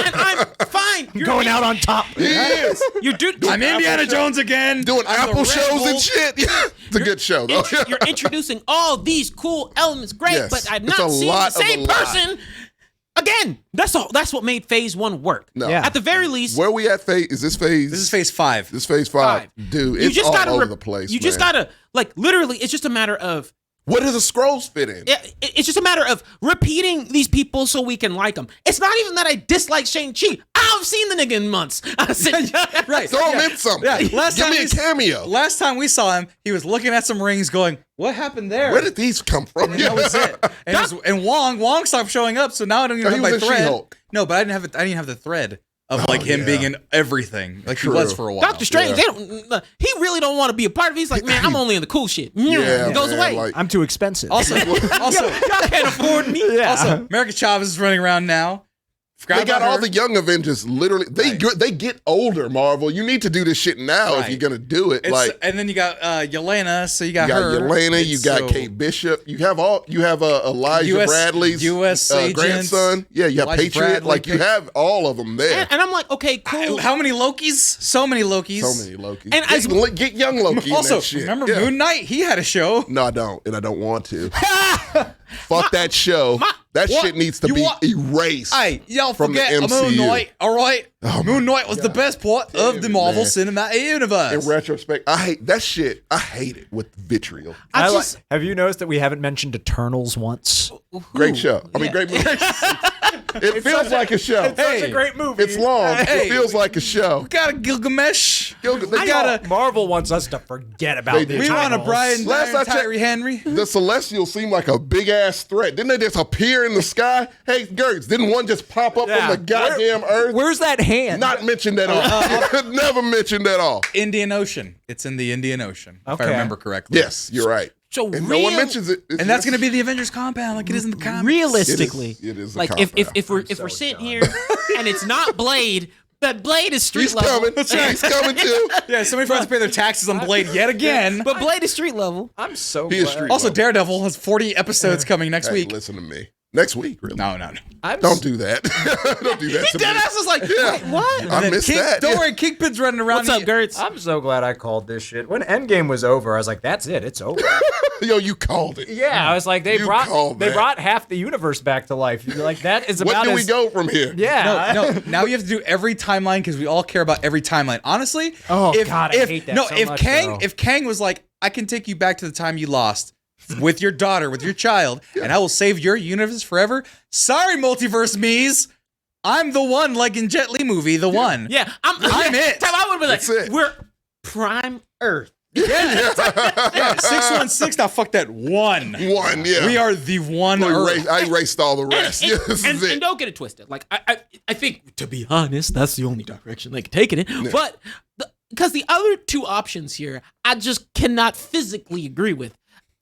[SPEAKER 3] And I'm fine. You're
[SPEAKER 4] Going out on top.
[SPEAKER 2] he is.
[SPEAKER 3] You're
[SPEAKER 1] I'm Indiana Jones again.
[SPEAKER 2] Doing
[SPEAKER 1] I'm the
[SPEAKER 2] Apple
[SPEAKER 1] Red
[SPEAKER 2] shows
[SPEAKER 1] Bull.
[SPEAKER 2] and shit. Yeah. It's a good show, though.
[SPEAKER 3] You're introducing all these cool elements. Great,
[SPEAKER 2] Yes.
[SPEAKER 3] but I've
[SPEAKER 2] It's
[SPEAKER 3] not
[SPEAKER 2] a
[SPEAKER 3] seen
[SPEAKER 2] lot
[SPEAKER 3] the
[SPEAKER 2] of
[SPEAKER 3] same
[SPEAKER 2] a lot.
[SPEAKER 3] person again, that's what made Phase 1 work.
[SPEAKER 2] No.
[SPEAKER 4] Yeah.
[SPEAKER 3] At the very least,
[SPEAKER 2] Where we at phase? Is this phase?
[SPEAKER 1] This is phase 5.
[SPEAKER 2] This is phase 5. Dude, it's all over the place,
[SPEAKER 3] You just gotta, like, literally, it's just a matter of,
[SPEAKER 2] what do the scrolls fit in?
[SPEAKER 3] it's just a matter of repeating these people so we can like them. It's not even that I dislike Shang-Chi. I've seen the nigga in months. I said,
[SPEAKER 1] Right.
[SPEAKER 2] Throw him in something.
[SPEAKER 1] Yeah.
[SPEAKER 2] Give me a cameo.
[SPEAKER 1] Last time we saw him, he was looking at some rings going, what happened there?
[SPEAKER 2] Where did these come from?
[SPEAKER 1] And that was it. And Wong stopped showing up, so now I don't even have my thread.
[SPEAKER 2] She-Hulk.
[SPEAKER 1] No, but I didn't have the thread of like him being in everything. Like he was for a while.
[SPEAKER 3] Doctor Strange, he really don't want to be a part of it. He's like, man, I'm only in the cool shit. It goes away.
[SPEAKER 2] Like,
[SPEAKER 4] I'm too expensive.
[SPEAKER 1] Also,
[SPEAKER 3] y'all can't afford me.
[SPEAKER 4] Yeah.
[SPEAKER 1] Also, America Chavez is running around now.
[SPEAKER 2] they got all the young Avengers. Literally, they get older. Marvel, you need to do this shit now if you're gonna do it.
[SPEAKER 1] And then you got Yelena, so you got
[SPEAKER 2] her.
[SPEAKER 1] Yelena,
[SPEAKER 2] you got Kate Bishop. You have Elijah Bradley's
[SPEAKER 1] U.S.
[SPEAKER 2] grandson. Yeah, you have
[SPEAKER 1] Elijah
[SPEAKER 2] Patriot.
[SPEAKER 1] Bradley,
[SPEAKER 2] like you have all of them there.
[SPEAKER 3] And I'm like, okay, cool.
[SPEAKER 1] How many Lokis? So many Lokis.
[SPEAKER 2] So many Lokis.
[SPEAKER 3] And
[SPEAKER 2] get young Loki.
[SPEAKER 1] Also,
[SPEAKER 2] in that shit.
[SPEAKER 1] remember Moon Knight? He had a show.
[SPEAKER 2] No, I don't, and I don't want to. Fuck that show. That shit needs to be erased.
[SPEAKER 1] Hey, y'all
[SPEAKER 2] from
[SPEAKER 1] forget
[SPEAKER 2] the MCU.
[SPEAKER 1] Moon Knight, all right?
[SPEAKER 2] Oh
[SPEAKER 1] Moon Knight was the best part of the Marvel Cinematic Universe.
[SPEAKER 2] In retrospect, I hate that shit. I hate it with vitriol.
[SPEAKER 4] Have you noticed that we haven't mentioned Eternals once?
[SPEAKER 2] Great show. I mean, great movie. It feels like a show.
[SPEAKER 4] It's such a great movie.
[SPEAKER 2] It's long. It feels like a show.
[SPEAKER 1] We got a Gilgamesh.
[SPEAKER 4] Marvel wants us to forget about the
[SPEAKER 1] We want a
[SPEAKER 4] Eternals.
[SPEAKER 1] Brian
[SPEAKER 2] Last I
[SPEAKER 1] Tyree Henry.
[SPEAKER 2] The Celestials seem like a big ass threat. Didn't they just appear in the sky? Hey, Girts, didn't one just pop up from the goddamn earth?
[SPEAKER 4] Where's that hand?
[SPEAKER 2] Not mentioned at all. Never mentioned at all.
[SPEAKER 1] Indian Ocean. It's in the Indian Ocean, if I
[SPEAKER 4] Okay.
[SPEAKER 1] remember correctly.
[SPEAKER 2] Yes, you're right.
[SPEAKER 3] So
[SPEAKER 2] And no one mentions it.
[SPEAKER 1] And that's going to be the Avengers compound like it is in the comics.
[SPEAKER 3] realistically,
[SPEAKER 2] It is a
[SPEAKER 3] like
[SPEAKER 2] compound.
[SPEAKER 3] if we're sitting here and it's not Blade, that Blade is street
[SPEAKER 2] He's
[SPEAKER 3] level.
[SPEAKER 2] coming. He's coming too.
[SPEAKER 1] Yeah, somebody forgot to pay their taxes on Blade yet again.
[SPEAKER 3] But Blade is street level.
[SPEAKER 4] I'm so
[SPEAKER 2] He is
[SPEAKER 4] glad.
[SPEAKER 2] street
[SPEAKER 1] Also,
[SPEAKER 2] level.
[SPEAKER 1] Daredevil has 40 episodes coming next
[SPEAKER 2] Hey,
[SPEAKER 1] week.
[SPEAKER 2] listen to me. Next week, really?
[SPEAKER 1] No.
[SPEAKER 2] Don't do that. Don't do that to me.
[SPEAKER 3] Deadass was like, wait, what?
[SPEAKER 2] I missed that.
[SPEAKER 1] Don't worry, Kingpin's running around.
[SPEAKER 3] What's up, Girts?
[SPEAKER 4] I'm so glad I called this shit. When Endgame was over, I was like, that's it. It's over.
[SPEAKER 2] Yo, you called it.
[SPEAKER 4] Yeah, I was like, they
[SPEAKER 2] You
[SPEAKER 4] brought
[SPEAKER 2] called that.
[SPEAKER 4] half the universe back to life. You're like, that is
[SPEAKER 2] What
[SPEAKER 4] about
[SPEAKER 2] do we
[SPEAKER 4] as-
[SPEAKER 2] go from here?
[SPEAKER 4] Yeah.
[SPEAKER 1] No, now you have to do every timeline because we all care about every timeline. Honestly,
[SPEAKER 4] Oh, God, I hate that so much, though.
[SPEAKER 1] If Kang was like, I can take you back to the time you lost with your daughter, with your child, and I will save your universe forever. Sorry, multiverse me's. I'm the one, like in Jet Li movie, the one.
[SPEAKER 3] Yeah,
[SPEAKER 1] I'm it.
[SPEAKER 3] Time I would be like,
[SPEAKER 2] That's it.
[SPEAKER 3] we're Prime Earth.
[SPEAKER 1] Yeah, 616. Now fuck that one.
[SPEAKER 2] One, yeah.
[SPEAKER 1] We are the one Earth.
[SPEAKER 2] I erased all the rest.
[SPEAKER 3] And,
[SPEAKER 2] Yeah, this is
[SPEAKER 3] and
[SPEAKER 2] it.
[SPEAKER 3] don't get it twisted. Like I think, to be honest, that's the only direction they can take it in. But because the other two options here, I just cannot physically agree with.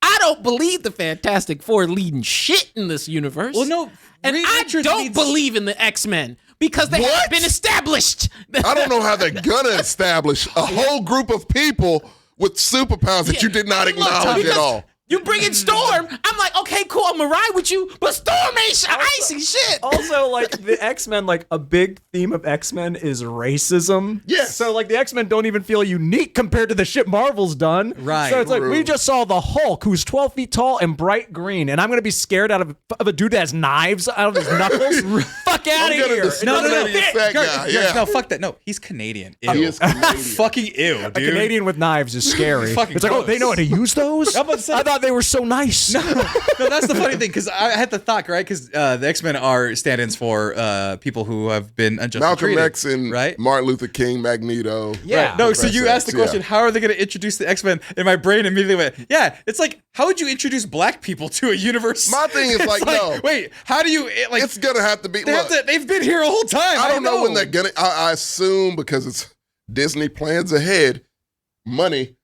[SPEAKER 3] I don't believe the Fantastic Four leading shit in this universe.
[SPEAKER 1] Well, no,
[SPEAKER 3] and
[SPEAKER 1] Reed
[SPEAKER 3] I
[SPEAKER 1] Richards
[SPEAKER 3] don't
[SPEAKER 1] needs-
[SPEAKER 3] believe in the X-Men because they have
[SPEAKER 2] What?
[SPEAKER 3] been established.
[SPEAKER 2] I don't know how they're gonna establish a whole group of people with superpowers that you did not
[SPEAKER 3] Look,
[SPEAKER 2] acknowledge at
[SPEAKER 3] because
[SPEAKER 2] all.
[SPEAKER 3] You bring in Storm, I'm like, okay, cool, I'm gonna ride with you, but Storm ain't icy shit.
[SPEAKER 4] Also, like the X-Men, like a big theme of X-Men is racism.
[SPEAKER 2] Yes.
[SPEAKER 4] So like the X-Men don't even feel unique compared to the shit Marvel's done.
[SPEAKER 1] Right.
[SPEAKER 4] So it's like
[SPEAKER 2] True.
[SPEAKER 4] we just saw the Hulk, who's 12 feet tall and bright green, and I'm gonna be scared out of a dude that has knives out of his knuckles. Fuck out of
[SPEAKER 2] gonna
[SPEAKER 4] here.
[SPEAKER 2] discriminate against that guy. Yeah.
[SPEAKER 1] No, fuck that. No, he's Canadian. Ew.
[SPEAKER 2] He is Canadian.
[SPEAKER 1] Fucking ew,
[SPEAKER 4] A
[SPEAKER 1] dude.
[SPEAKER 4] Canadian with knives is scary.
[SPEAKER 1] Fucking
[SPEAKER 4] It's like, oh,
[SPEAKER 1] gross.
[SPEAKER 4] they know how to use those?
[SPEAKER 1] I'm about to say-
[SPEAKER 4] I thought they were so nice.
[SPEAKER 1] No, that's the funny thing because I had the thought, right? Because the X-Men are stand-ins for people who have been unjustly
[SPEAKER 2] Malcolm
[SPEAKER 1] treated,
[SPEAKER 2] X and
[SPEAKER 1] right?
[SPEAKER 2] Martin Luther King, Magneto.
[SPEAKER 4] Yeah.
[SPEAKER 1] No, so you asked the question,
[SPEAKER 2] Yeah.
[SPEAKER 1] how are they going to introduce the X-Men? And my brain immediately went, yeah, it's like, how would you introduce black people to a universe?
[SPEAKER 2] My thing is
[SPEAKER 1] It's
[SPEAKER 2] like, no.
[SPEAKER 1] Wait, how do you, like,
[SPEAKER 2] It's gonna have to be.
[SPEAKER 1] they have
[SPEAKER 2] Look,
[SPEAKER 1] to, they've been here a whole time.
[SPEAKER 2] I don't know when they're gonna. I assume because it's Disney plans ahead, money.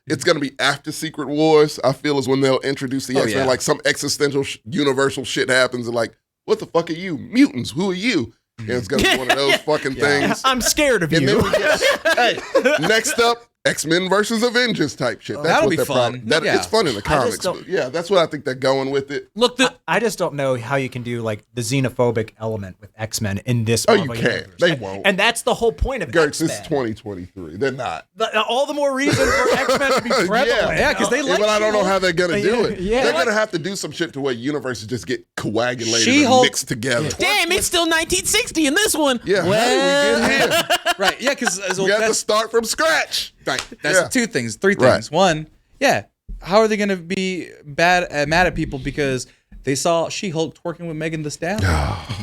[SPEAKER 2] It's gonna be after Secret Wars. I feel is when they'll introduce the X-Men.
[SPEAKER 1] yeah.
[SPEAKER 2] Like some existential, universal shit happens, and like, what the fuck are you? Mutants? Who are you? And it's gonna be one of those fucking things.
[SPEAKER 4] I'm scared of
[SPEAKER 2] And then
[SPEAKER 4] you.
[SPEAKER 2] we get, hey, next up, X-Men versus Avengers type shit. That's
[SPEAKER 1] That'll
[SPEAKER 2] what
[SPEAKER 1] be
[SPEAKER 2] they're
[SPEAKER 1] fun.
[SPEAKER 2] probably, it's fun in the comics.
[SPEAKER 4] don't-
[SPEAKER 2] But yeah, that's what I think they're going with it.
[SPEAKER 3] Look,
[SPEAKER 4] I just don't know how you can do like the xenophobic element with X-Men in this.
[SPEAKER 2] Oh, you
[SPEAKER 4] Marvel
[SPEAKER 2] can't.
[SPEAKER 4] universe.
[SPEAKER 2] They won't.
[SPEAKER 4] And that's the whole point of
[SPEAKER 2] Gertz,
[SPEAKER 4] X-Men.
[SPEAKER 2] this is 2023. They're not.
[SPEAKER 4] All the more reason for X-Men to be prevalent.
[SPEAKER 1] Yeah, because they like
[SPEAKER 2] But I don't know how they're gonna do it.
[SPEAKER 4] Yeah.
[SPEAKER 2] They're gonna have to do some shit to where universes just get coagulated
[SPEAKER 1] She-Hulk-
[SPEAKER 2] and mixed together.
[SPEAKER 3] damn, it's still 1960 in this one.
[SPEAKER 2] Yeah, how did we get here?
[SPEAKER 1] right. Yeah, because
[SPEAKER 2] We have to start from scratch.
[SPEAKER 1] that's
[SPEAKER 2] Yeah.
[SPEAKER 1] three things.
[SPEAKER 2] Right.
[SPEAKER 1] One, yeah, how are they going to be mad at people because they saw She-Hulk twerking with Megan Thee Stallion?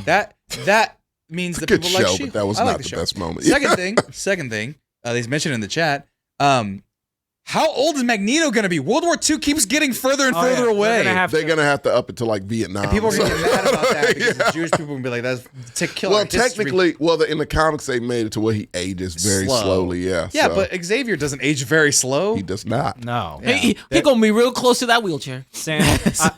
[SPEAKER 1] that means that
[SPEAKER 2] Good
[SPEAKER 1] people like
[SPEAKER 2] show,
[SPEAKER 1] She-Hulk.
[SPEAKER 2] but that was
[SPEAKER 1] I like
[SPEAKER 2] not the
[SPEAKER 1] show.
[SPEAKER 2] best moment.
[SPEAKER 1] Second thing, they mentioned in the chat. How old is Magneto going to be? World War II keeps getting further and further away.
[SPEAKER 2] They're gonna have to up it to like Vietnam.
[SPEAKER 1] And people are going to
[SPEAKER 2] So-
[SPEAKER 1] get mad about that because
[SPEAKER 2] Yeah.
[SPEAKER 1] the Jewish people will be like, "That's to kill."
[SPEAKER 2] Well,
[SPEAKER 1] our history."
[SPEAKER 2] technically, in the comics, they made it to where he ages very
[SPEAKER 1] Slow.
[SPEAKER 2] slowly. Yeah.
[SPEAKER 1] Yeah,
[SPEAKER 2] so
[SPEAKER 1] but Xavier doesn't age very slow.
[SPEAKER 2] he does not.
[SPEAKER 4] No.
[SPEAKER 3] He gonna be real close to that wheelchair.
[SPEAKER 4] Sam,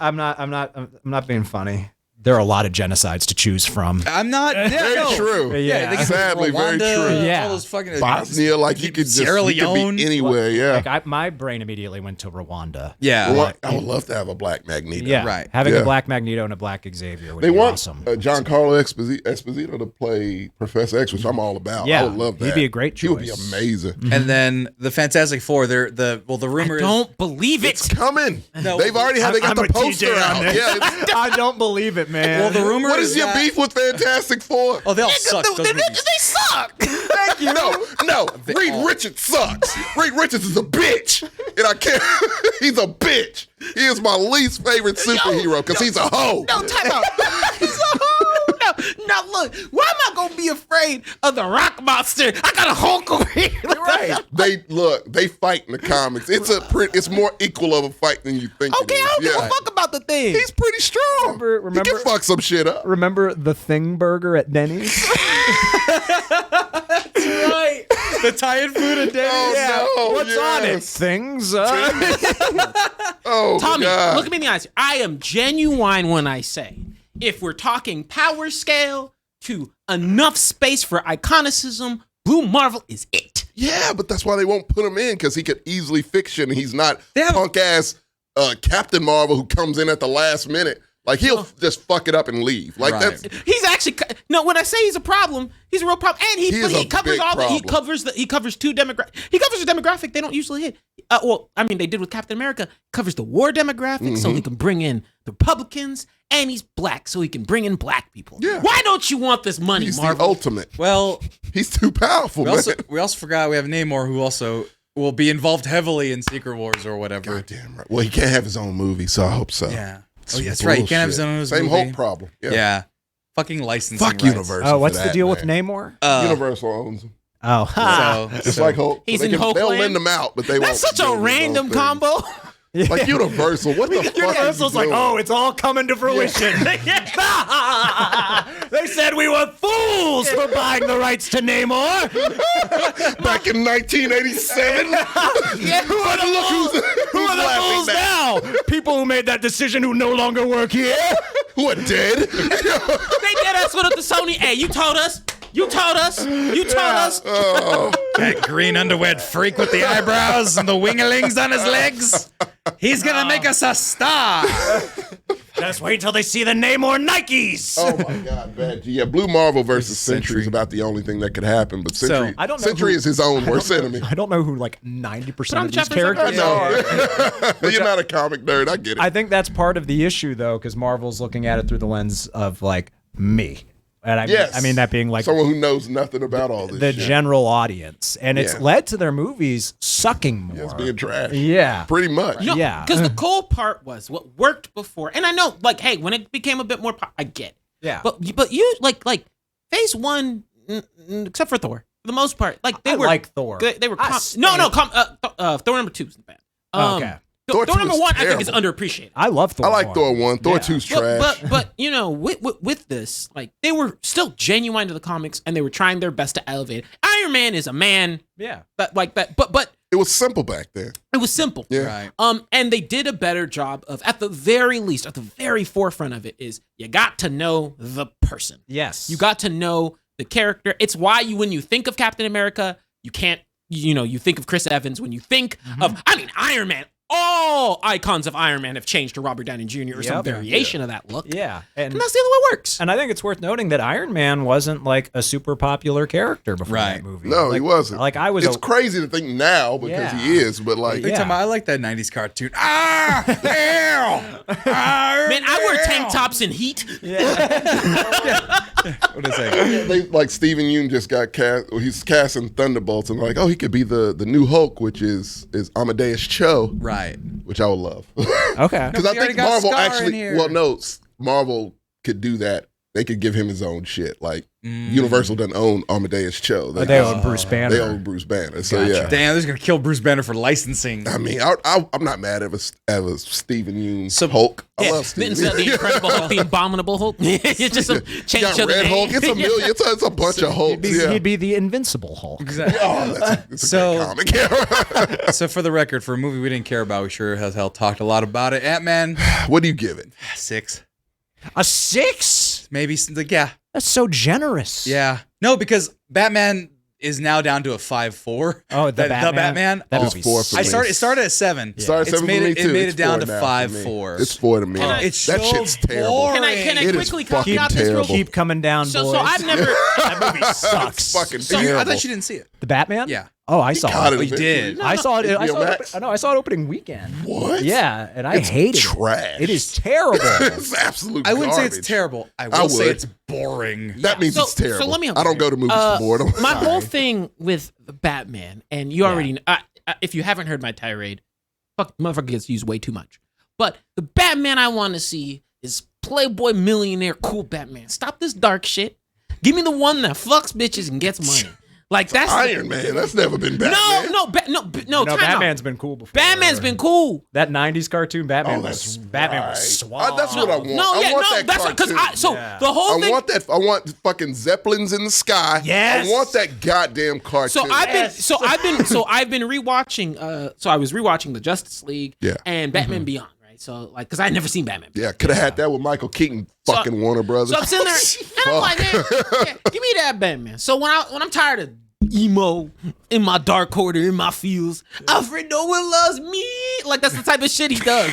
[SPEAKER 4] I'm not being funny. There are a lot of genocides to choose from.
[SPEAKER 1] I'm not. Yeah,
[SPEAKER 2] Very
[SPEAKER 1] no.
[SPEAKER 2] true.
[SPEAKER 4] Yeah.
[SPEAKER 1] they get
[SPEAKER 2] Sadly, very
[SPEAKER 1] Rwanda,
[SPEAKER 2] true.
[SPEAKER 4] Yeah.
[SPEAKER 1] All those fucking
[SPEAKER 2] Bosnia, like you could just
[SPEAKER 1] Sierra
[SPEAKER 2] you could
[SPEAKER 1] Leone.
[SPEAKER 2] be anywhere. Yeah.
[SPEAKER 4] Like my brain immediately went to Rwanda.
[SPEAKER 1] Yeah,
[SPEAKER 2] I would love to have a black Magneto.
[SPEAKER 4] Yeah,
[SPEAKER 1] Right.
[SPEAKER 4] Having
[SPEAKER 2] Yeah.
[SPEAKER 4] a black Magneto and a black Xavier would
[SPEAKER 2] They
[SPEAKER 4] be
[SPEAKER 2] want
[SPEAKER 4] awesome.
[SPEAKER 2] Giancarlo Esposito to play Professor X, which I'm all about.
[SPEAKER 4] Yeah,
[SPEAKER 2] I would love that.
[SPEAKER 4] he'd be a great
[SPEAKER 2] He would be
[SPEAKER 4] choice.
[SPEAKER 2] amazing.
[SPEAKER 1] and then the Fantastic Four. The rumor
[SPEAKER 3] Don't believe it.
[SPEAKER 2] It's coming.
[SPEAKER 1] No,
[SPEAKER 2] They've already had. They got
[SPEAKER 4] I'm
[SPEAKER 2] the
[SPEAKER 4] with
[SPEAKER 2] poster
[SPEAKER 4] TJ on
[SPEAKER 2] out.
[SPEAKER 4] this.
[SPEAKER 2] Yeah. it's-
[SPEAKER 4] I don't believe it, man.
[SPEAKER 1] Well, the rumor
[SPEAKER 2] What
[SPEAKER 1] is
[SPEAKER 2] is your
[SPEAKER 1] that-
[SPEAKER 2] beef with Fantastic Four?
[SPEAKER 1] Oh, they all suck. Those movies.
[SPEAKER 3] They suck.
[SPEAKER 2] Thank you. No. Reed Richards sucks. Reed Richards is a bitch, and I can't. He's a bitch. He is my least favorite superhero because he's a hoe.
[SPEAKER 3] No, time out. He's a hoe. No, look. Why am I gonna be afraid of the Rock Monster? I got a Hulk over here.
[SPEAKER 2] Right. They fight in the comics. It's more equal of a fight than you think.
[SPEAKER 3] Okay,
[SPEAKER 2] it
[SPEAKER 3] I
[SPEAKER 2] is.
[SPEAKER 3] don't give
[SPEAKER 2] Yeah.
[SPEAKER 3] a fuck about the thing.
[SPEAKER 2] He's pretty strong.
[SPEAKER 4] Remember-
[SPEAKER 2] He can fuck some shit up.
[SPEAKER 4] Remember the Thing Burger at Denny's?
[SPEAKER 3] right.
[SPEAKER 1] The Italian food at Denny's.
[SPEAKER 2] Oh, no.
[SPEAKER 4] What's on it?
[SPEAKER 2] Yes.
[SPEAKER 4] Things.
[SPEAKER 2] Oh,
[SPEAKER 3] Tommy,
[SPEAKER 2] God.
[SPEAKER 3] look at me in the eyes. I am genuine when I say, if we're talking power scale to enough space for iconicism, Blue Marvel is it.
[SPEAKER 2] Yeah, but that's why they won't put him in because he could easily fiction. He's not
[SPEAKER 1] They have-
[SPEAKER 2] punk ass Captain Marvel who comes in at the last minute. Like he'll just fuck it up and leave. Like
[SPEAKER 1] Right.
[SPEAKER 2] that's
[SPEAKER 3] He's actually no. When I say he's a problem, he's a real problem, and
[SPEAKER 2] He is
[SPEAKER 3] he
[SPEAKER 2] a
[SPEAKER 3] covers
[SPEAKER 2] big
[SPEAKER 3] all the he
[SPEAKER 2] problem.
[SPEAKER 3] covers two demographic. He covers a demographic they don't usually hit. Well, I mean they did with Captain America. Covers the war demographic, so he can bring in the Republicans, and he's black, so he can bring in black people.
[SPEAKER 2] Yeah.
[SPEAKER 3] Why don't you want this money,
[SPEAKER 2] he's the
[SPEAKER 3] Marvel?
[SPEAKER 2] ultimate.
[SPEAKER 1] Well,
[SPEAKER 2] He's too powerful,
[SPEAKER 1] we
[SPEAKER 2] man.
[SPEAKER 1] also forgot we have Namor, who also will be involved heavily in Secret Wars or whatever.
[SPEAKER 2] Goddamn right. Well, he can't have his own movie, so I hope so.
[SPEAKER 1] Yeah.
[SPEAKER 2] It's
[SPEAKER 1] Oh, yeah, that's right. He can't have his
[SPEAKER 2] bullshit.
[SPEAKER 1] own
[SPEAKER 2] Same
[SPEAKER 1] movie.
[SPEAKER 2] Hulk problem.
[SPEAKER 1] Yeah. Fucking licensing.
[SPEAKER 2] Fuck
[SPEAKER 1] rights.
[SPEAKER 2] Universal.
[SPEAKER 4] Oh, what's
[SPEAKER 2] for
[SPEAKER 4] the
[SPEAKER 2] that,
[SPEAKER 4] deal with
[SPEAKER 2] man.
[SPEAKER 4] Namor?
[SPEAKER 2] Universal owns him.
[SPEAKER 4] Oh,
[SPEAKER 2] Just like Hulk.
[SPEAKER 3] He's
[SPEAKER 2] So
[SPEAKER 3] in Hulk
[SPEAKER 2] they'll
[SPEAKER 3] land?
[SPEAKER 2] lend them out, but they
[SPEAKER 3] That's
[SPEAKER 2] won't.
[SPEAKER 3] such a
[SPEAKER 2] do his own
[SPEAKER 3] random
[SPEAKER 2] thing.
[SPEAKER 3] combo.
[SPEAKER 2] Like Universal. What the fuck?
[SPEAKER 4] Universal's like, oh, it's all coming to fruition. They said we were fools for buying the rights to Namor.
[SPEAKER 2] Back in 1987.
[SPEAKER 3] Who are the
[SPEAKER 4] Who are the fools now? People who made that decision who no longer work here.
[SPEAKER 2] Who are dead?
[SPEAKER 3] They did us with the Sony. Hey, you told us. You told us. You told us.
[SPEAKER 2] Oh,
[SPEAKER 1] That green underwear freak with the eyebrows and the winglings on his legs. He's gonna make us a star.
[SPEAKER 4] Just wait till they see the Namor Nikes.
[SPEAKER 2] oh my God, bad. Yeah, Blue Marvel versus Sentry is about the only thing that could happen. But Sentry,
[SPEAKER 4] I don't know
[SPEAKER 2] Sentry
[SPEAKER 4] who-
[SPEAKER 2] is his own worst enemy.
[SPEAKER 4] I don't know who like 90%
[SPEAKER 3] on
[SPEAKER 4] of these
[SPEAKER 3] chapters like
[SPEAKER 4] characters
[SPEAKER 3] that.
[SPEAKER 4] are.
[SPEAKER 2] You're not a comic nerd. I get it.
[SPEAKER 4] I think that's part of the issue, though, because Marvel's looking at it through the lens of like me, and I mean that being like
[SPEAKER 2] someone who knows nothing about all this.
[SPEAKER 4] the
[SPEAKER 2] shit.
[SPEAKER 4] general audience, and it's
[SPEAKER 2] Yeah.
[SPEAKER 4] led to their movies sucking more.
[SPEAKER 2] It's being trash.
[SPEAKER 4] Yeah.
[SPEAKER 2] Pretty much.
[SPEAKER 3] No,
[SPEAKER 4] Yeah.
[SPEAKER 3] because the cool part was what worked before, and I know, like, hey, when it became a bit more, I get, it.
[SPEAKER 4] Yeah.
[SPEAKER 3] but you like Phase 1, except for Thor, for the most part, like they
[SPEAKER 4] I
[SPEAKER 3] were
[SPEAKER 4] like Thor.
[SPEAKER 3] They were
[SPEAKER 4] I
[SPEAKER 3] Thor number 2 isn't bad.
[SPEAKER 4] Okay.
[SPEAKER 3] Thor
[SPEAKER 2] Thor 2
[SPEAKER 3] number
[SPEAKER 2] is
[SPEAKER 3] 1 I think is
[SPEAKER 2] terrible.
[SPEAKER 3] underappreciated.
[SPEAKER 4] I love Thor.
[SPEAKER 2] I like
[SPEAKER 4] 1.
[SPEAKER 2] Thor 1. Thor
[SPEAKER 4] Yeah.
[SPEAKER 2] 2's trash.
[SPEAKER 3] But you know, with this, like they were still genuine to the comics, and they were trying their best to elevate it. Iron Man is a man,
[SPEAKER 4] Yeah.
[SPEAKER 3] but like that, but
[SPEAKER 2] it was simple back then.
[SPEAKER 3] it was simple.
[SPEAKER 2] Yeah.
[SPEAKER 1] Right.
[SPEAKER 3] And they did a better job of, at the very least, at the very forefront of it, is you got to know the person.
[SPEAKER 4] Yes.
[SPEAKER 3] You got to know the character. It's why when you think of Captain America, you can't you think of Chris Evans when you think of, Iron Man. All icons of Iron Man have changed to Robert Downey Jr. or some variation of that look.
[SPEAKER 4] Yeah.
[SPEAKER 3] And that's the other way it works.
[SPEAKER 4] And I think it's worth noting that Iron Man wasn't like a super popular character before that movie.
[SPEAKER 2] No, he wasn't.
[SPEAKER 4] Like I was.
[SPEAKER 2] It's crazy to think now because he is, but like,
[SPEAKER 1] I like that '90s cartoon. Ah, damn!
[SPEAKER 3] Man, I wear tank tops in heat.
[SPEAKER 1] What is that?
[SPEAKER 2] They like Steven Yeun just got cast. He's casting Thunderbolts, and like, oh, he could be the new Hulk, which is Amadeus Cho,
[SPEAKER 1] right?
[SPEAKER 2] Which I would love.
[SPEAKER 4] Okay,
[SPEAKER 2] because I think Marvel actually. Well, no, Marvel could do that. They could give him his own shit. Like Universal doesn't own Amadeus Cho.
[SPEAKER 4] They own Bruce Banner.
[SPEAKER 2] They own Bruce Banner. So yeah,
[SPEAKER 1] damn, they're gonna kill Bruce Banner for licensing.
[SPEAKER 2] I mean, I'm not mad at a Steven Yeun Hulk. I love Steven.
[SPEAKER 3] Instead of the Incredible Hulk, the Abominable Hulk. It's just a change of the
[SPEAKER 2] Red
[SPEAKER 3] name.
[SPEAKER 2] Hulk. It's a million. It's a bunch of Hulks.
[SPEAKER 4] He'd be the Invincible Hulk.
[SPEAKER 1] Exactly.
[SPEAKER 2] It's a great comic.
[SPEAKER 1] So for the record, for a movie we didn't care about, we sure as hell talked a lot about it. Ant-Man.
[SPEAKER 2] What do you give it?
[SPEAKER 1] 6.
[SPEAKER 4] A 6?
[SPEAKER 1] Maybe. Yeah.
[SPEAKER 4] That's so generous.
[SPEAKER 1] Yeah. No, because Batman is now down to a 5.4.
[SPEAKER 4] Oh, the Batman.
[SPEAKER 1] That
[SPEAKER 4] was
[SPEAKER 2] 4 for me.
[SPEAKER 1] It started at 7.
[SPEAKER 2] It started at 7 for me too.
[SPEAKER 1] It made
[SPEAKER 2] It's
[SPEAKER 1] it down
[SPEAKER 2] 4
[SPEAKER 1] to
[SPEAKER 2] now
[SPEAKER 1] 5.4.
[SPEAKER 2] It's 4 to me.
[SPEAKER 1] That
[SPEAKER 2] shit's terrible.
[SPEAKER 1] boring.
[SPEAKER 3] Can I
[SPEAKER 2] It
[SPEAKER 3] quickly
[SPEAKER 2] is
[SPEAKER 3] copy
[SPEAKER 2] fucking
[SPEAKER 3] out this real
[SPEAKER 2] terrible.
[SPEAKER 3] quick?
[SPEAKER 4] Keep coming down, boys.
[SPEAKER 3] So I've never.
[SPEAKER 4] That movie sucks.
[SPEAKER 2] It's fucking
[SPEAKER 1] So
[SPEAKER 2] terrible.
[SPEAKER 1] I thought you didn't see it.
[SPEAKER 4] The Batman?
[SPEAKER 1] Yeah.
[SPEAKER 4] Oh, I saw
[SPEAKER 2] Got
[SPEAKER 4] it.
[SPEAKER 2] it
[SPEAKER 1] We did.
[SPEAKER 2] eventually.
[SPEAKER 4] I saw it. I
[SPEAKER 2] HBO
[SPEAKER 4] saw it opening weekend.
[SPEAKER 2] What?
[SPEAKER 4] Yeah, and I hated
[SPEAKER 2] trash.
[SPEAKER 4] it. It is terrible.
[SPEAKER 2] It's absolute
[SPEAKER 1] I wouldn't say
[SPEAKER 2] garbage.
[SPEAKER 1] it's terrible. I will say it's boring.
[SPEAKER 2] That means it's terrible.
[SPEAKER 3] So let me.
[SPEAKER 2] I don't go to movies for boredom.
[SPEAKER 3] My whole thing with Batman, and you already know, if you haven't heard my tirade, fuck, motherfucker gets used way too much. But the Batman I want to see is Playboy millionaire, cool Batman. Stop this dark shit. Give me the one that fucks bitches and gets money. Like that's
[SPEAKER 2] Iron Man. That's never been Batman.
[SPEAKER 3] No.
[SPEAKER 4] Batman's been cool before.
[SPEAKER 3] Batman's been cool.
[SPEAKER 4] That '90s cartoon, Batman
[SPEAKER 2] that's
[SPEAKER 4] was suave.
[SPEAKER 2] That's what I want. I want that cartoon.
[SPEAKER 3] The whole thing.
[SPEAKER 2] I want fucking zeppelins in the sky.
[SPEAKER 4] Yes.
[SPEAKER 2] I want that goddamn cartoon.
[SPEAKER 3] So I've been rewatching. So I was rewatching the Justice League and Batman Beyond. So, like, because I had never seen Batman.
[SPEAKER 2] Yeah, could have had that with Michael Keaton, fucking Warner Brothers.
[SPEAKER 3] So I'm sitting there, and I'm like, man, give me that Batman. So when I'm tired of emo in my dark corner, in my feels, Alfred Nolan loves me. Like, that's the type of shit he does.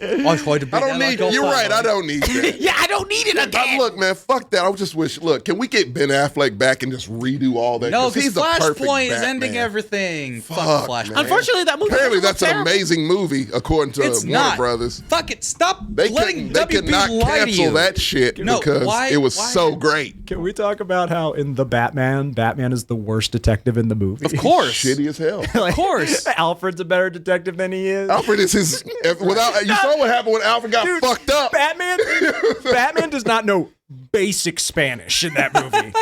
[SPEAKER 2] I don't need. You're right. I don't need that.
[SPEAKER 3] Yeah, I don't need it again.
[SPEAKER 2] Look, man, fuck that. I just wish. Look, can we get Ben Affleck back and just redo all that?
[SPEAKER 1] No, because
[SPEAKER 2] he's the perfect
[SPEAKER 1] Flashpoint is
[SPEAKER 2] Batman.
[SPEAKER 1] ending everything. Fuck Flashpoint.
[SPEAKER 2] Man.
[SPEAKER 3] Unfortunately, that movie.
[SPEAKER 2] Apparently, that's an
[SPEAKER 3] terrible.
[SPEAKER 2] amazing movie, according to
[SPEAKER 1] It's
[SPEAKER 2] Warner
[SPEAKER 1] not.
[SPEAKER 2] Brothers.
[SPEAKER 1] Fuck it. Stop
[SPEAKER 2] They
[SPEAKER 1] letting
[SPEAKER 2] could
[SPEAKER 1] WB
[SPEAKER 2] not
[SPEAKER 1] lie to
[SPEAKER 2] cancel
[SPEAKER 1] you.
[SPEAKER 2] that shit because it was so great.
[SPEAKER 4] Can we talk about how in the Batman is the worst detective in the movie?
[SPEAKER 1] Of course.
[SPEAKER 2] Shitty as hell.
[SPEAKER 1] Of course.
[SPEAKER 4] Alfred's a better detective than he is.
[SPEAKER 2] Alfred is his. Without you saw what happened when Alfred got fucked up.
[SPEAKER 4] Batman does not know basic Spanish in that movie,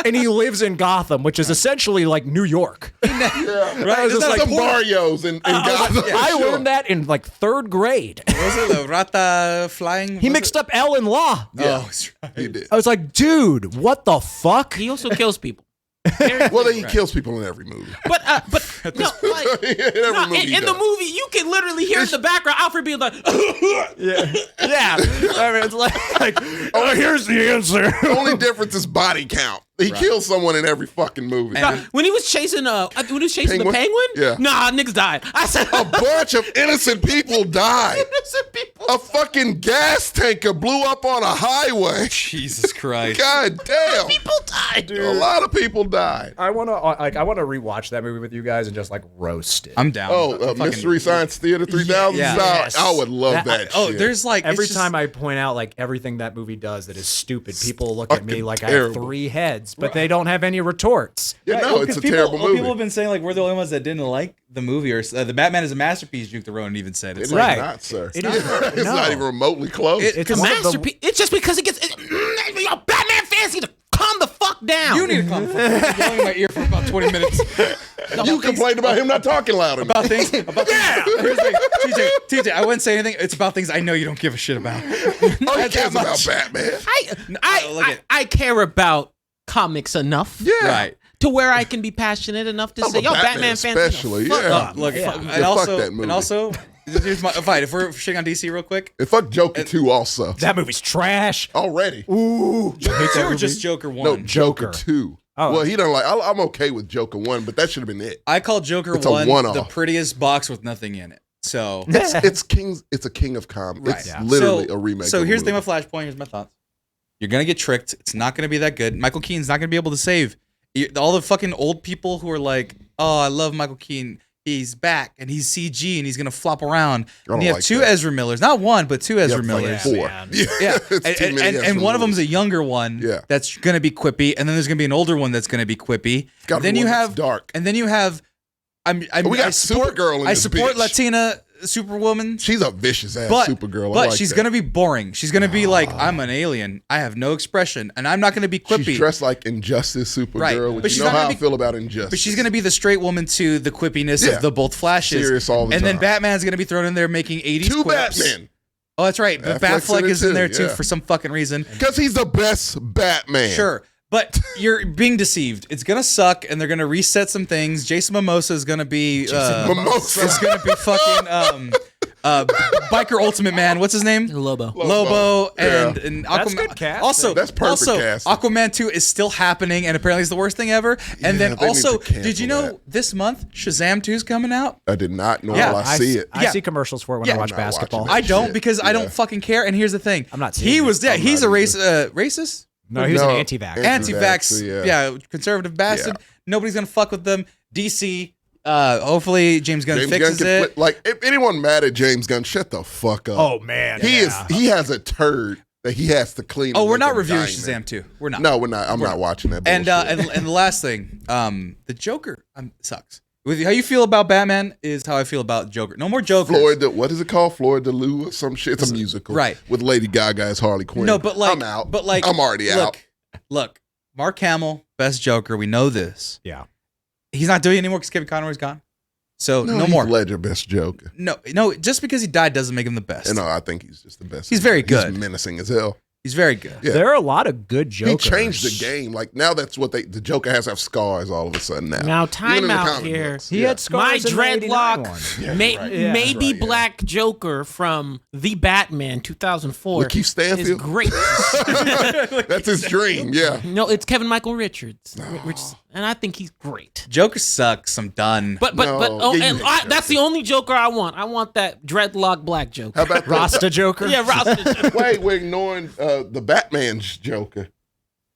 [SPEAKER 4] and he lives in Gotham, which is essentially like New York.
[SPEAKER 2] Right? It's just like some barrios in Gotham.
[SPEAKER 4] I learned that in like 3rd grade.
[SPEAKER 1] Was it the Rata flying?
[SPEAKER 4] He mixed up L and law.
[SPEAKER 2] Yeah, he did.
[SPEAKER 4] I was like, dude, what the fuck?
[SPEAKER 3] He also kills people.
[SPEAKER 2] Well, then he kills people in every movie.
[SPEAKER 3] But no, like in the movie, you can literally hear in the background Alfred being like,
[SPEAKER 4] yeah. I mean, it's like, oh, here's the answer.
[SPEAKER 2] The only difference is body count. He kills someone in every fucking movie.
[SPEAKER 3] when he was chasing the penguin,
[SPEAKER 2] yeah.
[SPEAKER 3] Nah, niggas died. I said
[SPEAKER 2] a bunch of innocent people died. A fucking gas tanker blew up on a highway.
[SPEAKER 1] Jesus Christ.
[SPEAKER 2] God damn.
[SPEAKER 3] People died.
[SPEAKER 2] Dude. A lot of people died.
[SPEAKER 4] I want to rewatch that movie with you guys and just like roast it.
[SPEAKER 1] I'm down.
[SPEAKER 2] Mystery Science Theater 3000
[SPEAKER 1] Yes.
[SPEAKER 2] I would love that shit.
[SPEAKER 1] There's like
[SPEAKER 4] every time I point out like everything that movie does that is stupid, people look at me like I have 3 heads, but they don't have any retorts.
[SPEAKER 2] Yeah, no, it's a terrible movie.
[SPEAKER 1] People have been saying like we're the only ones that didn't like the movie, or the Batman is a masterpiece. Duke the Ronin even said
[SPEAKER 2] it's
[SPEAKER 1] like,
[SPEAKER 2] not, sir.
[SPEAKER 4] It's
[SPEAKER 2] not even remotely close.
[SPEAKER 3] It's a masterpiece. It's just because it gets Batman fans need to calm the fuck down.
[SPEAKER 1] You need to calm the fuck down. Yelling in my ear for about 20 minutes.
[SPEAKER 2] You complained about him not talking loud enough.
[SPEAKER 1] About things. Here's the thing. TJ, I wouldn't say anything. It's about things I know you don't give a shit about.
[SPEAKER 2] He cares about Batman.
[SPEAKER 3] I care about comics enough.
[SPEAKER 2] Yeah.
[SPEAKER 1] Right.
[SPEAKER 3] To where I can be passionate enough to say, yo, Batman fans,
[SPEAKER 2] especially, yeah.
[SPEAKER 1] Look,
[SPEAKER 2] and
[SPEAKER 1] also,
[SPEAKER 2] fuck that movie.
[SPEAKER 1] And also, here's my fight. If we're shitting on DC real quick,
[SPEAKER 2] and fuck Joker 2 also.
[SPEAKER 4] That movie's trash
[SPEAKER 2] already.
[SPEAKER 4] Ooh,
[SPEAKER 1] Joker 2 or just Joker 1?
[SPEAKER 2] No, Joker 2.
[SPEAKER 4] Oh,
[SPEAKER 2] well, he don't like. I'm okay with Joker 1, but that should have been it.
[SPEAKER 1] I call Joker
[SPEAKER 2] It's a
[SPEAKER 1] 1
[SPEAKER 2] one-off.
[SPEAKER 1] the prettiest box with nothing in it. So
[SPEAKER 2] It's a king of comedy.
[SPEAKER 1] Right.
[SPEAKER 2] It's
[SPEAKER 1] Yeah.
[SPEAKER 2] literally a remake.
[SPEAKER 1] So
[SPEAKER 2] of
[SPEAKER 1] here's
[SPEAKER 2] a
[SPEAKER 1] the thing
[SPEAKER 2] movie.
[SPEAKER 1] about Flashpoint. Here's my thoughts. You're gonna get tricked. It's not gonna be that good. Michael Keaton's not gonna be able to save all the fucking old people who are like, "Oh, I love Michael Keaton. He's back and he's CG and he's gonna flop around." And you have
[SPEAKER 2] like
[SPEAKER 1] two
[SPEAKER 2] that.
[SPEAKER 1] Ezra Millers, not one, but two Ezra
[SPEAKER 2] Like
[SPEAKER 1] Millers.
[SPEAKER 2] 4.
[SPEAKER 1] Yeah,
[SPEAKER 2] It's too many Ezra
[SPEAKER 1] and one of
[SPEAKER 2] Millers.
[SPEAKER 1] them's a younger one.
[SPEAKER 2] Yeah.
[SPEAKER 1] That's gonna be quippy, and then there's gonna be an older one that's gonna be quippy.
[SPEAKER 2] Gotta
[SPEAKER 1] Then
[SPEAKER 2] be
[SPEAKER 1] you
[SPEAKER 2] one that's
[SPEAKER 1] have
[SPEAKER 2] dark.
[SPEAKER 1] and then you have.
[SPEAKER 2] We got
[SPEAKER 1] I support,
[SPEAKER 2] Supergirl in
[SPEAKER 1] I
[SPEAKER 2] this
[SPEAKER 1] support
[SPEAKER 2] bitch.
[SPEAKER 1] Latina Superwoman.
[SPEAKER 2] She's a vicious ass
[SPEAKER 1] But,
[SPEAKER 2] Supergirl. I
[SPEAKER 1] but
[SPEAKER 2] like
[SPEAKER 1] she's
[SPEAKER 2] that.
[SPEAKER 1] gonna be boring. She's gonna be like, I'm an alien. I have no expression, and I'm not gonna be quippy.
[SPEAKER 2] She's dressed like Injustice Supergirl,
[SPEAKER 1] Right.
[SPEAKER 2] which
[SPEAKER 1] But
[SPEAKER 2] you
[SPEAKER 1] she's
[SPEAKER 2] know
[SPEAKER 1] not
[SPEAKER 2] how
[SPEAKER 1] gonna
[SPEAKER 2] I feel about Injustice.
[SPEAKER 1] But she's gonna be the straight woman to the quippiness
[SPEAKER 2] Yeah.
[SPEAKER 1] of the both Flashes.
[SPEAKER 2] Serious all the
[SPEAKER 1] and then
[SPEAKER 2] time.
[SPEAKER 1] Batman's gonna be thrown in there making 80s
[SPEAKER 2] Two
[SPEAKER 1] quips.
[SPEAKER 2] Batman.
[SPEAKER 1] Oh, that's right. But
[SPEAKER 2] Affleck's in
[SPEAKER 1] Batfleck
[SPEAKER 2] it
[SPEAKER 1] is in
[SPEAKER 2] too,
[SPEAKER 1] there too
[SPEAKER 2] yeah.
[SPEAKER 1] for some fucking reason.
[SPEAKER 2] Because he's the best Batman.
[SPEAKER 1] Sure. But you're being deceived. It's gonna suck, and they're gonna reset some things. Jason Momoa is gonna be
[SPEAKER 2] Mimosa.
[SPEAKER 1] is gonna be fucking biker ultimate man. What's his name?
[SPEAKER 3] Lobo.
[SPEAKER 1] and
[SPEAKER 2] Yeah.
[SPEAKER 1] and Aquaman.
[SPEAKER 4] That's good casting.
[SPEAKER 1] Also,
[SPEAKER 2] That's perfect
[SPEAKER 1] also,
[SPEAKER 2] casting.
[SPEAKER 1] Aquaman 2 is still happening, and apparently it's the worst thing ever. And
[SPEAKER 2] Yeah,
[SPEAKER 1] then
[SPEAKER 2] they need
[SPEAKER 1] also,
[SPEAKER 2] to cancel
[SPEAKER 1] did you know
[SPEAKER 2] that.
[SPEAKER 1] this month Shazam 2 is coming out?
[SPEAKER 2] I did not know.
[SPEAKER 1] Yeah,
[SPEAKER 2] I see it.
[SPEAKER 4] I
[SPEAKER 1] Yeah.
[SPEAKER 4] see commercials for it when
[SPEAKER 1] Yeah.
[SPEAKER 4] I watch
[SPEAKER 2] I'm not
[SPEAKER 4] basketball.
[SPEAKER 2] watching
[SPEAKER 1] I don't
[SPEAKER 2] shit.
[SPEAKER 1] because I
[SPEAKER 2] Yeah.
[SPEAKER 1] don't fucking care. And here's the thing:
[SPEAKER 4] I'm not seeing
[SPEAKER 1] He
[SPEAKER 4] it.
[SPEAKER 1] was
[SPEAKER 2] I'm
[SPEAKER 1] he's a
[SPEAKER 2] not
[SPEAKER 1] racist.
[SPEAKER 4] No, he was
[SPEAKER 2] No.
[SPEAKER 4] an anti-vax.
[SPEAKER 1] Anti-vax, yeah, conservative bastard.
[SPEAKER 2] Yeah.
[SPEAKER 1] Nobody's gonna fuck with them. DC, hopefully James Gunn fixes
[SPEAKER 2] can
[SPEAKER 1] it.
[SPEAKER 2] like if anyone mad at James Gunn, shut the fuck up.
[SPEAKER 4] Oh man,
[SPEAKER 2] he has a turd that he has to clean.
[SPEAKER 1] Oh,
[SPEAKER 2] and
[SPEAKER 1] we're
[SPEAKER 2] make
[SPEAKER 1] not
[SPEAKER 2] a
[SPEAKER 1] reviewing
[SPEAKER 2] diamond.
[SPEAKER 1] Shazam 2. We're not.
[SPEAKER 2] No, we're not. I'm not watching that.
[SPEAKER 1] And
[SPEAKER 2] bullshit.
[SPEAKER 1] and the last thing, the Joker sucks. With how you feel about Batman is how I feel about Joker. No more Jokers.
[SPEAKER 2] Florida, what is it called? Florida Lou or some shit. It's a musical,
[SPEAKER 1] Right.
[SPEAKER 2] With Lady Gaga as Harley Quinn.
[SPEAKER 1] No, but like
[SPEAKER 2] I'm out.
[SPEAKER 1] But like
[SPEAKER 2] I'm already out.
[SPEAKER 1] Look, Mark Hamill, best Joker. We know this.
[SPEAKER 4] Yeah.
[SPEAKER 1] He's not doing it anymore because Kevin Conroy's gone. So no
[SPEAKER 2] Heath
[SPEAKER 1] more.
[SPEAKER 2] Ledger, best Joker.
[SPEAKER 1] No. Just because he died doesn't make him the best.
[SPEAKER 2] And no, I think he's just the best.
[SPEAKER 1] He's very good.
[SPEAKER 2] He's menacing as hell.
[SPEAKER 1] He's very good.
[SPEAKER 2] Yeah.
[SPEAKER 4] There are a lot of good Jokers.
[SPEAKER 2] He changed the game. Like now, that's what the Joker has to have scars all of a sudden now.
[SPEAKER 3] Now,
[SPEAKER 2] Even
[SPEAKER 3] time
[SPEAKER 2] in the
[SPEAKER 3] out
[SPEAKER 2] comic
[SPEAKER 3] here.
[SPEAKER 2] books.
[SPEAKER 4] He
[SPEAKER 2] Yeah.
[SPEAKER 4] had
[SPEAKER 3] My
[SPEAKER 4] scars in the 89 one.
[SPEAKER 3] dreadlock, maybe
[SPEAKER 2] right, yeah.
[SPEAKER 3] Black Joker from The Batman 2004
[SPEAKER 2] Lakeith
[SPEAKER 3] is
[SPEAKER 2] Stanfield.
[SPEAKER 3] great.
[SPEAKER 2] That's his dream. Yeah.
[SPEAKER 3] No, it's Kevin Michael Richards, and I think he's great.
[SPEAKER 1] Joker sucks. I'm done.
[SPEAKER 3] But
[SPEAKER 2] No,
[SPEAKER 3] oh,
[SPEAKER 2] yeah, you
[SPEAKER 3] and
[SPEAKER 2] hate
[SPEAKER 3] that's
[SPEAKER 2] Joker.
[SPEAKER 3] the only Joker I want. I want that dreadlock Black Joker.
[SPEAKER 2] How about
[SPEAKER 4] Rasta Joker.
[SPEAKER 3] Yeah, Rasta.
[SPEAKER 2] Wait, we're ignoring the Batman's Joker.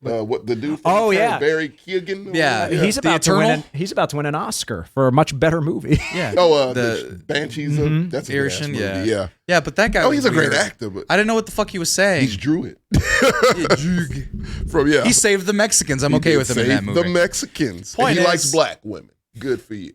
[SPEAKER 2] What the dude? From
[SPEAKER 4] Oh,
[SPEAKER 2] the
[SPEAKER 4] yeah.
[SPEAKER 2] Barry Keoghan.
[SPEAKER 1] Yeah.
[SPEAKER 4] He's
[SPEAKER 1] The
[SPEAKER 4] about to win.
[SPEAKER 1] Eternal?
[SPEAKER 4] He's about to win an Oscar for a much better movie.
[SPEAKER 1] yeah.
[SPEAKER 2] Oh,
[SPEAKER 1] the
[SPEAKER 2] the Banshees. Of, that's a good ass
[SPEAKER 1] Irishman,
[SPEAKER 2] movie.
[SPEAKER 1] yeah.
[SPEAKER 2] Yeah.
[SPEAKER 1] Yeah, but that guy.
[SPEAKER 2] Oh,
[SPEAKER 1] was
[SPEAKER 2] he's a great
[SPEAKER 1] weird.
[SPEAKER 2] actor, but
[SPEAKER 1] I didn't know what the fuck he was saying.
[SPEAKER 2] he's Druid. From
[SPEAKER 1] He saved the Mexicans. I'm okay with him in that movie.
[SPEAKER 2] The Mexicans.
[SPEAKER 1] Point
[SPEAKER 2] And he
[SPEAKER 1] is-
[SPEAKER 2] likes black women. Good for you.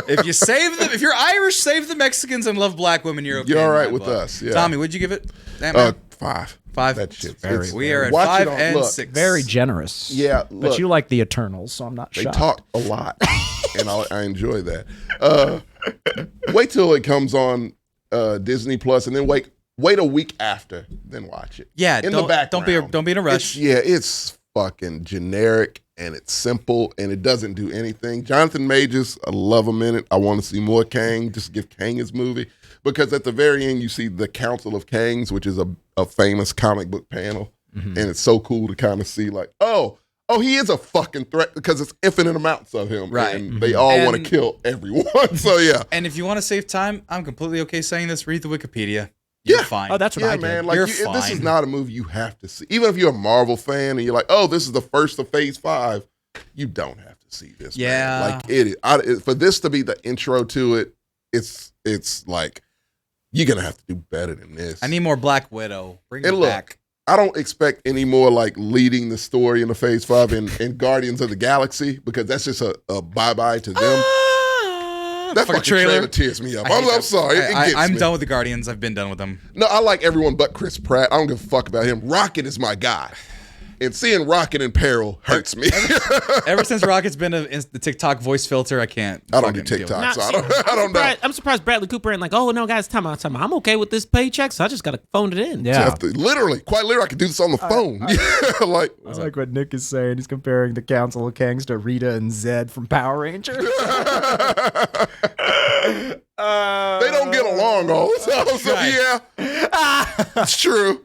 [SPEAKER 1] If you save them, if you're Irish, save the Mexicans and love black women. You're okay.
[SPEAKER 2] You're all
[SPEAKER 1] in
[SPEAKER 2] right
[SPEAKER 1] my
[SPEAKER 2] with
[SPEAKER 1] book.
[SPEAKER 2] us, yeah.
[SPEAKER 1] Tommy, what'd you give it? Ant-Man?
[SPEAKER 2] 5.
[SPEAKER 1] 5.
[SPEAKER 2] That shit's
[SPEAKER 4] very-
[SPEAKER 1] We are at
[SPEAKER 2] Watch
[SPEAKER 1] 5
[SPEAKER 2] it on-
[SPEAKER 1] and
[SPEAKER 2] look,
[SPEAKER 1] 6.
[SPEAKER 4] Very generous.
[SPEAKER 2] Yeah,
[SPEAKER 4] But
[SPEAKER 2] look.
[SPEAKER 4] you like the Eternals, so I'm not
[SPEAKER 2] They
[SPEAKER 4] shocked.
[SPEAKER 2] talk a lot, and I enjoy that. Wait till it comes on Disney Plus, and then wait a week after, then watch it.
[SPEAKER 1] Yeah,
[SPEAKER 2] in
[SPEAKER 1] don't,
[SPEAKER 2] the background.
[SPEAKER 1] Don't be in a rush.
[SPEAKER 2] It's fucking generic, and it's simple, and it doesn't do anything. Jonathan Majors, I love him in it. I want to see more Kang. Just give Kang his movie, because at the very end you see the Council of Kangs, which is a famous comic book panel, and it's so cool to kind of see like, oh, he is a fucking threat because it's infinite amounts of him,
[SPEAKER 1] Right.
[SPEAKER 2] And they all want to
[SPEAKER 1] And-
[SPEAKER 2] kill everyone. So yeah,
[SPEAKER 1] And if you want to save time, I'm completely okay saying this. Read the Wikipedia. You're
[SPEAKER 2] Yeah.
[SPEAKER 1] fine.
[SPEAKER 4] Oh, that's what
[SPEAKER 2] yeah,
[SPEAKER 4] I did.
[SPEAKER 2] man. Like
[SPEAKER 1] You're
[SPEAKER 2] this is
[SPEAKER 1] fine.
[SPEAKER 2] not a movie you have to see. Even if you're a Marvel fan and you're like, oh, this is the first of Phase 5, you don't have to see this.
[SPEAKER 1] Yeah.
[SPEAKER 2] man. Like it is. For this to be the intro to it, it's like you're gonna have to do better than this.
[SPEAKER 1] I need more Black Widow. Bring
[SPEAKER 2] And
[SPEAKER 1] it
[SPEAKER 2] look,
[SPEAKER 1] back.
[SPEAKER 2] I don't expect any more like leading the story in the Phase 5 and Guardians of the Galaxy, because that's just a bye-bye to them. That fucking trailer tears me up.
[SPEAKER 1] I hate
[SPEAKER 2] I'm
[SPEAKER 1] that.
[SPEAKER 2] sorry. It gets
[SPEAKER 1] I'm
[SPEAKER 2] me.
[SPEAKER 1] done with the Guardians. I've been done with them.
[SPEAKER 2] No, I like everyone but Chris Pratt. I don't give a fuck about him. Rocket is my guy. And seeing Rocket in peril hurts me.
[SPEAKER 1] Ever since Rocket's been the TikTok voice filter, I can't.
[SPEAKER 2] I don't do
[SPEAKER 1] fucking deal with it.
[SPEAKER 2] TikTok, so I don't know.
[SPEAKER 3] I'm surprised Bradley Cooper ain't like, oh no, guys, time out. I'm okay with this paycheck, so I just gotta phone it in.
[SPEAKER 4] Yeah.
[SPEAKER 2] Literally, quite literally, I could do this on the phone. Like,
[SPEAKER 4] I like what Nick is saying. He's comparing the Council of Kangs to Rita and Zed from Power Rangers.
[SPEAKER 2] they don't get along all the time. So yeah, it's true.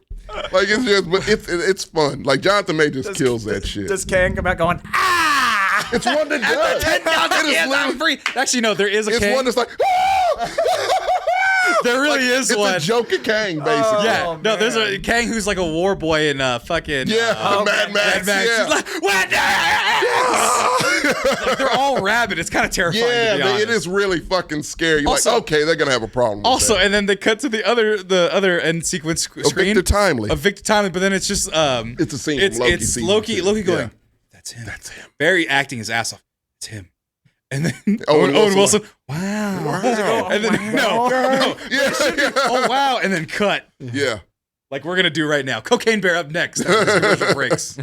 [SPEAKER 2] Like it's just, but it's fun. Like Jonathan Majors kills that shit.
[SPEAKER 4] Does Kang come out going, ah?
[SPEAKER 2] It's one that does.
[SPEAKER 1] I'm free. Actually, no, there is a
[SPEAKER 2] It's
[SPEAKER 1] Kang.
[SPEAKER 2] one that's like,
[SPEAKER 1] there really is
[SPEAKER 2] it's
[SPEAKER 1] one.
[SPEAKER 2] a joke at Kang, basically.
[SPEAKER 1] Yeah, no, there's a Kang who's like a war boy in fucking
[SPEAKER 2] Mad Max. Yeah.
[SPEAKER 1] He's like, what? Like, they're all rabid. It's kind of terrifying.
[SPEAKER 2] Yeah,
[SPEAKER 1] to be honest.
[SPEAKER 2] it is really fucking scary. You're
[SPEAKER 1] Also-
[SPEAKER 2] like, okay, they're gonna have a problem. With
[SPEAKER 1] Also,
[SPEAKER 2] that.
[SPEAKER 1] and then they cut to the other end sequence screen
[SPEAKER 2] Victor Timely.
[SPEAKER 1] of Victor Timely, but then it's just
[SPEAKER 2] It's a scene from
[SPEAKER 1] It's
[SPEAKER 2] Loki
[SPEAKER 1] it's
[SPEAKER 2] season
[SPEAKER 1] Loki
[SPEAKER 2] 2.
[SPEAKER 1] Loki going,
[SPEAKER 2] Yeah.
[SPEAKER 1] that's him.
[SPEAKER 2] That's him.
[SPEAKER 1] Barry acting his ass off. It's him. And then
[SPEAKER 2] Owen
[SPEAKER 1] Owen
[SPEAKER 2] Wilson.
[SPEAKER 1] Wilson, wow. And then no.
[SPEAKER 2] Yeah,
[SPEAKER 1] Oh wow, and then cut.
[SPEAKER 2] yeah.
[SPEAKER 1] Like we're gonna do right now. Cocaine Bear up next. After this commercial breaks.